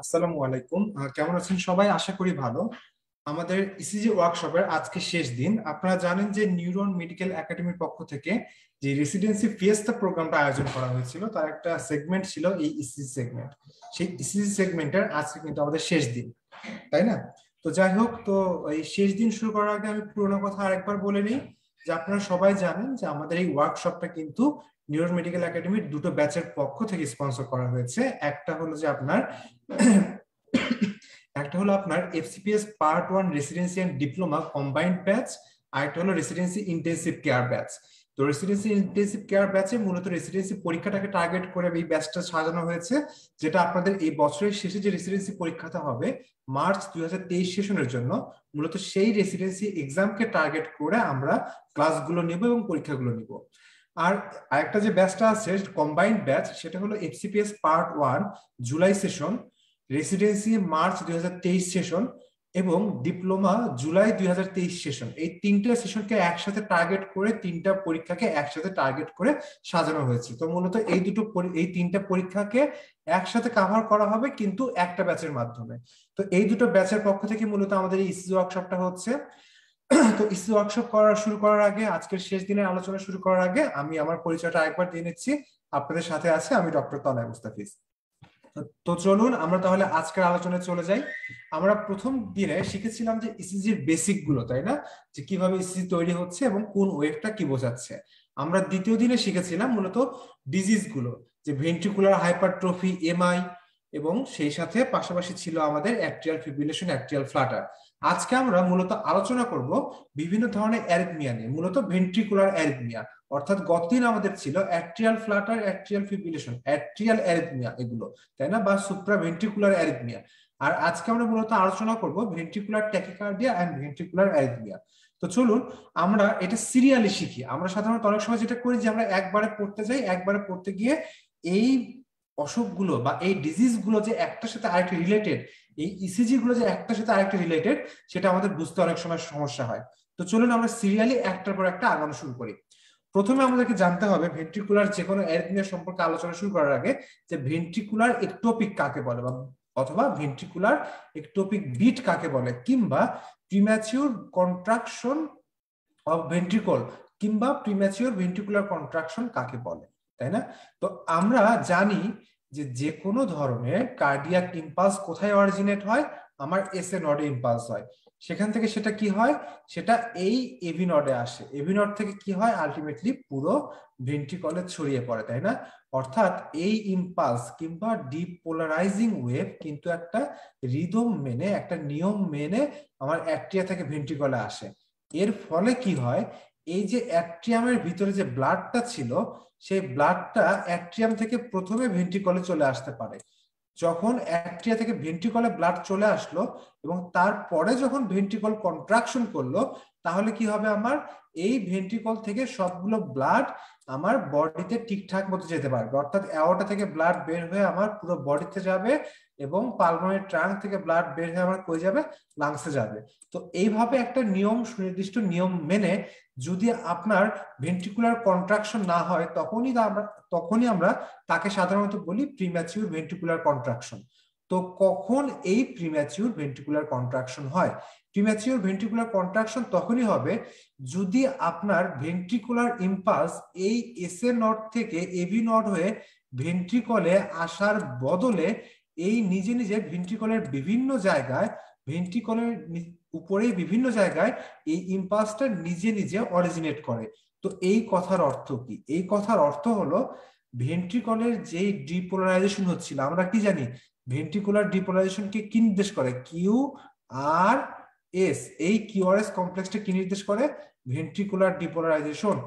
আসসালামু আলাইকুম। কেমন আছেন সবাই? আশা করি ভালো। আমাদের ইসিজি ওয়ার্কশপের আজকে শেষ দিন। আপনারা জানেন যে নিউরন মেডিকেল একাডেমির পক্ষ থেকে যে রেসিডেন্সি ফিয়েস্তা প্রোগ্রামটা আয়োজন করা হয়েছিল, তার একটা সেগমেন্ট ছিল এই ইসিজি সেগমেন্ট। সেই ইসিজি সেগমেন্টের আজকে কিন্তু আমাদের শেষ দিন, তাই না? তো যাই হোক, তো এই শেষ দিন শুরু করার আগে আমি পুরোনো কথা আরেকবার বলে নিই যে আপনারা সবাই জানেন যে আমাদের এই ওয়ার্কশপটা কিন্তু নিউরন মেডিকেল একাডেমির দুটো ব্যাচের পক্ষ থেকে স্পন্সর করা হয়েছে। একটা হলো যে আপনার একটা হলো আপনার FCPS part 1 residency and diploma combined batch, আর একটা হলো রেসিডেন্সি ইন্টেনসিভ কেয়ার ব্যাচ। তো রেসিডেন্সি ইন্টেনসিভ কেয়ার ব্যাচে মূলত রেসিডেন্সি পরীক্ষাটাকে টার্গেট করে এই ব্যাচটা সাজানো হয়েছে, যেটা আপনাদের এই বছরের শেষে যে রেসিডেন্সি পরীক্ষাটা হবে মার্চ 2023 সেশনের জন্য, মূলত সেই রেসিডেন্সি এক্সামকে টার্গেট করে আমরা ক্লাসগুলো নিব এবং পরীক্ষাগুলো নিব। আর আরেকটা যে ব্যাচটা আছে কম্বাইন্ড ব্যাচ, সেটা হলো FCPS part 1 July session, residency March 2023 session এবং ডিপ্লোমা জুলাই 2023 সেশন। এই তিনটা সেশনকে একসাথে টার্গেট করে, তিনটা পরীক্ষাকে একসাথে টার্গেট করে সাজানো হয়েছে। তো মূলত এই তিনটা পরীক্ষাকে একসাথে কভার করা হবে কিন্তু একটা ব্যাচের মাধ্যমে। তো এই দুটো ব্যাচের পক্ষ থেকে মূলত আমাদের এই ইসিজি ওয়ার্কশপটা হচ্ছে। তো ইসিজি ওয়ার্কশপ শুরু করার আগে, আজকের শেষ দিনের আলোচনা শুরু করার আগে আমি আমার পরিচয়টা আরেকবার দিয়ে নিচ্ছি। আপনাদের সাথে আছে আমি ডক্টর তনয় মুস্তাফিজ। তো চলুন আমরা তাহলে আজকের আলোচনায় চলে যাই। আমরা প্রথম দিনে শিখেছিলাম যে ইসিজির বেসিক গুলো, তাই না? যে কিভাবে ইসিজি তৈরি হচ্ছে এবং কোন ওয়েভটা কি বোঝাচ্ছে। আমরা দ্বিতীয় দিনে শিখেছিলাম মূলত ডিজিজ গুলো, যে ভেন্ট্রিকুলার হাইপারট্রফি, এমআই, এবং সেই সাথে পাশাপাশি ছিল আমাদের অ্যাট্রিয়াল ফিব্রিলেশন, অ্যাট্রিয়াল ফ্লাটার। আজকে আমরা মূলত আলোচনা করব বিভিন্ন ধরনের অ্যারিথমিয়া নিয়ে, মূলত ভেন্ট্রিকুলার অ্যারিথমিয়া। অর্থাৎ গতদিন আমাদের ছিল atrial Flutter, atrial fibrillation, atrial arrhythmia এগুলো, তাই না? বা সুপ্রাভেন্ট্রিকুলার অ্যারিথমিয়া। আর আজকে আমরা মূলত আলোচনা করব ventricular tachycardia and ventricular arrhythmia. তো চলুন আমরা এটা সিরিয়ালি শিখি। আমরা সাধারণত অনেক সময় যেটা করি যে আমরা একবারে পড়তে যাই, একবারে পড়তে গিয়ে এই অসুখগুলো বা এই ডিজিজ গুলো যে একটার সাথে আরেকটা রিলেটেড, এই ইসিজি গুলো যে একটার সাথে আরেকটা রিলেটেড, সেটা আমাদের বুঝতে অনেক সময় সমস্যা হয়। তো চলুন আমরা সিরিয়ালি একটার পর একটা আগানো শুরু করি। প্রথমে আমাদেরকে জানতে হবে ভেন্ট্রিকুলার যে কোনো অ্যারিথমিয়া সম্পর্কে আলোচনা শুরু করার আগে যে ভেন্ট্রিকুলার একটোপিক কাকে বলে, বা অথবা ভেন্ট্রিকুলার একটোপিক বিট কাকে বলে, কিংবা প্রিম্যাচিউর কন্ট্রাকশন অফ ভেন্ট্রিকল, কিংবা প্রিম্যাচিউর ভেন্ট্রিকুলার কন্ট্রাকশন কাকে বলে, তাই না? তো আমরা জানি যে যে কোনো ধরনের কার্ডিয়াক ইম্পালস কোথায় অরিজিনেট হয়? আমার এসএ নডে ইম্পালস হয়। সেখান থেকে সেটা কি হয়? সেটা এই এভি নডে আসে। এভি নড থেকে কি হয়? আলটিমেটলি পুরো ভেন্ট্রিকলে ছড়িয়ে পড়ে, তাই না? অর্থাৎ এই ইম্পালস কিংবা ডিপোলারাইজিং ওয়েভ কিন্তু একটা রিদম মেনে, একটা নিয়ম মেনে আমার অ্যাট্রিয়া থেকে ভেন্ট্রিকলে আসে। এর ফলে কি হয়? এই যে অ্যাট্রিয়ামের ভিতরে যে ব্লাডটা ছিল, সেই ব্লাডটা অ্যাট্রিয়াম থেকে প্রথমে ভেন্ট্রিকলে চলে আসতে পারে। যখন অ্যাট্রিয়া থেকে ভেন্ট্রিকলে ব্লাড চলে আসলো এবং তারপরে যখন ভেন্ট্রিকল কন্ট্রাকশন করলো, তাহলে কি হবে? আমার এই ভেন্ট্রিকল থেকে সবগুলো ব্লাড আমার বডিতে ঠিকঠাক মতো যেতে পারবে। অর্থাৎ অ্যাওর্টা থেকে ব্লাড বের হয়ে আমার পুরো বডিতে যাবে এবং পালমোনারি ট্রাঙ্ক থেকে ব্লাড বের হয়ে আমার কই যাবে? লাংসে যাবে। তো এইভাবে একটা নিয়ম, সুনির্দিষ্ট নিয়ম মেনে যদি আপনার ভেন্ট্রিকুলার কন্ট্রাকশন না হয়, তখনই আমরা তাকে সাধারণত বলি প্রিম্যাচিউর ভেন্ট্রিকুলার কন্ট্রাকশন। তো কখন এই প্রিম্যাচিউর ভেন্ট্রিকুলার কন্ট্রাকশন হয়? প্রিম্যাচিউর ভেন্ট্রিকুলার কন্ট্রাকশন তখনই হবে যদি আপনার ভেন্ট্রিকুলার ইম্পালস এই এসএ নড থেকে এভি নড হয়ে ভেন্ট্রিকলে আসার বদলে এই নিজে নিজে ভেন্ট্রিকলের বিভিন্ন জায়গায়, ভেন্ট্রিকলের উপরে বিভিন্ন জায়গায় এই ইম্পালসটা নিজে নিজে অরিজিনেট করে। তো এই কথার অর্থ কি? এই কথার অর্থ হলো ভেন্ট্রিকলের যে ডিপোলারাইজেশন হচ্ছিল, আমরা কি জানি ভেন্ট্রিকুলার ডিপোলারাইজেশনকে কি নির্দেশ করে? Q R S. এই কিউ আর এস কমপ্লেক্সটা কি নির্দেশ করে? Ventricular depolarisation.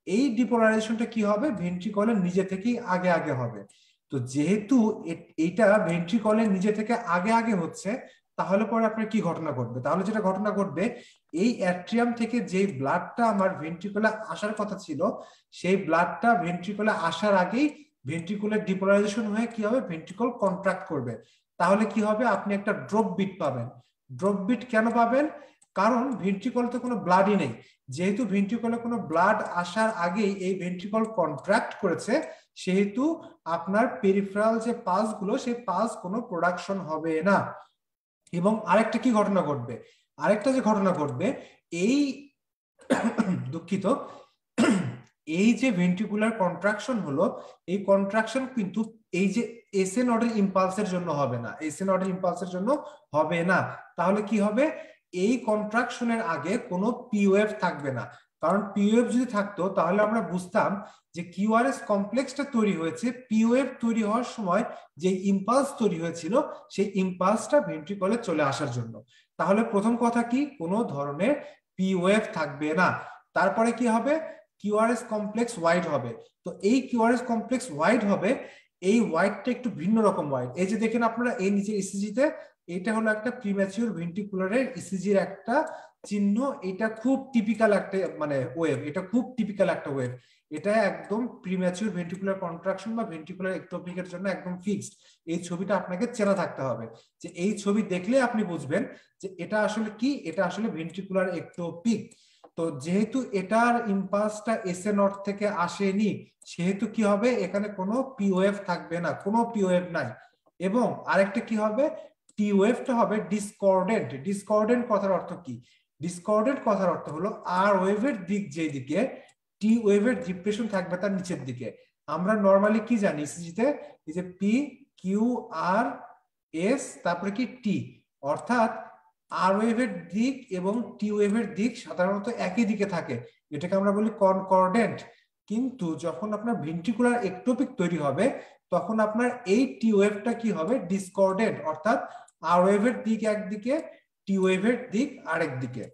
এই ডিপোলারাইজেশনটা কি হবে? ভেন্ট্রিকলের নিজে থেকেই আগে আগে হবে। তো যেহেতু এইটা ভেন্ট্রিকলের নিজে থেকে আগে আগে হচ্ছে, তাহলে পরে আপনার কি ঘটনা ঘটবে? তাহলে যেটা ঘটনা ঘটবে, এই অ্যাট্রিয়াম থেকে যে ব্লাডটা আমার ভেন্ট্রিকলে আসার কথা ছিল, সেই ব্লাডটা ভেন্ট্রিকলে আসার আগেই ভেন্ট্রিকুলার ডিপোলারাইজেশন হয়ে কি হবে? ভেন্ট্রিকল কন্ট্রাক্ট করবে। তাহলে কি হবে? আপনি একটা ড্রপ বিট পাবেন। ড্রপ বিট কেন পাবেন? কারণ ভেন্ট্রিকল তো কোনো ব্লাডই নেই। যেহেতু ভেন্ট্রিকলে কোনো ব্লাড আসার আগেই এই ভেন্ট্রিকল কন্ট্রাক্ট করেছে, সেহেতু আপনার পেরিফেরাল যে পালস গুলো, সেই পালস কোনো প্রোডাকশন হবে না। এবং আরেকটা কি ঘটনা ঘটবে, আরেকটা যে ঘটনা ঘটবে, এই দুঃখিত, এই যে ভেন্ট্রিকুলার কন্ট্রাকশন হলো, এই কন্ট্রাকশন কিন্তু এই যে এসএ নডেল ইম্পালসের জন্য হবে না, এসএ নডেল ইম্পালসের জন্য হবে না। তাহলে কি হবে, এই কন্ট্রাকশনের আগে কোনো পিওএফ থাকবে না। কারণ পিওএফ যদি থাকতো তাহলে আমরা বুঝতাম যে কিউআরএস কমপ্লেক্সটা তৈরি হয়েছে পিওএফ তৈরি হওয়ার সময় যে ইম্পালস তৈরি হয়েছিল, সেই ইম্পালসটা ভেন্ট্রিকলে চলে আসার জন্য। তাহলে প্রথম কথা কি, কোনো ধরনের পিওএফ থাকবে না। তারপরে কি হবে, কিউআরএস কমপ্লেক্স ওয়াইড হবে। তো এই কিউআরএস কমপ্লেক্স ওয়াইড হবে, এই ওয়াইডটা একটু ভিন্ন রকম ওয়াইড। এই যে দেখেন আপনারা এই নিচে ইসিজিতে, এটা হলো একটা প্রিম্যাচিউর ভেন্ট্রিকুলারের ইসিজির একটা চিহ্ন। এটা খুব টিপিক্যাল একটা মানে ওয়েভ, এটা খুব টিপিক্যাল একটা ওয়েভ। এটা একদম প্রিম্যাচিউর ভেন্ট্রিকুলার কন্ট্রাকশন বা ভেন্ট্রিকুলার একটোপিকের জন্য একদম ফিক্সড। এই ছবিটা আপনাকে চেনা থাকতে হবে, যে এই ছবি দেখলে আপনি বুঝবেন যে এটা আসলে কি, এটা আসলে ভেন্ট্রিকুলার একটোপিক। তো যেহেতু এটার ইম্পালসটা এসএ নট থেকে আসেনি, সেহেতু কি হবে, এখানে কোনো পিওএফ থাকবে না, কোনো পিওএফ নাই। এবং আরেকটা কি হবে, টিওএফটা হবে ডিসকর্ডেন্ট। ডিসকর্ডেন্ট কথার অর্থ কি, ডিসকর্ডেন্ট কথার অর্থ হলো আর ওয়েভের দিক যেই দিকে, টি ওয়েভের ডিপ্রেশন থাকবে তার নিচের দিকে। আমরা নরমালি কি জানি ইসিজিতে, এই যে পি কিউ আর এস তারপরে কি টি, অর্থাৎ আর ওয়েভের দিক এবং টি ওয়েভের দিক সাধারণত একই দিকে থাকে, এটাকে আমরা বলি কনকর্ডেন্ট। কিন্তু যখন আপনার ভেন্ট্রিকুলার একটোপিক তৈরি হবে, তখন আপনার এই টি ওয়েভটা কি হবে, ডিসকর্ডেন্ট, অর্থাৎ আর ওয়েভের দিক একদিকে, টি ওয়েভের দিক আরেক দিকে।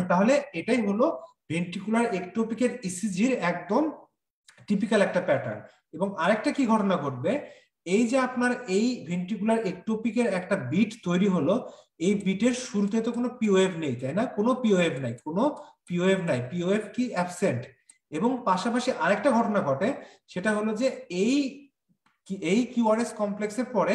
তাহলে এটাই হলো ভেন্ট্রিকুলার একটোপিকের ইসিজির একদম টিপিক্যাল একটা প্যাটার্ন। এবং আরেকটা কি ঘটনা ঘটবে, এই যে আপনার এই ভেন্ট্রিকুলার একটোপিকের একটা বিট তৈরি হলো, এই বিটের শুরুতে তো কোনো পিওএফ নেই, তাই না, কোনো পিওএফ নাই, কোনো পিওএফ নাই, পিওএফ কি অ্যাবসেন্ট। এবং পাশাপাশি আরেকটা ঘটনা ঘটে, সেটা হলো যে এই কিউআরএস কমপ্লেক্সের পরে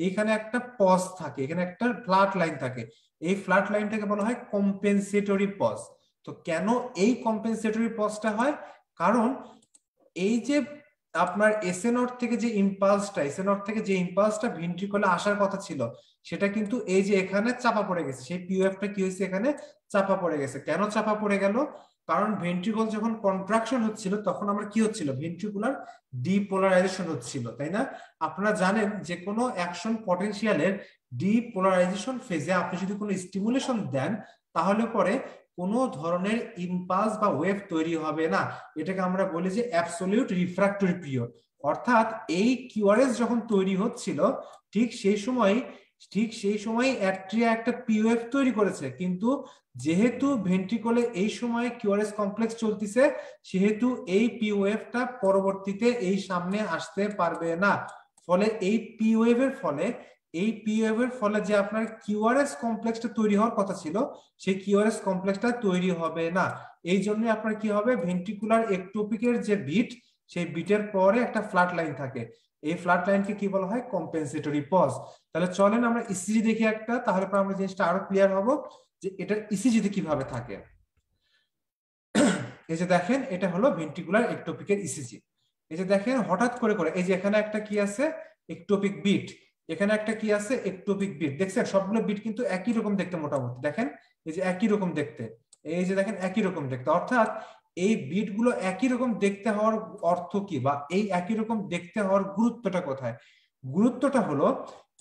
এইখানে একটা পজ থাকে, এখানে একটা ফ্ল্যাট লাইন থাকে, এই ফ্ল্যাট লাইনটাকে বলা হয় কম্পেনসেটরি পজ। তো কেন এই কম্পেনসেটরি পজটা হয়, কারণ এই যে আপনার এসএ নট থেকে যে ইম্পালসটা ভেন্ট্রিকলে আসার কথা ছিল, সেটা কিন্তু এই যে এখানে চাপা পড়ে গেছে, সেই পিওএফটা কি হয়েছে, এখানে চাপা পড়ে গেছে। কেন চাপা পড়ে গেল, কারণ ভেন্ট্রিকল যখন কন্ট্রাকশন হচ্ছিল তখন আমরা কি হচ্ছিল, ভেন্ট্রিকুলার ডিপোলারাইজেশন হচ্ছিল, তাই না। আপনারা জানেন যে কোনো অ্যাকশন পটেনশিয়ালের ডিপোলারাইজেশন ফেজে আপনি যদি কোনো স্টিমুলেশন দেন, তাহলে পরে কোনো ধরনের ইম্পালস বা ওয়েভ তৈরি হবে না। এটাকে আমরা বলি যে অ্যাবসলিউট রিফ্র্যাক্টরি পিরিয়ড। অর্থাৎ এই কিউআরএস যখন তৈরি হচ্ছিল, ঠিক সেই সময় অ্যাট্রিয়া একটা পিওএফ তৈরি করেছে, কিন্তু যেহেতু ভেন্ট্রিকলে এই সময় কিউআরএস কমপ্লেক্স চলতেছে, সেহেতু এই পিওএফটা পরবর্তীতে এই সামনে আসতে পারবে না। ফলে এই পিওএফ এর ফলে যে আপনার কিউআরএস কমপ্লেক্সটা তৈরি হওয়ার কথা ছিল, সেই কিউআরএস কমপ্লেক্সটা তৈরি হবে না। এই জন্য আপনার কি হবে, ভেন্ট্রিকুলার একটোপিকের যে বিট, সেই বিটের পরে একটা ফ্ল্যাট লাইন থাকে, এই ফ্ল্যাট লাইনকে কি বলা হয়, কম্পেনসেটরি পজ। তাহলে চলেন আমরা ইসিজি দেখি একটা, তাহলে পর আমরা জিনিসটা আরো ক্লিয়ার হবো যে এটা ইসিজিতে কিভাবে থাকে। এই যে দেখেন, এটা হলো ভেন্ট্রিকুলার একটোপিকের ইসিজি। এই যে দেখেন হঠাৎ করে এই যে এখানে একটা কি আছে, একটোপিক বিট, এখানে একটা কি আছে, একটোপিক বিট। দেখছেন সবগুলো বিট কিন্তু একই রকম দেখতে, মোটামুটি দেখেন এই যে একই রকম দেখতে, এই যে দেখেন একই রকম দেখতে। অর্থাৎ এই বিট গুলো একই রকম দেখতে হওয়ার অর্থ কি, বা এই একই রকম দেখতে হওয়ার গুরুত্বটা কোথায়, গুরুত্বটা হলো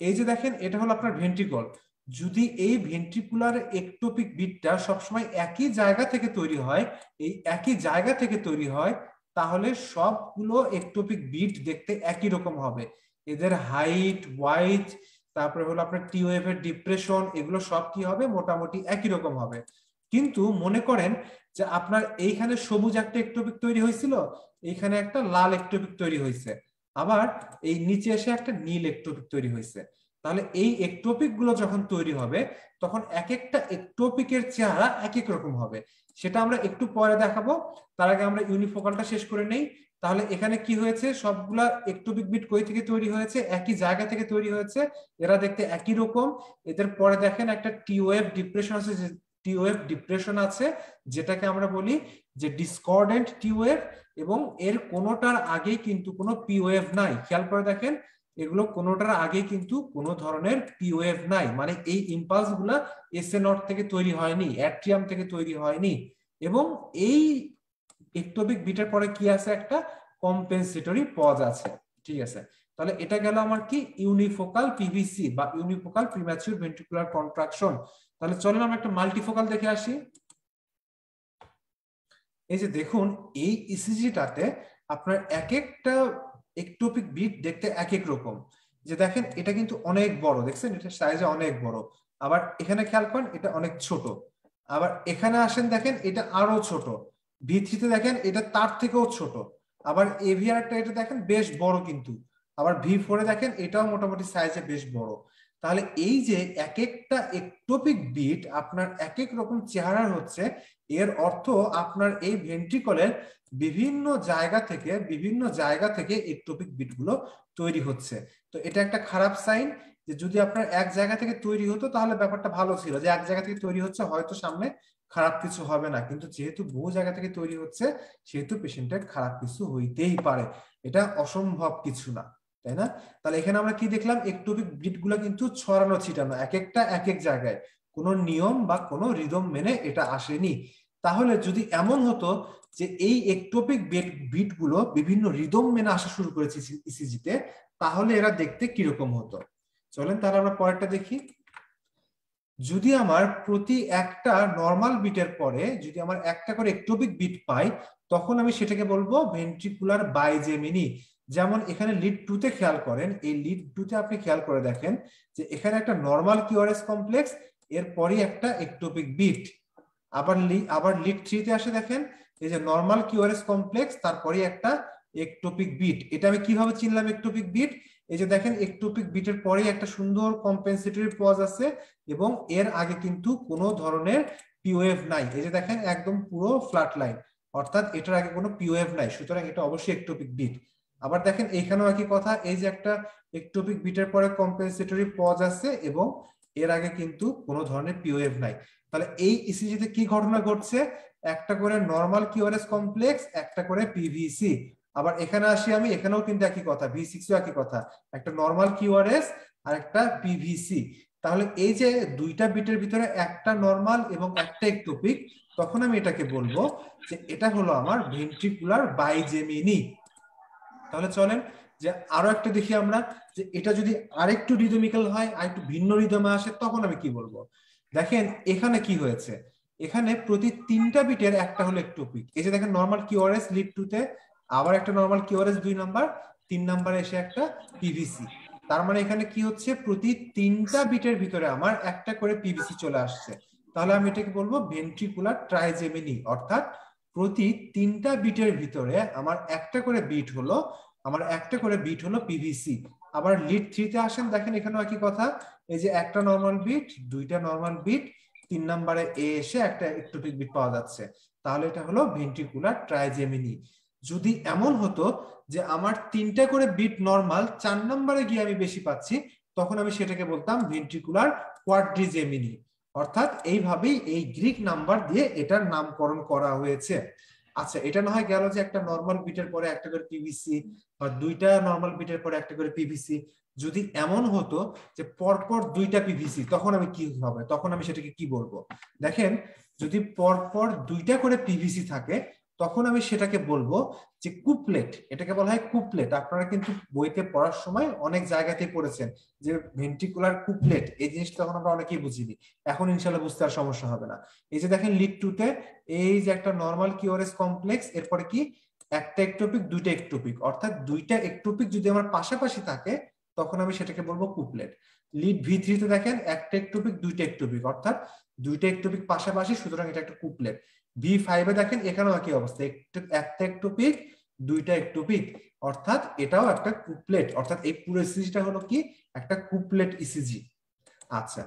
এই যে দেখেন এটা হলো আপনার ভেন্ট্রিকল। যদি এই ভেন্ট্রিকুলার একটোপিক বিটটা সবসময় একই জায়গা থেকে তৈরি হয়, এই একই জায়গা থেকে তৈরি হয়, তাহলে সবগুলো একটোপিক বিট দেখতে একই রকম হবে। এদের হাইট, ওয়াইড, তারপরে হলো আপনার টি ওয়েভের ডিপ্রেশন, এগুলো সব কি হবে, মোটামুটি একই রকম হবে। কিন্তু মনে করেন যে আপনার এইখানে সবুজ একটা একটোপিক তৈরি হয়েছিল, এইখানে একটা লাল একটোপিক তৈরি হয়েছে, আবার এই নিচে এসে একটা নীল একটোপিক তৈরি হয়েছে। তাহলে এই একটোপিক গুলো যখন তৈরি হবে, তখন এক একটা একটোপিকের চেহারা এক এক রকম হবে। সেটা আমরা একটু পরে দেখাবো, তার আগে আমরা ইউনিফোকালটা শেষ করে নেই। তাহলে এখানে কি হয়েছে, সবগুলা একটোপিক বিট কই থেকে তৈরি হয়েছে, একই জায়গা থেকে তৈরি হয়েছে, এরা দেখতে একই রকম। এদের পরে দেখেন একটা টি ওয়েভ ডিপ্রেশন আছে, টি ওয়েভ ডিপ্রেশন আছে, যেটাকে আমরা বলি যে ডিসকর্ডেন্ট টি ওয়েভ, এবং এর কোনোটার আগেই কিন্তু কোনো পি ওয়েভ নাই। খেয়াল করে দেখেন এগুলো কোনোটার আগে কিন্তু কোনো ধরনের পি ওয়েভ নাই, মানে এই ইম্পালস গুলা এস এ নট থেকে তৈরি হয়নি, অ্যাট্রিয়াম থেকে তৈরি হয়নি। এবং এই একটোপিক বিটের পরে কি আছে, একটা কম্পেনসেটরি পজ আছে। ঠিক আছে, তাহলে এটা গেল আমার কি ইউনিফোকাল পিভিসি বা ইউনিফোকাল প্রিম্যাচিউর ভেন্ট্রিকুলার কন্ট্রাকশন। তাহলে চলেন আমরা একটা মাল্টিফোকাল দেখে আসি। এই যে দেখুন এই ইসিজিটাতে আপনার এক একটা একটোপিক বিট দেখতে এক এক রকম। যে দেখেন এটা কিন্তু অনেক বড়, দেখছেন এটা সাইজে অনেক বড়। আবার এখানে খেয়াল করেন এটা অনেক ছোট। আবার এখানে আসেন দেখেন এটা আরো ছোট। ভি3 তে দেখেন এটা তার থেকেও ছোট। আবার এভিআরটা এটা দেখেন বেশ বড় কিন্তু। আবার ভি4 এ দেখেন এটাও মোটামুটি সাইজে বেশ বড়। তাহলে এই যে এক একটা একটোপিক বিট আপনার এক এক রকম চেহারার হচ্ছে, এর অর্থ আপনার এই ভেন্ট্রিকলের বিভিন্ন জায়গা থেকে একটোপিক বিটগুলো তৈরি হচ্ছে। তো এটা একটা খারাপ সাইন, যে যদি আপনার এক জায়গা থেকে তৈরি হতো তাহলে ব্যাপারটা ভালো ছিল, যে এক জায়গা থেকে তৈরি হচ্ছে হয়তো সামনে খারাপ কিছু হবে না, কিন্তু যেহেতু বহু জায়গা থেকে তৈরি হচ্ছে সেহেতু পেশেন্টের খারাপ কিছু হইতেই পারে, এটা অসম্ভব কিছু না, তাই না? তাহলে এখানে আমরা কি দেখলাম, একটোপিক বিটগুলো কিন্তু ছড়ানো ছিটানো, এক একটা এক এক জায়গায়, কোনো নিয়ম বা কোনো রিদম মেনে এটা আসেনি। তাহলে যদি এমন হতো যে এই একটোপিক বিটগুলো বিভিন্ন রিদম মেনে আসা শুরু করেছে ইসিজিতে, তাহলে এরা দেখতে কিরকম হতো। চলেন তাহলে আমরা পরেরটা দেখি। যদি আমার প্রতি একটা নর্মাল বিটের পরে যদি আমার একটা করে একটোপিক বিট পাই, তখন আমি সেটাকে বলবো ভেন্ট্রিকুলার বাইজেমিনি। যেমন এখানে লিড 2 তে খেয়াল করেন, এই লিড 2 তে আপনি খেয়াল করে দেখেন যে এখানে একটা নর্মাল কিউআরএস কমপ্লেক্স, এরপরই একটা একটোপিক বিট। আবার লিড 3 তে আসে দেখেন এই যে নর্মাল কিউআরএস কমপ্লেক্স, তারপরে একটা একটোপিক বিট। এটা আমি কিভাবে চিনলাম একটোপিক বিট? এই যে দেখেন একটোপিক বিটের পরে একটা সুন্দর কম্পেনসেটরি পজ আছে, এবং এর আগে কিন্তু কোনো ধরনের পিওএফ নাই। এই যে দেখেন একদম পুরো ফ্ল্যাট লাইন, অর্থাৎ এটার আগে কোনো পিওএফ নাই, সুতরাং এটা অবশ্যই একটোপিক বিট। আবার দেখেন এইখানেও একই কথা, এই যে একটা একটোপিক বিটের পরে কম্পেনসেটরি পজ আছে এবং এর আগে কিন্তু কোনো ধরনের পিওএফ নাই। তাহলে এই ইসিজিতে কি ঘটনা ঘটছে, একটা করে নরমাল কিউআরএস কমপ্লেক্স, একটা করে পিভিসি। আবার এখানে আসি আমি, এখানেও কিন্তু একই কথা, ভি6ও একই কথা, একটা নরমাল কিউআরএস আর একটা পিভিসি। তাহলে এই যে দুইটা বিটের ভিতরে একটা নরমাল এবং একটা একটোপিক, তখন আমি এটাকে বলবো যে এটা হলো আমার ভেন্ট্রিকুলার বাইজেমিনি। তাহলে চলেন যে আরো একটা দেখি আমরা, যে এটা যদি আরেকটু রিদমিক্যাল হয়, আরেকটু ভিন্ন রিদমে আসে, তখন আমি কি বলবো। দেখেন এখানে কি হয়েছে, এখানে প্রতি তিনটা বিটের একটা হলো একটোপিক। এই যে দেখেন নরমাল কিউআরএস লিড 2 তে, আবার একটা নরমাল কিউআরএস 2 নাম্বার, 3 নাম্বারে এসে একটা পিভিসি। তার মানে এখানে কি হচ্ছে, প্রতি তিনটা বিটের ভিতরে আমার একটা করে পিভিসি চলে আসছে। তাহলে আমি এটাকে বলবো ভেন্ট্রিকুলার ট্রাইজেমিনি, অর্থাৎ প্রতি তিনটা বিটের ভিতরে আমার একটা করে বিট হলো পিভিসি। আবার লিড 3 তে আসেন দেখেন এখানেও একই কথা, এই যে একটা নরমাল বিট, দুইটা নরমাল বিট, 3 নম্বরে এসে একটা একটোপিক বিট পাওয়া যাচ্ছে। তাহলে এটা হলো ভেন্ট্রিকুলার ট্রাইজেমিনি। যদি এমন হতো যে আমার তিনটা করে বিট নরমাল, 4 নম্বরে গিয়ে আমি বেশি পাচ্ছি, তখন আমি সেটাকে বলতাম ভেন্ট্রিকুলার কোয়াড্রিজেমিনি। অর্থাৎ এইভাবেই এই গ্রিক নাম্বার দিয়ে এটার নামকরণ করা হয়েছে। আচ্ছা, এটা না হয় গেল যে একটা নরমাল বিটের পরে একটা করে পিভিসি, বা দুইটা নরমাল বিটের পরে একটা করে পিভিসি। যদি এমন হতো যে পরপর দুইটা পিভিসি, তখন আমি কি হবে, তখন আমি সেটাকে কি বলবো। দেখেন যদি পরপর দুইটা করে পিভিসি থাকে, তখন আমি সেটাকে বলবো যে কুপলেট। এটাকে বলা হয় কুপলেট। আপনারা কিন্তু বইতে পড়ার সময় অনেক জায়গাতেই পড়েছেন যে ভেন্ট্রিকুলার কুপলেট, এই জিনিসটা তখন আমরা অনেকেই বুঝিনি। এখন ইনশাল্লাহ বুঝতে আর সমস্যা হবে না। এই যে দেখেন লিড 2 তে এই যে একটা নরমাল কিউআরএস কমপ্লেক্স, এরপরে কি একটা একটোপিক, দুইটা একটোপিক, অর্থাৎ দুইটা একটোপিক যদি আমার পাশাপাশি থাকে, তখন আমি সেটাকে বলবো কুপলেট। লিড ভি3 তে দেখেন একটা একটোপিক, দুইটা একটোপিক, অর্থাৎ দুইটা একটোপিক পাশাপাশি, সুতরাং এটা একটা কুপলেট। ভি5 এ দেখেন এখানেও একই অবস্থা, একটা একটোপিক, দুইটা একটোপিক, অর্থাৎ এটাও একটা কুপলেট। অর্থাৎ এই পুরো ইসিজিটা হলো কি একটা কুপলেট ইসিজি। আচ্ছা,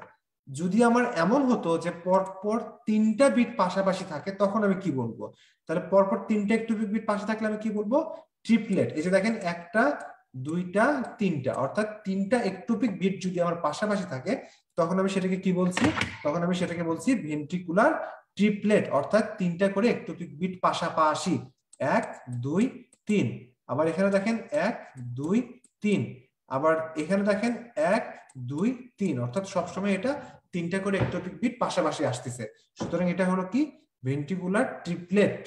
যদি আমার এমন হতো যে পরপর তিনটা বিট পাশাপাশি থাকে, তখন আমি কি বলবো। তাহলে পরপর তিনটা একটোপিক বিট পাশে থাকলে আমি কি বলবো, ট্রিপলেট। এই যে দেখেন একটা, দুইটা, তিনটা, অর্থাৎ তিনটা একটোপিক বিট যদি আমার পাশাপাশি থাকে তখন আমি সেটাকে কি বলছি? তখন আমি সেটাকে বলছি ভেন্ট্রিকুলার ট্রিপলেট, অর্থাৎ তিনটা করে একটোপিক বিট পাশাপাশি, 1 2 3। আবার এখানে দেখেন 1 2 3, আবার এখানে দেখেন 1 2 3, অর্থাৎ সবসময় এটা তিনটা করে একটোপিক বিট পাশাপাশি আসতেছে। সুতরাং এটা হলো কি? Ventricular triplet.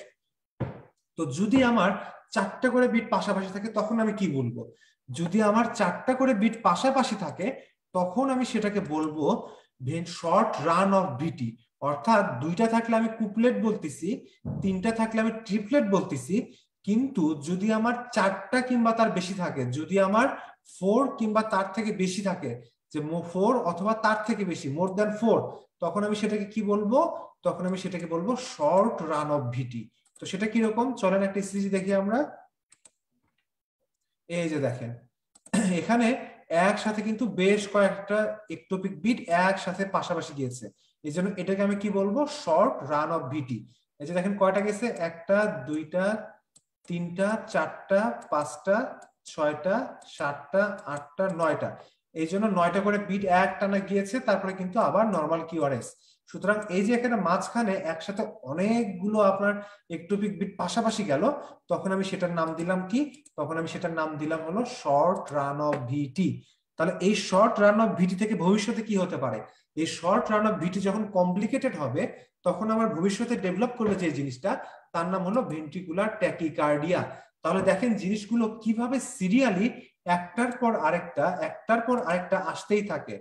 তো যদি আমার চারটা করে বিট পাশাপাশি থাকে তখন আমি কি বলবো? যদি আমার চারটা করে বিট পাশাপাশি থাকে তখন আমি সেটাকে বলবো শর্ট রান অফ বিটি, অর্থাৎ দুইটা থাকলে আমি কুপলেট বলতেছি, তিনটা থাকলে আমি ট্রিপলেট বলতেছি। কিন্তু যদি আমার চারটা কিংবা তার বেশি থাকে, যদি আমার 4 কিংবা তার থেকে বেশি থাকে, যে 4 অথবা তার থেকে বেশি, মোর দ্যান 4, তখন আমি সেটাকে কি বলবো? তখন আমি সেটাকে বলবো শর্ট রান অফ ভিটি। তো সেটা কিরকম? চলেন একটা ইসিজি দেখি আমরা। এই যে দেখেন এখানে একসাথে কিন্তু বেশ কয়েকটা একটোপিক বিট একসাথে পাশাপাশি গিয়েছে, এই জন্য এটাকে আমি কি বলবো? শর্ট রান অফ ভিটি। এই যে দেখেন কয়টা গেছে, একটা, দুইটা, তিনটা, চারটা, পাঁচটা, ছয়টা, সাতটা, আটটা, নয়টা। এই জন্য 9টা করে বিট এক টানা গিয়েছে, তারপরে কিন্তু আবার নর্মাল কিউআরএস। সুতরাং এই যে এখানে মাঝখানে একসাথে অনেকগুলো আপনার একটোপিক বিট পাশাপাশি গেল, তখন আমি সেটার নাম দিলাম কি? তখন আমি সেটার নাম দিলাম হলো শর্ট রান অফ ভিটি। তাহলে এই শর্ট রান অফ ভিটি থেকে ভবিষ্যতে কি হতে পারে? এই শর্ট রান অফ ভিটি যখন কমপ্লিকেটেড হবে তখন আমার ভবিষ্যতে ডেভেলপ করবে যে জিনিসটা, তার নাম হলো ভেন্ট্রিকুলার ট্যাকিকার্ডিয়া। তাহলে দেখেন জিনিসগুলো কিভাবে সিরিয়ালি একটার পর আরেকটা আসতেই থাকে।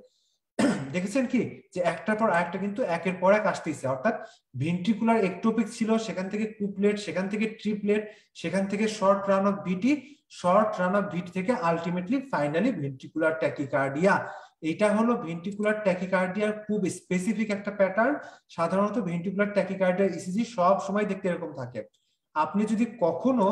দেখেছেন কি যে একটার পর আরেকটা কিন্তু একের পর এক আসতেছে, অর্থাৎ ভেন্ট্রিকুলার একটোপিক ছিল, সেখান থেকে কুপলেট, সেখান থেকে ট্রিপলেট, সেখান থেকে short run of VT, short run of VT থেকে আলটিমেটলি ফাইনালি ভেন্ট্রিকুলার ট্যাকিকার্ডিয়া। এটা হলো ভেন্ট্রিকুলার ট্যাকিকার্ডিয়ার খুব স্পেসিফিক একটা প্যাটার্ন। সাধারণত ভেন্ট্রিকুলার ট্যাকিকার্ডিয়ার ইসিজি সব সময় দেখতে এরকম থাকে। আপনি যদি কখনো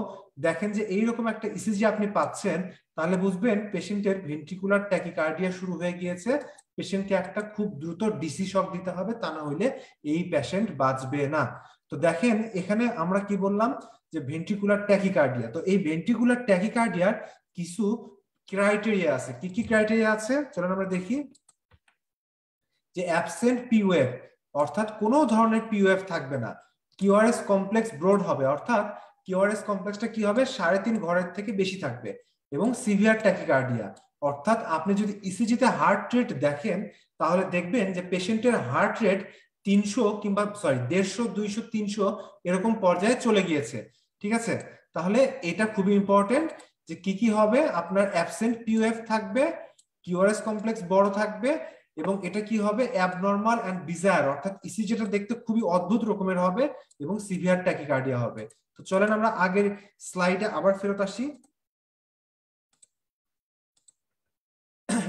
দেখেন যে এইরকম একটা ইসিজি আপনি পাচ্ছেন, তাহলে বুঝবেন পেশেন্টের ভেন্ট্রিকুলার ট্যাকিকার্ডিয়া শুরু হয়ে গিয়েছে, পেশেন্টকে একটা খুব দ্রুত ডিসি শক দিতে হবে, তা না হইলে এই পেশেন্ট বাঁচবে না। তো দেখেন এখানে আমরা কি বললাম যে ভেন্ট্রিকুলার ট্যাকিকার্ডিয়া। তো এই ভেন্ট্রিকুলার ট্যাকিকার্ডিয়ার কিছু ক্রাইটেরিয়া আছে। কি কি ক্রাইটেরিয়া আছে চলুন আমরা দেখি। যে অ্যাবসেন্ট পিওএফ, অর্থাৎ কোনো ধরনের পিওএফ থাকবে না। কিউআরএস কমপ্লেক্স ব্রড হবে, অর্থাৎ কিউআরএস কমপ্লেক্সটা কি হবে? 3.5 ঘরের থেকে বেশি থাকবে। এবং সিভিয়ার ট্যাকিকার্ডিয়া, অর্থাৎ আপনি যদি ইসিজিতে হার্ট রেট দেখেন তাহলে দেখবেন যে পেশেন্টের হার্ট রেট 300 কিংবা 150, 200, 300 এরকম পর্যায়ে চলে গিয়েছে। ঠিক আছে, তাহলে এটা খুবই ইম্পর্টেন্ট যে কি কি হবে? আপনার অ্যাবসেন্ট পিওএফ থাকবে, কিউআরএস কমপ্লেক্স বড় থাকবে, এবং এটা কি হবে? অ্যাবনর্মাল এন্ড বিজায়ার, অর্থাৎ ইসিজিটা দেখতে খুবই অদ্ভুত রকমের হবে, এবং সিভিয়ার ট্যাকিকার্ডিয়া হবে। তো চলেন আমরা আগের স্লাইডে আবার ফেরত আসি।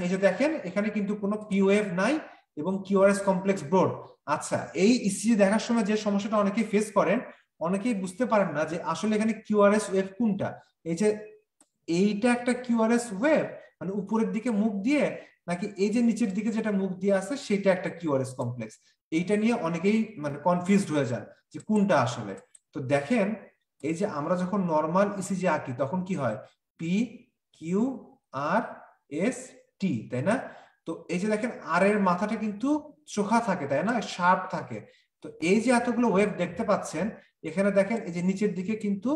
এই যে দেখেন এখানে কিন্তু কোনো পিওএফ নাই এবং কিউআরএস কমপ্লেক্স ব্রড। আচ্ছা, এই ইসিজি দেখার সময় যে সমস্যাটা অনেকেই ফেস করেন, অনেকেই বুঝতে পারেন না যে আসলে এখানে কিউআরএস ওয়েভ কোনটা। এই যে এইটা একটা কিউআরএস ওয়েভ, মানে উপরের দিকে মুখ দিয়ে, নাকি এই যে নিচের দিকে যেটা মুখ দিয়ে আছে সেটা একটা কিউআরএস কমপ্লেক্স? এইটা নিয়ে অনেকেই মানে কনফিউজড হয়ে যান যে কোনটা আসলে। তো দেখেন এই যে আমরা যখন নর্মাল ইসিজি আঁকি তখন কি হয়? P Q R S T, তাই না? তো এই যে দেখেন আর এর মাথাটা কিন্তু চোখা থাকে, তাই না? শার্প থাকে। তো এই যে এতগুলো ওয়েভ দেখতে পাচ্ছেন এখানে, দেখেন এই যে নিচের দিকে কিন্তু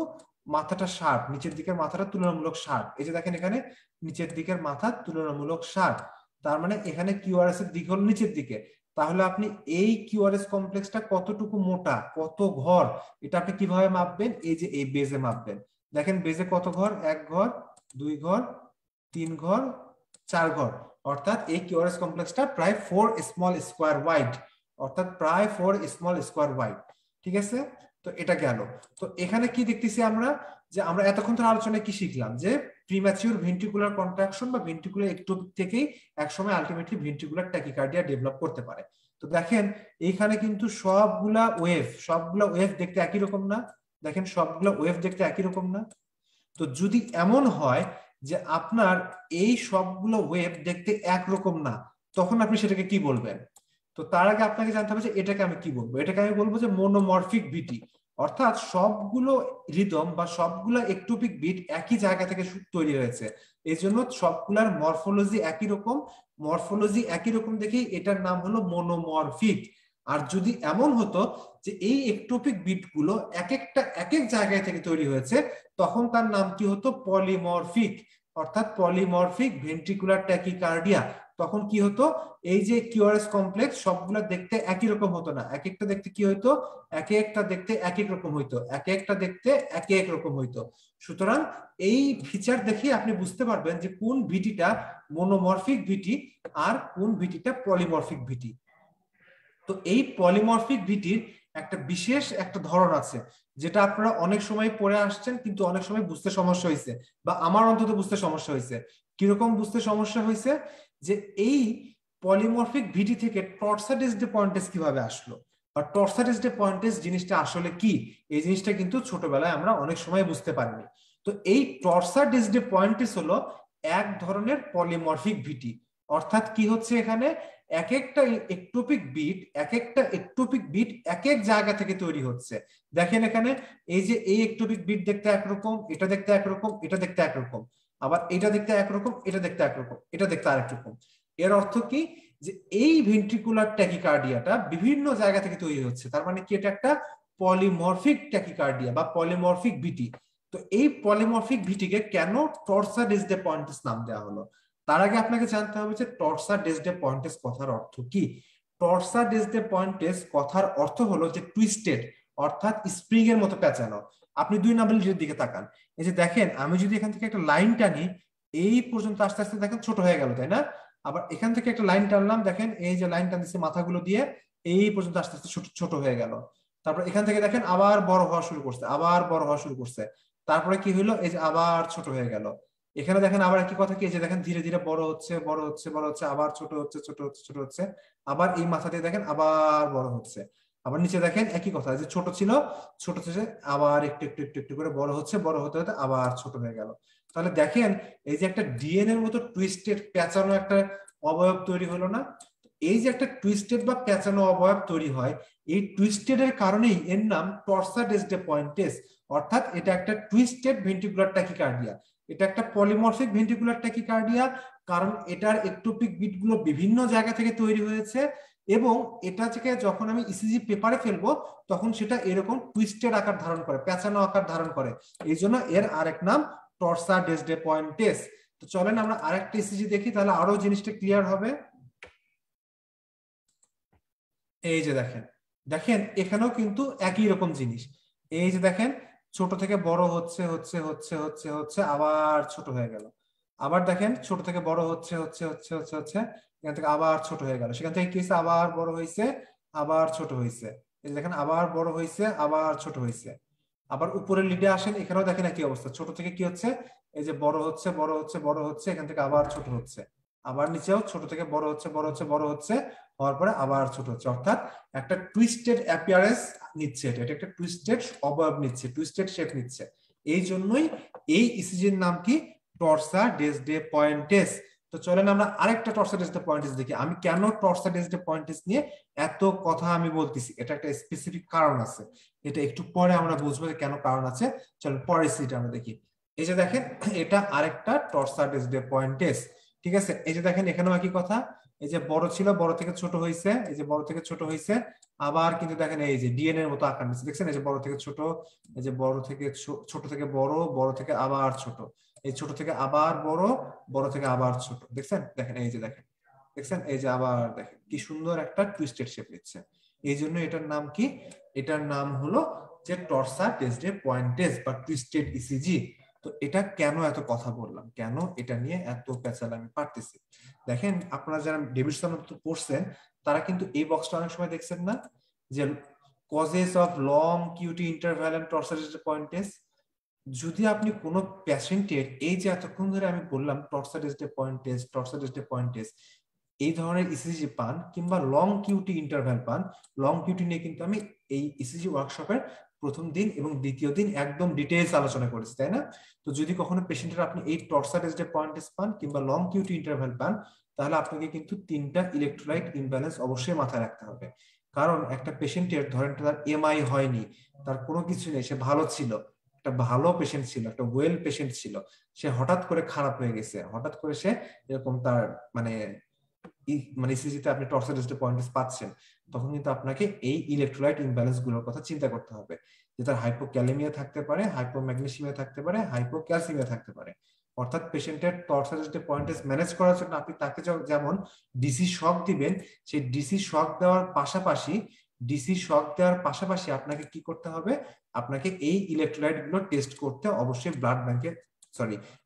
মাথাটা শার্প, নিচের দিকের মাথাটা তুলনামূলক শার্প। এই যে দেখেন এখানে নিচের দিকের মাথা তুলনামূলক শার্প, তার মানে এখানে কিউআরএস এর দিক হলো নিচের দিকে। তাহলে আপনি এই কিউআরএস কমপ্লেক্সটা কতটুকু মোটা, কত ঘর, এটা আপনি কিভাবে মাপবেন? এই যে এই বেজে মাপবেন। দেখেন বেজে কত ঘর? 1 ঘর, 2 ঘর, 3 ঘর, 4 ঘর, অর্থাৎ এই কিউআরএস কমপ্লেক্সটা প্রায় 4 স্মল স্কোয়ার ওয়াইড, অর্থাৎ প্রায় 4 স্মল স্কোয়ার ওয়াইড। ঠিক আছে, তো এটা গেল। তো এখানে কি দেখতেছি আমরা? যে আমরা এতক্ষণ ধরে আলোচনায় কি শিখলাম? যে প্রিম্যাচিউর ভেন্ট্রিকুলার কন্ট্রাকশন বা ভেন্ট্রিকুলার একটোপিক থেকেই একসময় আলটিমেটলি ভেন্ট্রিকুলার ট্যাকিকার্ডিয়া ডেভেলপ করতে পারে। তো দেখেন এইখানে কিন্তু সবগুলা ওয়েভ দেখতে একই রকম না? দেখেন সবগুলা ওয়েভ দেখতে একই রকম না? তো যদি এমন হয় যে আপনার এই সবগুলো ওয়েভ দেখতে একরকম না, তখন আপনি সেটাকে কি বলবেন? তো তার আগে আপনাকে জানতে হবে যে এটাকে আমি কি বলবো। এটাকে আমি বলবো যে মোনোমরফিক ভিটি, অর্থাৎ সবগুলো রিদম বা সবগুলো একটোপিক বিট একই জায়গা থেকে তৈরি হয়েছে, এই জন্য সবগুলার মরফোলজি একই রকম দেখেই এটার নাম হলো মনোমরফিক। আর যদি এমন হতো যে এই একটোপিক বিট গুলো এক এক জায়গায় থেকে তৈরি হয়েছে, তখন তার নাম কি হতো? পলিমরফিক। অর্থাৎ পলিমরফিক ভেন্ট্রিকুলার ট্যাকিকার্ডিয়া। তখন কি হতো? এই যে কিউআরএস কমপ্লেক্স সবগুলো দেখতে একই রকম হতো না, এক একটা দেখতে কি হইতো? এক একটা দেখতে এক এক রকম হইতো, এক একটা দেখতে এক এক রকম হইতো। সুতরাং এই ফিচার দেখে আপনি বুঝতে পারবেন যে কোন ভিটিটা মনোমরফিক ভিটি আর কোন ভিটিটা পলিমরফিক ভিটি। তো এই পলিমরফিক ভিটির একটা বিশেষ একটা ধরন আছে, যেটা আপনারা অনেক সময় পড়ে আসছেন কিন্তু অনেক সময় বুঝতে সমস্যা হয়েছে, বা আমার অন্তত বুঝতে সমস্যা হয়েছে। কিরকম বুঝতে সমস্যা হয়েছে? যে এই পলিমরফিক ভিটি থেকে টর্সাডিস ডে পয়েন্টেস কিভাবে আসলো, বা টর্সাডিস ডে পয়েন্টেস জিনিসটা আসলে কি, এই জিনিসটা কিন্তু ছোটবেলায় আমরা অনেক সময় বুঝতে পারিনি। তো এই টর্সাডিস ডে পয়েন্টেস হলো এক ধরনের পলিমরফিক ভিটি। অর্থাৎ কি হচ্ছে এখানে? এক একটা একটোপিক বিট এক এক জায়গা থেকে তৈরি হচ্ছে। দেখেন এখানে এই যে এই একটোপিক বিট দেখতে একরকম, এটা দেখতে একরকম, এটা দেখতে একরকম, আবার এটা দেখতে একরকম, এটা দেখতে একরকম, এটা দেখতে আরেক রকম। এর অর্থ কি? যে এই ভেন্ট্রিকুলার ট্যাকিকার্ডিয়াটা বিভিন্ন জায়গা থেকে তৈরি হচ্ছে, তার মানে কি এটা একটা পলিমরফিক ট্যাকিকার্ডিয়া বা পলিমরফিক ভিটি। তো এই পলিমরফিক ভিটিকে কেন টর্সাডিস ডে পয়েন্টেস নাম দেওয়া হলো? তার আগে আপনাকে জানতে হবে যে টর্সাডিস ডে পয়েন্টেস কথার অর্থ কি। টর্সাডিস ডে পয়েন্টেস কথার অর্থ হলো যে টুইস্টেড, অর্থাৎ স্প্রিং এর মতো পেঁচানো। আপনি 2 নাম্বারের দিকে তাকান, এই যে দেখেন আমি যদি এখান থেকে একটা লাইন টানি, এই পর্যন্ত আস্তে আস্তে দেখেন ছোট হয়ে গেল, তাই না? আবার এখান থেকে একটা লাইন টানলাম, দেখেন এই যে লাইন টানতেছে মাথাগুলো দিয়ে, এই পর্যন্ত আস্তে আস্তে ছোট ছোট হয়ে গেল। তারপর এখান থেকে দেখেন আবার বড় হওয়া শুরু করছে, আবার বড় হওয়া শুরু করছে। তারপরে কি হলো? এই যে আবার ছোট হয়ে গেল। এখানে দেখেন আবার একই কথা, কি যে দেখেন ধীরে ধীরে বড় হচ্ছে, বড় হচ্ছে, বড় হচ্ছে, আবার ছোট হচ্ছে, ছোট হচ্ছে, ছোট হচ্ছে। আবার এই মাথা দিয়ে দেখেন আবার বড় হচ্ছে। আবার নিচে দেখেন একই কথা, যে ছোট ছিল, ছোট থেকে আবার একটু একটু একটু একটু করে বড় হচ্ছে, বড় হতে হতে আবার ছোট হয়ে গেল। তাহলে দেখেন এই যে একটা ডিএনএ এর মতো টুইস্টেড পেঁচানো একটা অবয়ব তৈরি হলো না? এই যে একটা টুইস্টেড বা পেঁচানো অবয়ব তৈরি হয়, এই টুইস্টেড এর কারণেই এর নাম টর্সাডিস ডে পয়েন্টেস। অর্থাৎ এটা একটা টুইস্টেড ভেন্ট্রিকুলার ট্যাকিকার্ডিয়া। এটা একটা পলিমরফিক ভেন্ট্রিকুলার ট্যাকিকার্ডিয়া, কারণ এটার একটোপিক বিট গুলো বিভিন্ন জায়গা থেকে তৈরি হয়েছে, এবং এটা থেকে যখন আমি ইসিজি পেপারে ফেলবো তখন সেটা এরকম টুইস্টেড আকার ধারণ করে, পেঁচানো আকার ধারণ করে। এই জন্য এর আরেক নাম টর্সাডিস ডে পয়েন্টেস। তো চলেন আমরা আরেকটা ইসিজি দেখি, তাহলে আরো জিনিসটা ক্লিয়ার হবে। এই যে দেখেন, দেখেন এখানেও কিন্তু একই রকম জিনিস। এই যে দেখেন ছোট থেকে বড় হচ্ছে হচ্ছে হচ্ছে হচ্ছে হচ্ছে, আবার ছোট হয়ে গেল। আবার দেখেন ছোট থেকে বড় হচ্ছে হচ্ছে হচ্ছে হচ্ছে হচ্ছে, এখান থেকে আবার ছোট হয়ে গেল। সেখান থেকে কি হয়েছে? আবার বড় হয়েছে, আবার ছোট হয়েছে। এই যে দেখেন আবার বড় হয়েছে, আবার ছোট হয়েছে। আবার উপরের লিডে আসেন, এখানেও দেখেন একই অবস্থা, ছোট থেকে কি হচ্ছে? এই যে বড় হচ্ছে, বড় হচ্ছে, বড় হচ্ছে, এখান থেকে আবার ছোট হচ্ছে। আবার নিচেও ছোট থেকে বড় হচ্ছে, বড় হচ্ছে, বড় হচ্ছে, হওয়ার পরে আবার ছোট হচ্ছে। অর্থাৎ একটা টুইস্টেড অ্যাপিয়ারেন্স নিচ্ছে, এটা একটা টুইস্টেড অবয়ব নিচ্ছে, টুইস্টেড শেপ নিচ্ছে। এই জন্যই এই ইসিজির নাম কি? টর্সাডিস ডে পয়েন্টেস। তো চলেন আমরা আরেকটা টর্সাডিস ডে পয়েন্টেস দেখি। আমি কেন টর্সাডিস ডে পয়েন্টেস নিয়ে এত কথা আমি বলতেছি, এটা একটা স্পেসিফিক কারণ আছে, এটা একটু পরে আমরা বুঝবো কেন কারণ আছে। চল পরের সিটা আমরা দেখি। এই যে দেখেন এটা আরেকটা টর্সাডিস ডে পয়েন্টেস, ঠিক আছে? এই যে দেখেন এখানেও একই কথা, এই যে বড় ছিল, বড় থেকে ছোট হয়েছে, এই যে বড় থেকে ছোট হয়েছে। আবার কিন্তু দেখেন এই যে ডিএনএ এর মতো আকার নিচ্ছে, দেখছেন? এই যে বড় থেকে ছোট, এই যে বড় থেকে ছোট থেকে বড়, বড় থেকে আবার ছোট, এই ছোট থেকে আবার বড়, বড় থেকে আবার ছোট, দেখছেন? দেখেন এই যে দেখেন, দেখছেন? এই যে আবার দেখেন কি সুন্দর একটা টুইস্টেড শেপ নিচ্ছে। এই জন্য এটার নাম কি? এটার নাম হলো যে টর্সাডিস ডে পয়েন্টেস বা টুইস্টেড ইসিজি। তো এটা কেন এত কথা বললাম, কেন এটা নিয়ে এত পেঁচালামি পারতেছি? দেখেন আপনারা যারা ডেভিডসন পড়ছেন তারা কিন্তু এই বক্সটা অনেক সময় দেখছেন না, যে causes of long QT interval and torsades de pointes. যদি আপনি কোনো পেশেন্টের এই যে এতক্ষণ ধরে আমি বললাম টর্সাডিস ডে পয়েন্টেস, টর্সাডিস ডে পয়েন্টেস, এই ধরনের ইসিজি পান কিংবা লং কিউটি ইন্টারভ্যাল পান, লং কিউটি নিয়ে কিন্তু আমি এই ইসিজি ওয়ার্কশপের প্রথম দিন এবং দ্বিতীয় দিন একদম ডিটেইলস আলোচনা করেছি, তাই না? তো যদি কখনো পেশেন্টের আপনি এই টর্সাডিস ডে পয়েন্টেস পান কিংবা লং কিউটি ইন্টারভ্যাল পান, তাহলে আপনাকে কিন্তু 3টা ইলেকট্রোলাইট ইমব্যালেন্স অবশ্যই মাথায় রাখতে হবে। কারণ একটা পেশেন্টের ধরেন তার এমআই হয়নি, তার কোনো কিছু নেই, সে ভালো ছিল, একটা ভালো পেশেন্ট ছিল, একটা ওয়েল পেশেন্ট ছিল, সে হঠাৎ করে খারাপ হয়ে গেছে, হঠাৎ করে সে এরকম তার মানে মানে ইসিজিতে আপনি টর্সাল পয়েন্টস পাচ্ছেন, তখন কিন্তু আপনাকে এই ইলেকট্রোলাইট ইমব্যালেন্স গুলোর কথা চিন্তা করতে হবে, যে তার হাইপোক্যালেমিয়া থাকতে পারে, হাইপোম্যাগনেসিমিয়া থাকতে পারে, হাইপোক্যালসিমিয়া থাকতে পারে। অর্থাৎ পেশেন্টের টর্সাল পয়েন্টস ম্যানেজ করার জন্য আপনি তাকে যেমন ডিসি শক দিবেন, সেই ডিসি শক দেওয়ার পাশাপাশি আপনাকে কি করতে হবে, আপনাকে এই ইলেকট্রোলাইট গুলো টেস্ট করতে অবশ্যই ব্লাড ব্যাংকে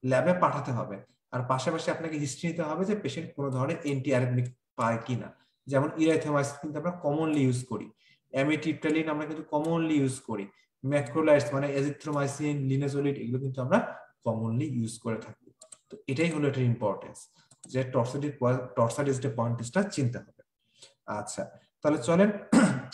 ল্যাবে পাঠাতে হবে। আর পাশাপাশি আপনাকে হিস্ট্রি নিতে হবে যে পেশেন্ট কোনো ধরনের এন্টি অ্যারিথমিক পায় কিনা, যেমন ইরাইথোমাইসিন কিন্তু আমরা কমনলি ইউজ করি, অ্যামিট্রিপ্টাইলিন আমরা কিন্তু কমনলি ইউজ করি, ম্যাক্রোলাইডস মানে এজিথ্রোমাইসিন, লিনাজোলিড এগুলো কিন্তু আমরা কমনলি ইউজ করে থাকি। তো এটাই হলো এটার ইম্পর্টেন্স, যে টর্সাডিস পয়েন্টসটা চিন্তা হবে। আচ্ছা, তাহলে চলেন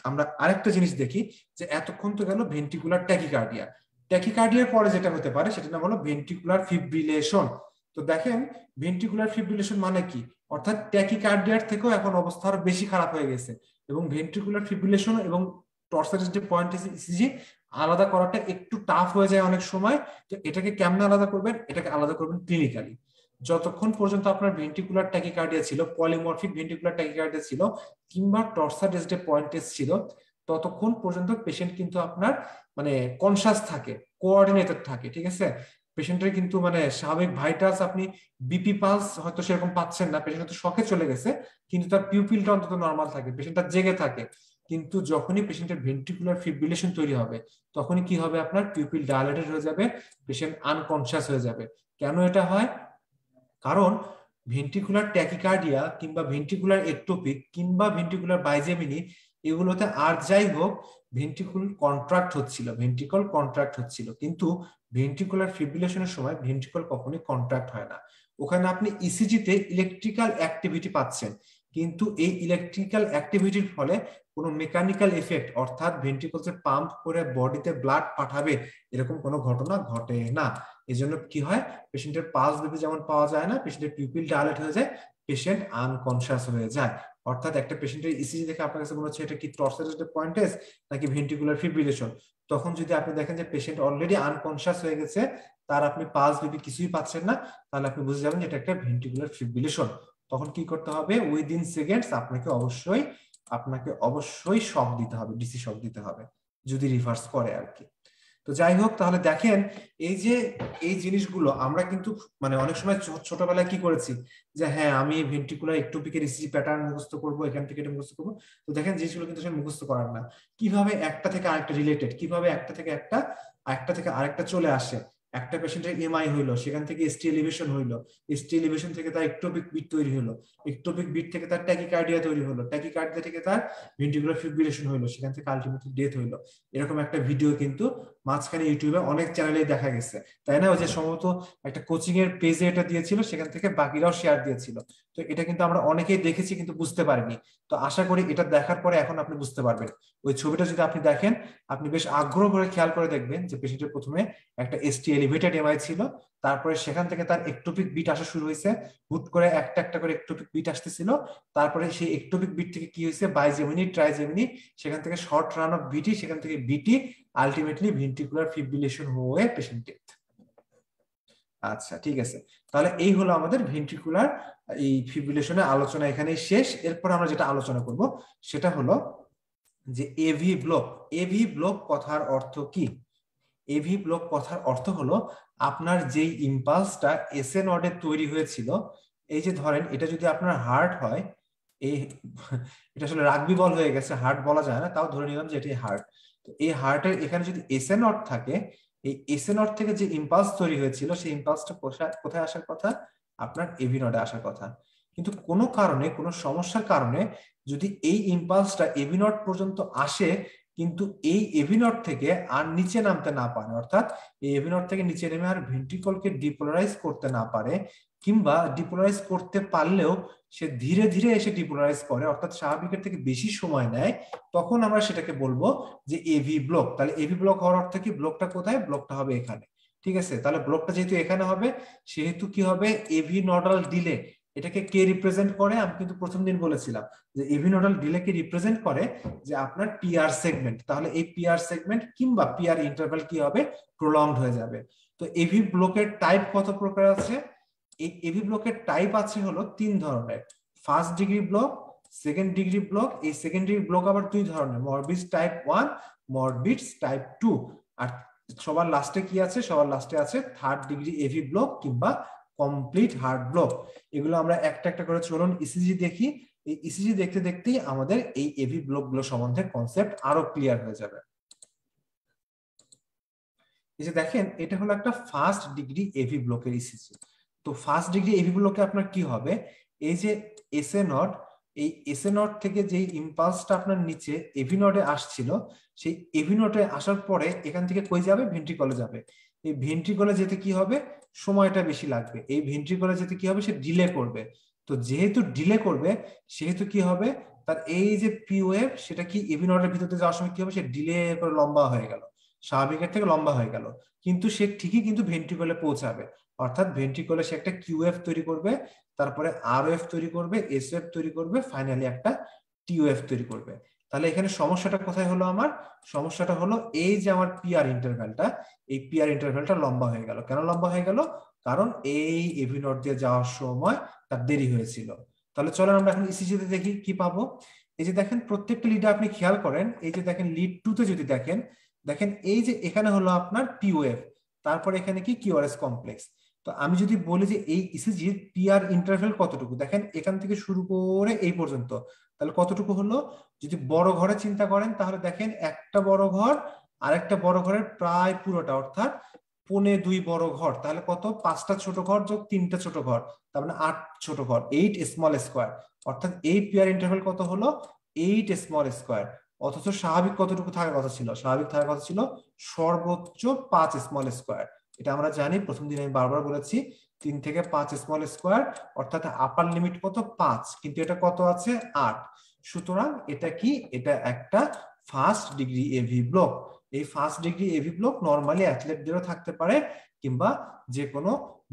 আমরা আরেকটা জিনিস দেখি, যে এতক্ষণ তো গেল ভেন্ট্রিকুলার ট্যাকিকার্ডিয়া, ট্যাকিকার্ডিয়ার পরে যেটা হতে পারে সেটা নাম হলো ভেন্ট্রিকুলার ফিব্রিলেশন। তো দেখেন ভেন্ট্রিকুলার ফিব্রিলেশন মানে কি, অর্থাৎ ট্যাকিকার্ডিয়ার থেকেও এখন অবস্থা আরো বেশি খারাপ হয়ে গেছে, এবং ভেন্ট্রিকুলার ফিব্রিলেশন এবং টর্সাডিস পয়েন্ট ইসিজি আলাদা করাটা একটু টাফ হয়ে যায় অনেক সময়। তো এটাকে কেমনে আলাদা করবেন, এটাকে আলাদা করবেন ক্লিনিক্যালি। যতক্ষণ পর্যন্ত আপনার ভেন্ট্রিকুলার ট্যাকিকার্ডিয়া ছিল, পলিমরফিক ভেন্ট্রিকুলার ট্যাকিকার্ডিয়া ছিল, কিংবা টর্সাডিস পয়েন্টেস ছিল, ততক্ষণ পর্যন্ত পেশেন্ট কিন্তু আপনার মানে কনসাস থাকে, কোঅর্ডিনেটেড থাকে, ঠিক আছে। পেশেন্টের কিন্তু মানে স্বাভাবিক ভাইটালস, আপনি বিপি পালস হয়তো সেরকম পাচ্ছেন না, পেশেন্ট হয়তো শকে চলে গেছে, কিন্তু তার পিউপিলটা অন্তত নর্মাল থাকে, পেশেন্টটা জেগে থাকে। কিন্তু যখনই পেশেন্টের ভেন্ট্রিকুলার ফিব্রিলেশন তৈরি হবে, তখনই কি হবে, আপনার পিউপিল ডায়ালেটেড হয়ে যাবে, পেশেন্ট আনকনসাস হয়ে যাবে। কেন এটা হয়, কারণ ভেন্ট্রিকুলার ট্যাকিকার্ডিয়া কিংবা ভেন্ট্রিকুলার একটোপিক কিংবা ভেন্ট্রিকুলার বাইজেমিনি এগুলোতে আর যাই হোক ভেন্ট্রিকুল কন্ট্রাক্ট হচ্ছিল, কিন্তু ভেন্ট্রিকুলার ফিব্রিলেশনের সময় ভেন্ট্রিকল কখনোই কন্ট্রাক্ট হয় না। ওখানে আপনি ইসিজিতে ইলেকট্রিক্যাল অ্যাক্টিভিটি পাচ্ছেন, কিন্তু এই ইলেকট্রিক্যাল অ্যাক্টিভিটির ফলে কোনো মেকানিক্যাল এফেক্ট, অর্থাৎ ভেন্ট্রিকলসে পাম্প করে বডিতে ব্লাড পাঠাবে, এরকম কোনো ঘটনা ঘটে না। এজন্য কি হয়, পেশেন্টের পালস বেবি যেমন পাওয়া যায় না, পেশেন্টের পিউপিল ডায়ালেট হয়ে যায়, পেশেন্ট আনকনশাস হয়ে যায়। অর্থাৎ একটা পেশেন্টের ইসিজি দেখে আপনার কাছে মনে হচ্ছে এটা কি টর্সাডিস পয়েন্টেস নাকি ভেন্ট্রিকুলার ফিব্রিলেশন, তখন যদি আপনি দেখেন যে পেশেন্ট অলরেডি আনকনশাস হয়ে গেছে, তার আপনি পালস বেবি কিছুই পাচ্ছেন না, তাহলে আপনি বুঝে যাবেন যে এটা একটা ভেন্ট্রিকুলার ফিব্রিলেশন। তখন কি করতে হবে, উইদিন সেকেন্ডস আপনাকে অবশ্যই শক দিতে হবে, ডিসি শক দিতে হবে, যদি রিভার্স করে আর কি। তো যাই হোক, তাহলে দেখেন এই জিনিসগুলো আমরা কিন্তু মানে অনেক সময় ছোটবেলায় কি করেছি, যে হ্যাঁ আমি ভেন্ট্রিকুলার একটোপিকের ইসিজি প্যাটার্ন মুখস্থ করবো, এখান থেকে এটা মুখস্থ করবো। তো দেখেন জিনিসগুলো কিন্তু সে মুখস্থ করার না, কিভাবে একটা থেকে আরেকটা রিলেটেড, কিভাবে একটা থেকে আরেকটা চলে আসে। একটা পেশেন্টের এমআই হইলো, সেখান থেকে এসটি এলিভেশন হইলো, এসটি এলিভেশন থেকে তার একটোপিক বিট তৈরি হলো, একটোপিক বিট থেকে তার ট্যাকিকার্ডিয়া তৈরি হলো, ট্যাকিকার্ডিয়া থেকে তার ভেন্ট্রিকুলার ফিব্রিলেশন হইলো, সেখান থেকে আলটিমেটলি ডেথ হইলো। এরকম একটা ভিডিও কিন্তু মাঝখানে ইউটিউবে অনেক চ্যানেলে দেখা গেছে, তাই না? ওই যে সম্ভবত একটা কোচিং এর পেজে এটা দিয়েছিল, সেখান থেকে বাকিরাও শেয়ার দিয়েছিল। তো এটা কিন্তু আমরা অনেকেই দেখেছি কিন্তু বুঝতে পারিনি। তো আশা করি এটা দেখার পরে এখন আপনি বুঝতে পারবেন। ওই ছবিটা যদি আপনি দেখেন, আপনি বেশ আগ্রহ করে খেয়াল করে দেখবেন যে পেশেন্টের প্রথমে একটা এসটি এলিভেটেড এমআই ছিল, তারপরে সেখান থেকে তার একটোপিক বিট আসা শুরু হয়েছে, হুট করে একটা একটা করে একটোপিক বিট আসতেছিল, তারপরে সেই একটোপিক বিট থেকে কি হয়েছে, বাইজেমিনি, ট্রাইজেমিনি, সেখান থেকে শর্ট রান অফ বিটি, সেখান থেকে বিটি, আলটিমেটলি ভেন্ট্রিকুলার ফিব্রিলেশন হয়ে পেশেন্ট ডেথ। আচ্ছা, ঠিক আছে, তাহলে এই হলো আমাদের ভেন্ট্রিকুলার এই ফিব্রিলেশনের আলোচনা এখানেই শেষ। এরপর আমরা যেটা আলোচনা করব সেটা হলো যে এভি ব্লক। এভি ব্লক কথার অর্থ কি? এভি ব্লক কথার অর্থ হলো আপনার যেই ইম্পালসটা এসএ নডে তৈরি হয়েছিল, এই যে ধরেন এটা যদি আপনার হার্ট হয়, এই এটা আসলে রাগবি বল হয়ে গেছে, হার্ট বলা যায় না, তাও ধরে নিলাম যে এটি হার্ট। তো এই হার্টের এখানে যদি এসএ নড থাকে, এই এসএ নড থেকে যে ইম্পালস তৈরি হয়েছিল, সেই ইম্পালসটা কোথায় আসার কথা, আপনার এভি নডে আসার কথা। কিন্তু কোনো কারণে, কোনো সমস্যার কারণে যদি এই ইম্পালসটা এভি নড পর্যন্ত আসে, কিন্তু এই এভি নড থেকে আর নিচে নামতে না পারে, অর্থাৎ এই এভি নড থেকে নিচে নেমে আর ভেন্ট্রিকলকে ডিপোলারাইজ করতে না পারে, কিংবা ডিপোলারাইজ করতে পারলেও সে ধীরে ধীরে এসে ডিপোলারাইজ করে, অর্থাৎ স্বাভাবিকের থেকে বেশি সময় নেয়, তখন আমরা সেটাকে বলবো যে এভি ব্লক। তাহলে এভি ব্লক হওয়ার অর্থ কি, ব্লকটা কোথায়, ব্লকটা হবে এখানে, ঠিক আছে। তাহলে ব্লকটা যেহেতু এখানে হবে, সেহেতু কি হবে, এভি নডাল ডিলে, এটাকে কে রিপ্রেজেন্ট করে? আমি কিন্তু প্রথম দিন বলেছিলাম যে এভি নোডাল ডিলে কে রিপ্রেজেন্ট করে যে আপনার পিআর সেগমেন্ট। তাহলে এই পিআর সেগমেন্ট কিংবা পিআর ইন্টারভ্যাল কি হবে? প্রলংড হয়ে যাবে। তো এভি ব্লকের টাইপ কত প্রকার আছে? এই এভি ব্লকের টাইপ আছে হলো 3 ধরনের। First degree block, second degree block. এই সেকেন্ড ডিগ্রি ব্লক আবার 2 ধরনের, মরবিডস টাইপ 1, মরবিডস টাইপ 2। আর সবার লাস্টে কি আছে? সবার লাস্টে আছে থার্ড ডিগ্রি এভি ব্লক কিংবা কমপ্লিট হার্ট ব্লক। এগুলো আমরা একটা একটা করে চলুন ইসিজি দেখি। এই ইসিজি দেখতে দেখতেই আমাদের এই এভি ব্লক গুলো সম্বন্ধে কনসেপ্ট আরো ক্লিয়ার হয়ে যাবে। এই যে দেখেন, এটা হলো একটা ফার্স্ট ডিগ্রি এভি ব্লকের ইসিজি। তো ফার্স্ট ডিগ্রি এভি ব্লকে আপনার কি হবে? এই যে এসএ নট, এই এসএ নট থেকে যে ইম্পালসটা আপনার নিচে এভি নটে আসছিল, সেই এভি নটে আসার পরে এখান থেকে কই যাবে? ভেন্ট্রিকলে যাবে। এই ভেন্ট্রিকলে যেতে কি হবে? সময়টা বেশি লাগবে। এই ভেন্ট্রিকলে যেতে কি হবে? সে ডিলে করবে। তো যেহেতু ডিলে করবে, সেহেতু কি হবে? তার এই যে পি ওয়েভ, সেটা কি এভি নটের ভিতরে যাওয়ার সময় কি হবে? সে ডিলে করে লম্বা হয়ে গেল, স্বাভাবিকের থেকে লম্বা হয়ে গেল, কিন্তু সে ঠিকই কিন্তু ভেন্ট্রিকলে পৌঁছাবে। অর্থাৎ ভেন্ট্রিকলে সে একটা কিউএফ তৈরি করবে, তারপরে আরওএফ তৈরি করবে, এসএফ তৈরি করবে, ফাইনালি একটা টিওএফ তৈরি করবে। তাহলে এখানে সমস্যাটা কোথায় হলো? আমার সমস্যাটা হলো এই যে আমার পিআর ইন্টারভ্যালটা, এই পিআর ইন্টারভ্যালটা লম্বা হয়ে গেল। কেন লম্বা হয়ে গেল? কারণ এই এভি নট দিয়ে যাওয়ার সময় তার দেরি হয়েছিল। তাহলে চলেন আমরা এখন ইসিজিতে দেখি কি পাবো। এই যে দেখেন, প্রত্যেকটা লিডে আপনি খেয়াল করেন, এই যে দেখেন লিড 2 তে যদি দেখেন, দেখেন এই যে এখানে হলো আপনার পিওএফ, তারপর এখানে কি কিউআরএস কমপ্লেক্স। তো আমি যদি বলি যে এই ইসিজির পিআর ইন্টারভ্যাল কতটুকু, দেখেন এখান থেকে শুরু করে এই পর্যন্ত, তাহলে কতটুকু হলো? যদি বড় ঘরে চিন্তা করেন, তাহলে দেখেন একটা বড় ঘর আর একটা বড় ঘরের প্রায় পুরোটা, অর্থাৎ 2.25 বড় ঘর। তাহলে কত? 5টা ছোট ঘর যোগ 3টা ছোট ঘর, তার মানে 8 ছোট ঘর, 8 স্মল স্কোয়ার। অর্থাৎ এই পিআর ইন্টারভ্যাল কত হলো? 8 স্মল স্কোয়ার। অথচ স্বাভাবিক কতটুকু থাকার কথা ছিল? স্বাভাবিক থাকার কথা ছিল সর্বোচ্চ 5 স্মল স্কোয়ার। এটা আমরা জানি, প্রথম দিন আমি বারবার বলেছি 3 থেকে 5 স্মল স্কোয়ার, অর্থাৎ আপার লিমিট কত? 5, কিন্তু এটা কত আছে? 8। সুতরাং এটা কি? এটা একটা ফার্স্ট ডিগ্রি এভি ব্লক। এই first degree AV block normally অ্যাথলেটদেরও থাকতে পারে, কিংবা যে কোনো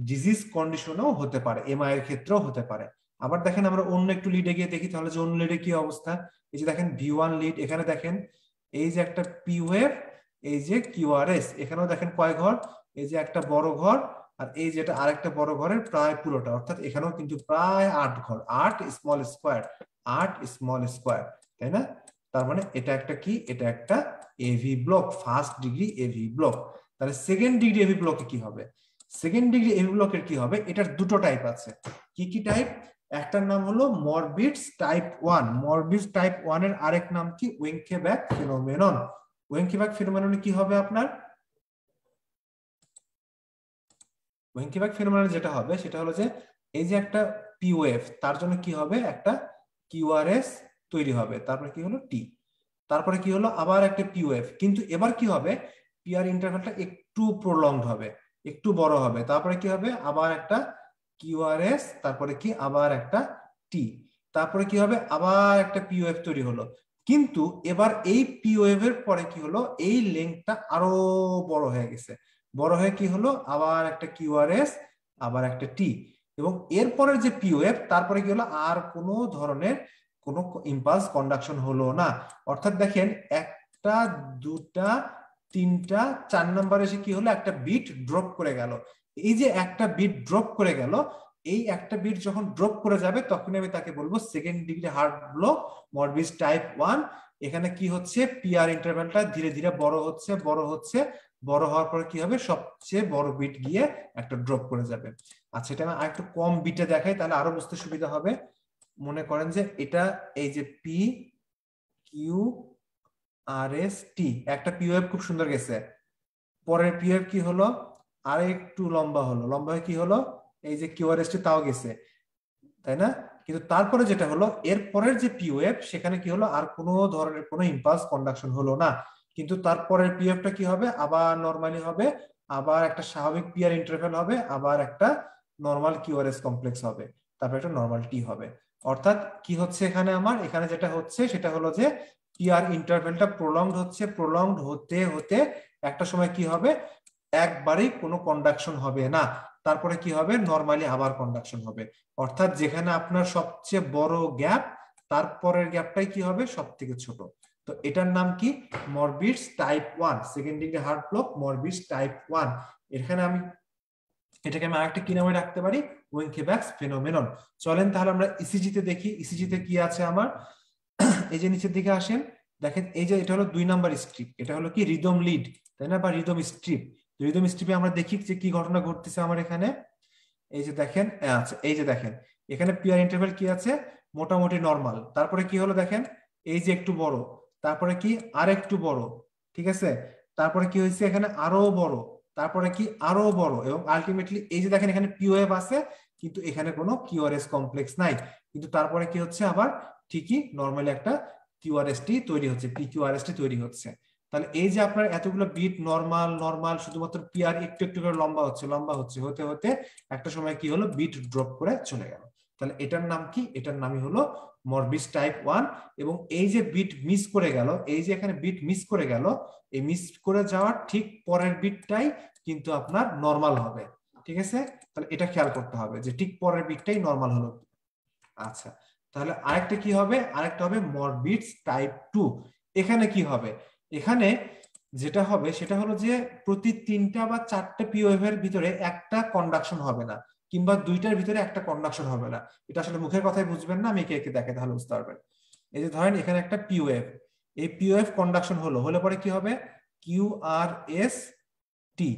ডিজিজ কন্ডিশনেও হতে পারে, এমআই এর ক্ষেত্রেও হতে পারে। আবার দেখেন, আমরা অন্য একটু লিডে গিয়ে দেখি তাহলে যে অন্য লিডে কি অবস্থা। এই যে দেখেন ভি1 লিড, এখানে দেখেন এই যে একটা পি ওয়েভ, এই যে কিউআরএস, এখানেও দেখেন কয় ঘর? এই যে একটা বড় ঘর, আর এই যেটা আরেকটা বড় ঘরের প্রায় পুরোটা, অর্থাৎ এখানেও কিন্তু প্রায় 8 ঘর, 8 স্মল স্কোয়ার, 8 স্মল স্কোয়ার, তাই না? তার মানে এটা একটা কি? এটা একটা AV block, first degree AV block. তাহলে সেকেন্ড ডিগ্রি এভি ব্লকে কি হবে? সেকেন্ড ডিগ্রি এভি ব্লকের কি হবে? এটার দুটো টাইপ আছে। কি কি টাইপ? একটার নাম হলো মরবিডস টাইপ 1। মরবিডস টাইপ 1 এর আরেক নাম কি? ওয়েনকেব্যাক ফিনোমেনন। ওয়েনকেব্যাক ফিনোমেননে কি হবে আপনার? ওয়েনকেব্যাক ফিনোমেননে যেটা হবে সেটা হলো যে এই যে একটা পিওএফ, তার জন্য কি হবে? একটা কিউআরএস তৈরি হবে, তারপরে কি হলো? টি, তারপরে কি হলো? আবার একটা পিওএফ, কিন্তু এবার কি হবে? পিআর ইন্টারভ্যালটা একটু প্রলংড হবে, একটু বড় হবে, তারপরে কি হবে? আবার একটা কিউআরএস, তারপরে কি? আবার একটা টি, তারপরে কি হবে? আবার একটা পিওএফ তৈরি হলো। কিন্তু এবার এই পিওএফ এর পরে কি হলো? এই লেন্থটা আরো বড় হয়ে গেছে। বড় হয়ে কি হলো? আবার একটা কিউআরএস, আবার একটা টি, এবং এরপরের যে পিওএফ, তারপরে কি হলো? আর কোনো ধরনের কোনো ইম্পালস কন্ডাকশন হলো না। অর্থাৎ দেখেন, একটা, দুটা, তিনটা, 4 নাম্বার এসে কি হলো? একটা বিট ড্রপ করে গেল। এই যে একটা বিট ড্রপ করে গেল, এই একটা বিট যখন ড্রপ করে যাবে, তখন আমি তাকে বলবো second degree heart block, Mobitz type 1। এখানে কি হচ্ছে? পিআর ইন্টারভ্যালটা ধীরে ধীরে বড় হচ্ছে, বড় হচ্ছে, বড় হওয়ার পরে কি হবে? সবচেয়ে বড় বিট গিয়ে একটা ড্রপ করে যাবে। আচ্ছা, এটা আমি আরেকটু কম বিটে দেখাই, তাহলে আরো বুঝতে সুবিধা হবে। মনে করেন যে এটা এই যে P Q R S T, একটা পিওএফ খুব সুন্দর গেছে। পরের পিওএফ কি হলো? আর একটু লম্বা হলো, লম্বা হয়ে কি হলো? এই যে কিউআরএস টি, তাও গেছে, তাই না? কিন্তু তারপরে যেটা হলো, এর পরের যে পিওএফ, সেখানে কি হলো? আর কোনো ধরনের কোনো ইম্পালস কন্ডাকশন হলো না। কিন্তু তারপরের পিওএফটা কি হবে? আবার নরমালি হবে, আবার একটা স্বাভাবিক পিআর ইন্টারভ্যাল হবে, আবার একটা নরমাল কিউআরএস কমপ্লেক্স হবে, তারপর একটা নরমাল টি হবে। অর্থাৎ কি হচ্ছে এখানে? আমার এখানে যেটা হচ্ছে সেটা হলো যে পিআর ইন্টারভ্যালটা প্রলংড হচ্ছে, প্রলংড হতে হতে একটা সময় কি হবে? একবারেই কোনো কন্ডাকশন হবে না। তারপরে কি হবে, নরমালি আবার কন্ডাকশন হবে। অর্থাৎ যেখানে আপনার সবচেয়ে বড় গ্যাপ, তারপরের গ্যাপটাই কি হবে, সব থেকে ছোট। তো এটার নাম কি, Mobitz type 1, second degree heart block, Mobitz type 1। এখানে আমি এটাকে আমি আরেকটা কি নামে রাখতে পারি, ওয়েনকেব্যাক্স ফেনোমেনন। চলেন তাহলে আমরা ইসিজি তে দেখি, ইসিজি তে কি আছে আমার। এই যে নিচের দিকে আসেন, দেখেন এই যে এটা হলো 2 নাম্বার স্ট্রিপ, এটা হলো কি রিদম লিড, তাই না, বা রিদম স্ট্রিপ। রিদম স্ট্রিপে আমরা দেখি যে কি ঘটনা ঘটতেছে আমার এখানে। এই যে দেখেন, আচ্ছা এই যে দেখেন এখানে পিয়ার ইন্টারভ্যাল কি আছে, মোটামুটি নরমাল। তারপরে কি হলো দেখেন, এই যে একটু বড়, তারপরে কি আর একটু বড়, ঠিক আছে, তারপরে কি হয়েছে এখানে আরো বড়, তারপরে কি আরো বড়, এবং আলটিমেটলি এই যে দেখেন এখানে পিওএফ আছে, কিন্তু এখানে কোনো কিউআরএস কমপ্লেক্স নাই। কিন্তু তারপরে কি হচ্ছে আবার ঠিকই নরমালি একটা কিউআরএসটি তৈরি হচ্ছে, পিকিউআরএসটি তৈরি হচ্ছে। তাহলে এই যে আপনার এতগুলো বিট নরমাল নরমাল, শুধুমাত্র পিআর একটু একটু করে লম্বা হচ্ছে লম্বা হচ্ছে, হতে হতে একটা সময় কি হলো, বিট ড্রপ করে চলে গেল। তাহলে এটার নাম কি, এটার নামই হলো মরবিডস টাইপ 1। এবং এই যে বিট মিস করে গেল, এই যে এখানে বিট মিস করে গেল, এই মিস করে যাওয়ার ঠিক পরের বিটটাই কিন্তু আপনার নরমাল হবে, ঠিক আছে। তাহলে এটা খেয়াল করতে হবে যে ঠিক পরের বিটটাই নরমাল হলো। আচ্ছা, তাহলে আরেকটা কি হবে, আরেকটা হবে মরবিডস টাইপ 2। এখানে কি হবে, এখানে যেটা হবে সেটা হলো যে প্রতি 3টা বা 4টে পিওএফ এর ভিতরে একটা কন্ডাকশন হবে না, কিংবা 2টার ভিতরে একটা কন্ডাকশন হবে না। এটা আসলে মুখের কথাই বুঝবেন না, আমি একে একে দেখে তাহলে বুঝতে পারবেন। এই যে ধরেন এখানে একটা পিওএফ, এই পিওএফ কন্ডাকশন হলে পরে কি হবে, কিউআরএস টি।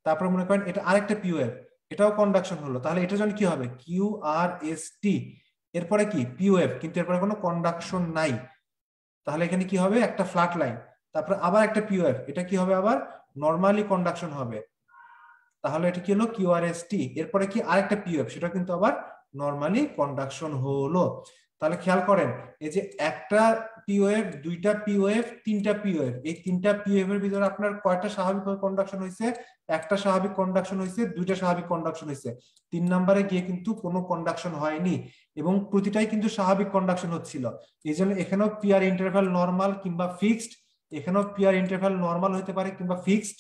তারপরে মনে করেন এটা আরেকটা পিওএফ, এটাও কন্ডাকশন হলো, তাহলে এটার জন্য কি হবে, কিউআরএস টি। এরপরে কি পিওএফ, কিন্তু এরপরে কোনো কন্ডাকশন নাই, তাহলে এখানে কি হবে, একটা ফ্ল্যাট লাইন। তারপরে আবার একটা পিওএফ, এটা কি হবে, আবার নরমালি কন্ডাকশন হবে, তাহলে এটা কি হলো কিউআরএসটি। এরপরে কি আরেকটা পিওএফ, সেটা কিন্তু আবার নরমালি কন্ডাকশন হলো। তাহলে খেয়াল করেন, এই যে একটা পিওএফ, 2টা পিওএফ, 3টা পিওএফ, এই 3টা পিওএফ এর ভিতরে আপনার কয়টা স্বাভাবিকভাবে কন্ডাকশন হয়েছে, একটা স্বাভাবিক কন্ডাকশন হয়েছে, 2টা স্বাভাবিক কন্ডাকশন হয়েছে, 3 নম্বরে গিয়ে কিন্তু কোনো কন্ডাকশন হয়নি, এবং প্রতিটাই কিন্তু স্বাভাবিক কন্ডাকশন হচ্ছিল। এই জন্য এখানেও পিয়ার ইন্টারভ্যাল নরমাল কিংবা ফিক্সড, এখানেও পিয়ার ইন্টারভ্যাল নরমাল হতে পারে কিংবা ফিক্সড।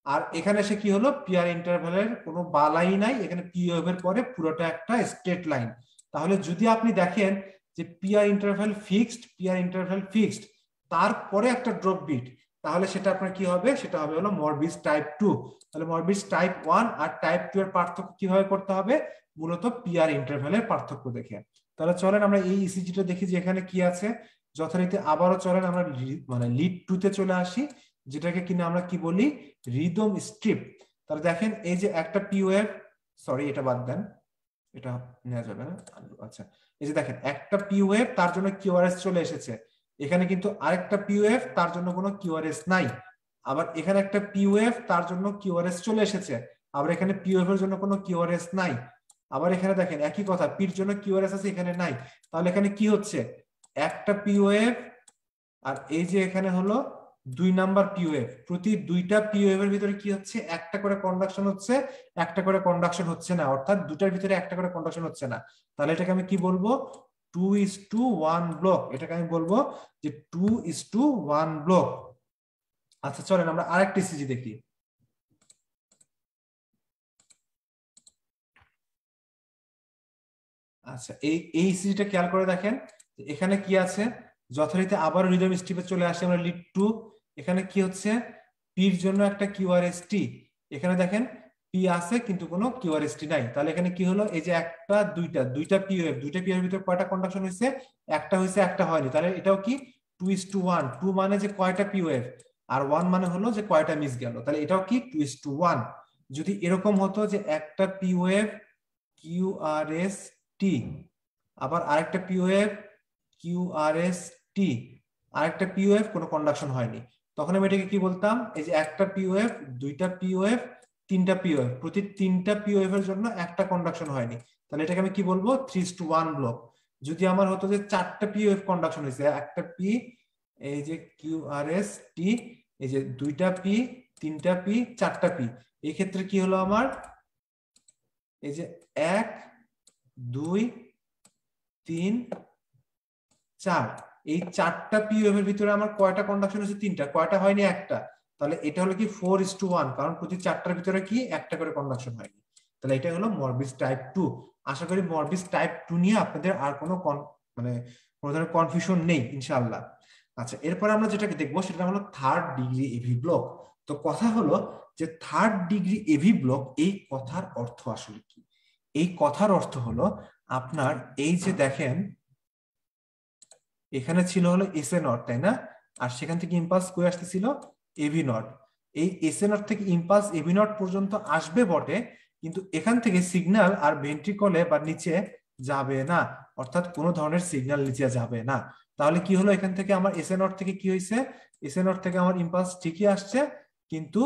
আর এখানে এসে কি হলো, পিয়ার ইন্টারভ্যালের কোনো বালাই নাই, এখানে পিওএফ এর পরে পুরোটা একটা স্ট্রেট লাইন। তাহলে যদি আপনি দেখেন যে PR interval fixed, PR interval fixed, তারপরে একটা ড্রপ বিট, তাহলে সেটা আপনার কি হবে, সেটা হবে হলো মরবিডস টাইপ 2। তাহলে মরবিডস টাইপ 1 আর টাইপ 2 এর পার্থক্য কিভাবে করতে হবে, মূলত পিয়ার ইন্টারভ্যালের পার্থক্য দেখে। তাহলে চলেন আমরা এই ইসিজিটা দেখি যে এখানে কি আছে যথারীতি। আবারও চলেন আমরা মানে লিড 2 তে চলে আসি, যেটাকে কিনা আমরা কি বলি, রিদম স্ট্রিপ। তাহলে দেখেন এই যে একটা পিওএফ, সরি এটা বাদ দেন, এটা নেওয়া যাবে না। আচ্ছা, এই যে দেখেন একটা পিওএফ, তার জন্য কিউআরএস চলে এসেছে, এখানে কিন্তু আরেকটা পিওএফ, তার জন্য কোনো কিউআরএস নাই। আবার এখানে একটা পিওএফ, তার জন্য কিউআরএস চলে এসেছে, আবার এখানে পিওএফ এর জন্য কোনো কিউআরএস নাই। আবার এখানে দেখেন একই কথা, পির জন্য কিউআরএস আছে, এখানে নাই। তাহলে এখানে কি হচ্ছে, একটা পিওএফ, আর এই যে এখানে হলো 2 নাম্বার পিওএফ, প্রতি 2টা পিওএফ এর ভিতরে কি হচ্ছে, একটা করে কন্ডাকশন হচ্ছে, একটা করে কন্ডাকশন হচ্ছে না, অর্থাৎ দুটার ভিতরে একটা করে কন্ডাকশন হচ্ছে না। তাহলে এটাকে আমি কি বলবো, 2:1 ব্লক, এটাকে আমি বলবো যে 2:1 ব্লক। আচ্ছা চলেন আমরা আরেকটা ইসিজি দেখি। আচ্ছা এই ইসিজিটা খেয়াল করে দেখেন, এখানে কি আছে, যথারীতি আবার রিদম স্ট্রিপে চলে আসে আমরা লিড 2। এখানে কি হচ্ছে, পির জন্য একটা কিউআরএসটি, এখানে দেখেন পি আছে কিন্তু কোনো কিউআরএসটি নাই। তাহলে এখানে কি হলো, এই যে একটা দুইটা পিওএফ, দুইটা পিওএফ ভিতরে কয়টা কন্ডাকশন হয়েছে, একটা হয়েছে একটা হয়নি। তাহলে এটাও কি 2:1, 2 মানে যে কয়টা পিওএফ, আর 1 মানে হলো যে কয়টা মিস গেল। তাহলে এটাও কি 2:1। যদি এরকম হতো যে একটা পিওএফ কিউআরএসটি, আবার আরেকটা পিওএফ কিউআরএসটি, আরেকটা পিওএফ কোনো কন্ডাকশন হয়নি, তখন আমি এটাকে কি বলতাম, এই যে একটা পিওএফ, 2টা পিওএফ, 3টা পিওএফ, প্রতি 3টা পিওএফ এর জন্য একটা কন্ডাকশন হয়নি, তাহলে এটাকে আমি কি বলবো, 3:1 ব্লক। যদি আমার হতো যে 4টা পিওএফ কন্ডাকশন হয়েছে, একটা পি, এই যে কিউআরএসটি, এই যে 2টা পি, 3টা পি, 4টা পি, এই ক্ষেত্রে কি হলো আমার, এই যে 1 2 3 4, এই 4টা পিওএফ এর ভিতরে আমার কয়টা কন্ডাকশন হচ্ছে, 3টা, কয়টা হয়নি, একটা। তাহলে এটা হলো কি 4:1, কারণ প্রতি 4টার ভিতরে কি একটা করে কন্ডাকশন হয়নি। তাহলে এটা হলো মরবিস টাইপ 2। আশা করি মরবিস টাইপ 2 নিয়ে আপনাদের আর কোনো মানে কোনো ধরনের কনফিউশন নেই ইনশাআল্লাহ। আচ্ছা, এরপরে আমরা যেটাকে দেখবো সেটা হলো থার্ড ডিগ্রি এভি ব্লক। তো কথা হলো যে থার্ড ডিগ্রি এভি ব্লক, এই কথার অর্থ আসলে কি? এই কথার অর্থ হলো আপনার এই যে দেখেন এখানে ছিল হলো এস এ নট, তাই না? আর সেখান থেকে ইম্পালস কই আসতেছিল? AV node. এই এস এ নট থেকে ইম্পালস এভি নট পর্যন্ত আসবে বটে, কিন্তু এখান থেকে সিগন্যাল আর ভেন্ট্রিকলে বা নিচে যাবে না, অর্থাৎ কোনো ধরনের সিগন্যাল নিচে যাবে না। তাহলে কি হলো, এখান থেকে আমার এস এ নট থেকে কি হয়েছে? এস এ নট থেকে আমার ইম্পালস ঠিকই আসছে, কিন্তু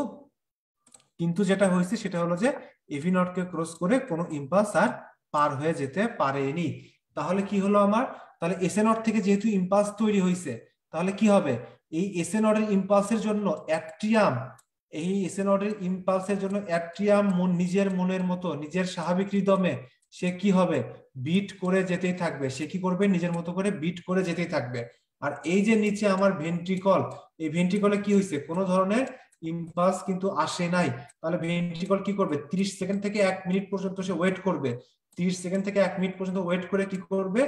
কিন্তু যেটা হয়েছে সেটা হলো যে এভি নটকে ক্রস করে কোনো ইম্পালস আর পার হয়ে যেতে পারেনি। তাহলে কি হলো আমার? তাহলে এস এ নট থেকে যেহেতু ইম্পালস তৈরি হয়েছে, তাহলে কি হবে? এই এস এ নটের ইম্পালসের জন্য অ্যাট্রিয়াম, এই এস এ নটের ইম্পালসের জন্য অ্যাট্রিয়াম নিজের মনের মতো নিজের স্বাভাবিক রিদমে সে কি হবে? বিট করে যেতেই থাকবে। সে কি করবে? নিজের মতো করে বিট করে যেতেই থাকবে। আর এই যে নিচে আমার ভেন্ট্রিকল, এই ভেন্ট্রিকলে কি হয়েছে? কোনো ধরনের ইম্পালস কিন্তু আসে নাই। তাহলে ভেন্ট্রিকল কি করবে? 30 সেকেন্ড থেকে 1 মিনিট পর্যন্ত সে ওয়েট করবে। 30 সেকেন্ড থেকে 1 মিনিট পর্যন্ত ওয়েট করে কি করবে?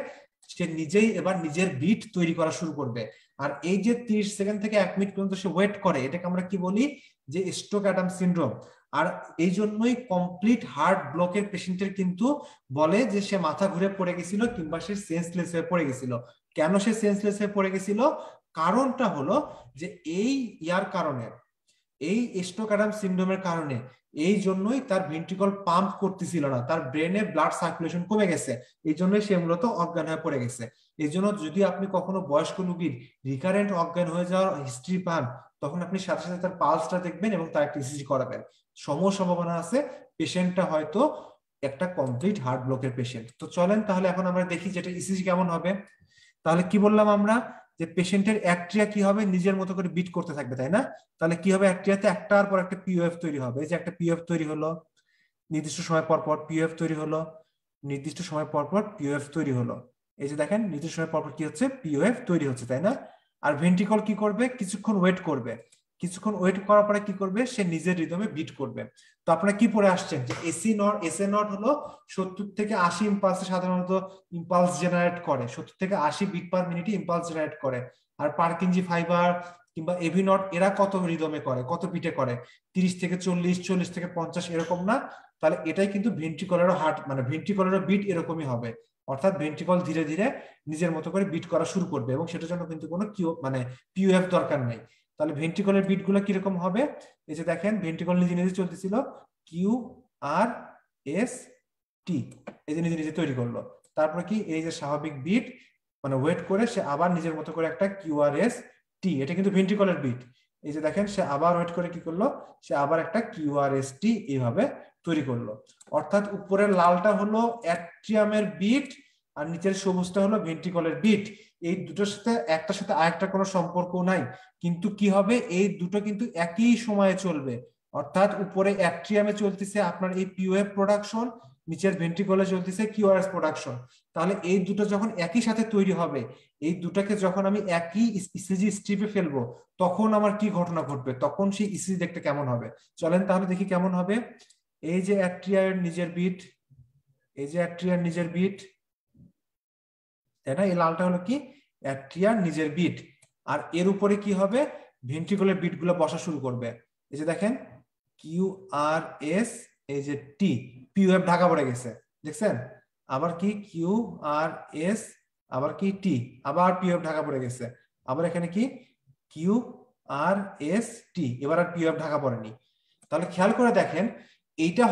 সে নিজেই এবার নিজের বিট তৈরি করা শুরু করবে। আর এই যে 30 সেকেন্ড থেকে 1 মিনিট পর্যন্ত সে ওয়েট করে, এটাকে আমরা কি বলি? যে স্টোক অ্যাডাম সিনড্রোম। আর এই জন্যই কমপ্লিট হার্ট ব্লকের পেশেন্টের কিন্তু বলে যে সে মাথা ঘুরে পড়ে গেছিল কিংবা সে সেন্সলেস হয়ে পড়ে গেছিল। কেন সে সেন্সলেস হয়ে পড়ে গেছিল? কারণটা হলো যে এই ইয়ার কারণে, এই স্টোক অ্যাডাম সিনড্রোমের কারণে, এই জন্যই তার ভেন্ট্রিকল পাম্প করতেছিল না, তার ব্রেনে ব্লাড সার্কুলেশন কমে গেছে, এই জন্যই সে মূলত অজ্ঞান হয়ে পড়ে গেছে। এই জন্য যদি আপনি কখনো বয়স্ক রোগীর রিকারেন্ট অজ্ঞান হয়ে যাওয়ার হিস্ট্রি পান, তখন আপনি সাথে সাথে তার পালসটা দেখবেন এবং তার একটা ইসিজি করাবেন। সম্ভাবনা আছে পেশেন্টটা হয়তো একটা কমপ্লিট হার্ট ব্লকের পেশেন্ট। তো চলেন তাহলে এখন আমরা দেখি যেটা ইসিজি কেমন হবে। তাহলে কি বললাম আমরা? যে পেশেন্টের অ্যাট্রিয়া কি হবে? নিজের মতো করে বিট করতে থাকবে, তাই না? তাহলে কি হবে? অ্যাট্রিয়াতে একটার পর একটা পিওএফ তৈরি হবে। এই যে একটা পিওএফ তৈরি হলো, নির্দিষ্ট সময় পর পর পিওএফ তৈরি হলো, নির্দিষ্ট সময় পর পর পিওএফ তৈরি হলো। এই যে দেখেন নির্দিষ্ট সময় পর পর কি হচ্ছে? পিওএফ তৈরি হচ্ছে, তাই না? আর ভেন্ট্রিকল কি করবে? কিছুক্ষণ ওয়েট করবে। কিছুক্ষণ ওয়েট করার পরে কি করবে? সে নিজের রিদমে বিট করবে। তো আপনারা কি পড়ে আসছেন যে এস এ নট হলো 70 থেকে 80 ইম্পালসে সাধারণত ইম্পালস জেনারেট করে, 70 থেকে 80 বিট পার মিনিটে ইম্পালস জেনারেট করে। আর পারকিনজি ফাইবার কিংবা এভি নট এরা কত রিদমে করে, কত বিটে করে? 30 থেকে 40, 40 থেকে 50, এরকম না? তাহলে এটাই কিন্তু ভেন্ট্রিকলেরও হার্ট, মানে ভেন্ট্রিকলেরও বিট এরকমই হবে। অর্থাৎ ভেন্ট্রিকল ধীরে ধীরে নিজের মতো করে বিট করা শুরু করবে এবং সেটার জন্য কিন্তু কোনো মানে পিওএফ দরকার নেই। তাহলে ভেন্ট্রিকলের বিট গুলো কিরকম হবে? এই যে দেখেন ভেন্ট্রিকল নিজে নিজে চলতেছিল, কিউ আর এস টি, এই যে নিজে নিজে তৈরি করলো। তারপরে কি? এই যে স্বাভাবিক বিট, মানে ওয়েট করে সে আবার নিজের মতো করে একটা কিউ আর এস টি, এটা কিন্তু ভেন্ট্রিকলের বিট। এই যে দেখেন সে আবার ওয়েট করে কি করলো? সে আবার একটা কিউ আর এস টি এইভাবে তৈরি করলো। অর্থাৎ উপরের লালটা হলো অ্যাট্রিয়ামের বিট আর নিচের সবুজটা হলো ভেন্ট্রিকলের বিট। এই দুটোর সাথে একটার সাথে আরেকটা কোনো সম্পর্ক নাই, কিন্তু কি হবে? এই দুটো কিন্তু একই সময়ে চলবে। অর্থাৎ উপরে অ্যাট্রিয়ামে চলতেছে আপনার এই পিওএফ প্রোডাকশন, নিচের ভেন্ট্রিকলে চলতেছে কিউআরএস প্রোডাকশন। তাহলে এই দুটো যখন একই সাথে তৈরি হবে, এই দুটাকে যখন আমি একই ইসিজি স্ট্রিপে ফেলবো, তখন আমার কি ঘটনা ঘটবে? তখন সেই ইসিজি দেখতে কেমন হবে? চলেন তাহলে দেখি কেমন হবে। এই যে অ্যাট্রিয়ার নিজের বিট, এই যে অ্যাট্রিয়ার নিজের বিট, তাই না? এই লালটা হলো কি? অ্যাট্রিয়ার নিজের বিট। আর এর উপরে কি হবে? ভেন্ট্রিকলের বিট গুলো বসা শুরু করবে। এই যে দেখেন কিউ আর এস, এই যে টি, পিওএফ ঢাকা পড়ে গেছে, দেখছেন? আবার কি? কিউ আর এস, আবার কি? টি, আবার পিওএফ ঢাকা পড়ে গেছে। আবার এখানে কি? কিউ আর এস টি, এবার আর পিওএফ ঢাকা পড়েনি। তাহলে খেয়াল করে দেখেন এইটা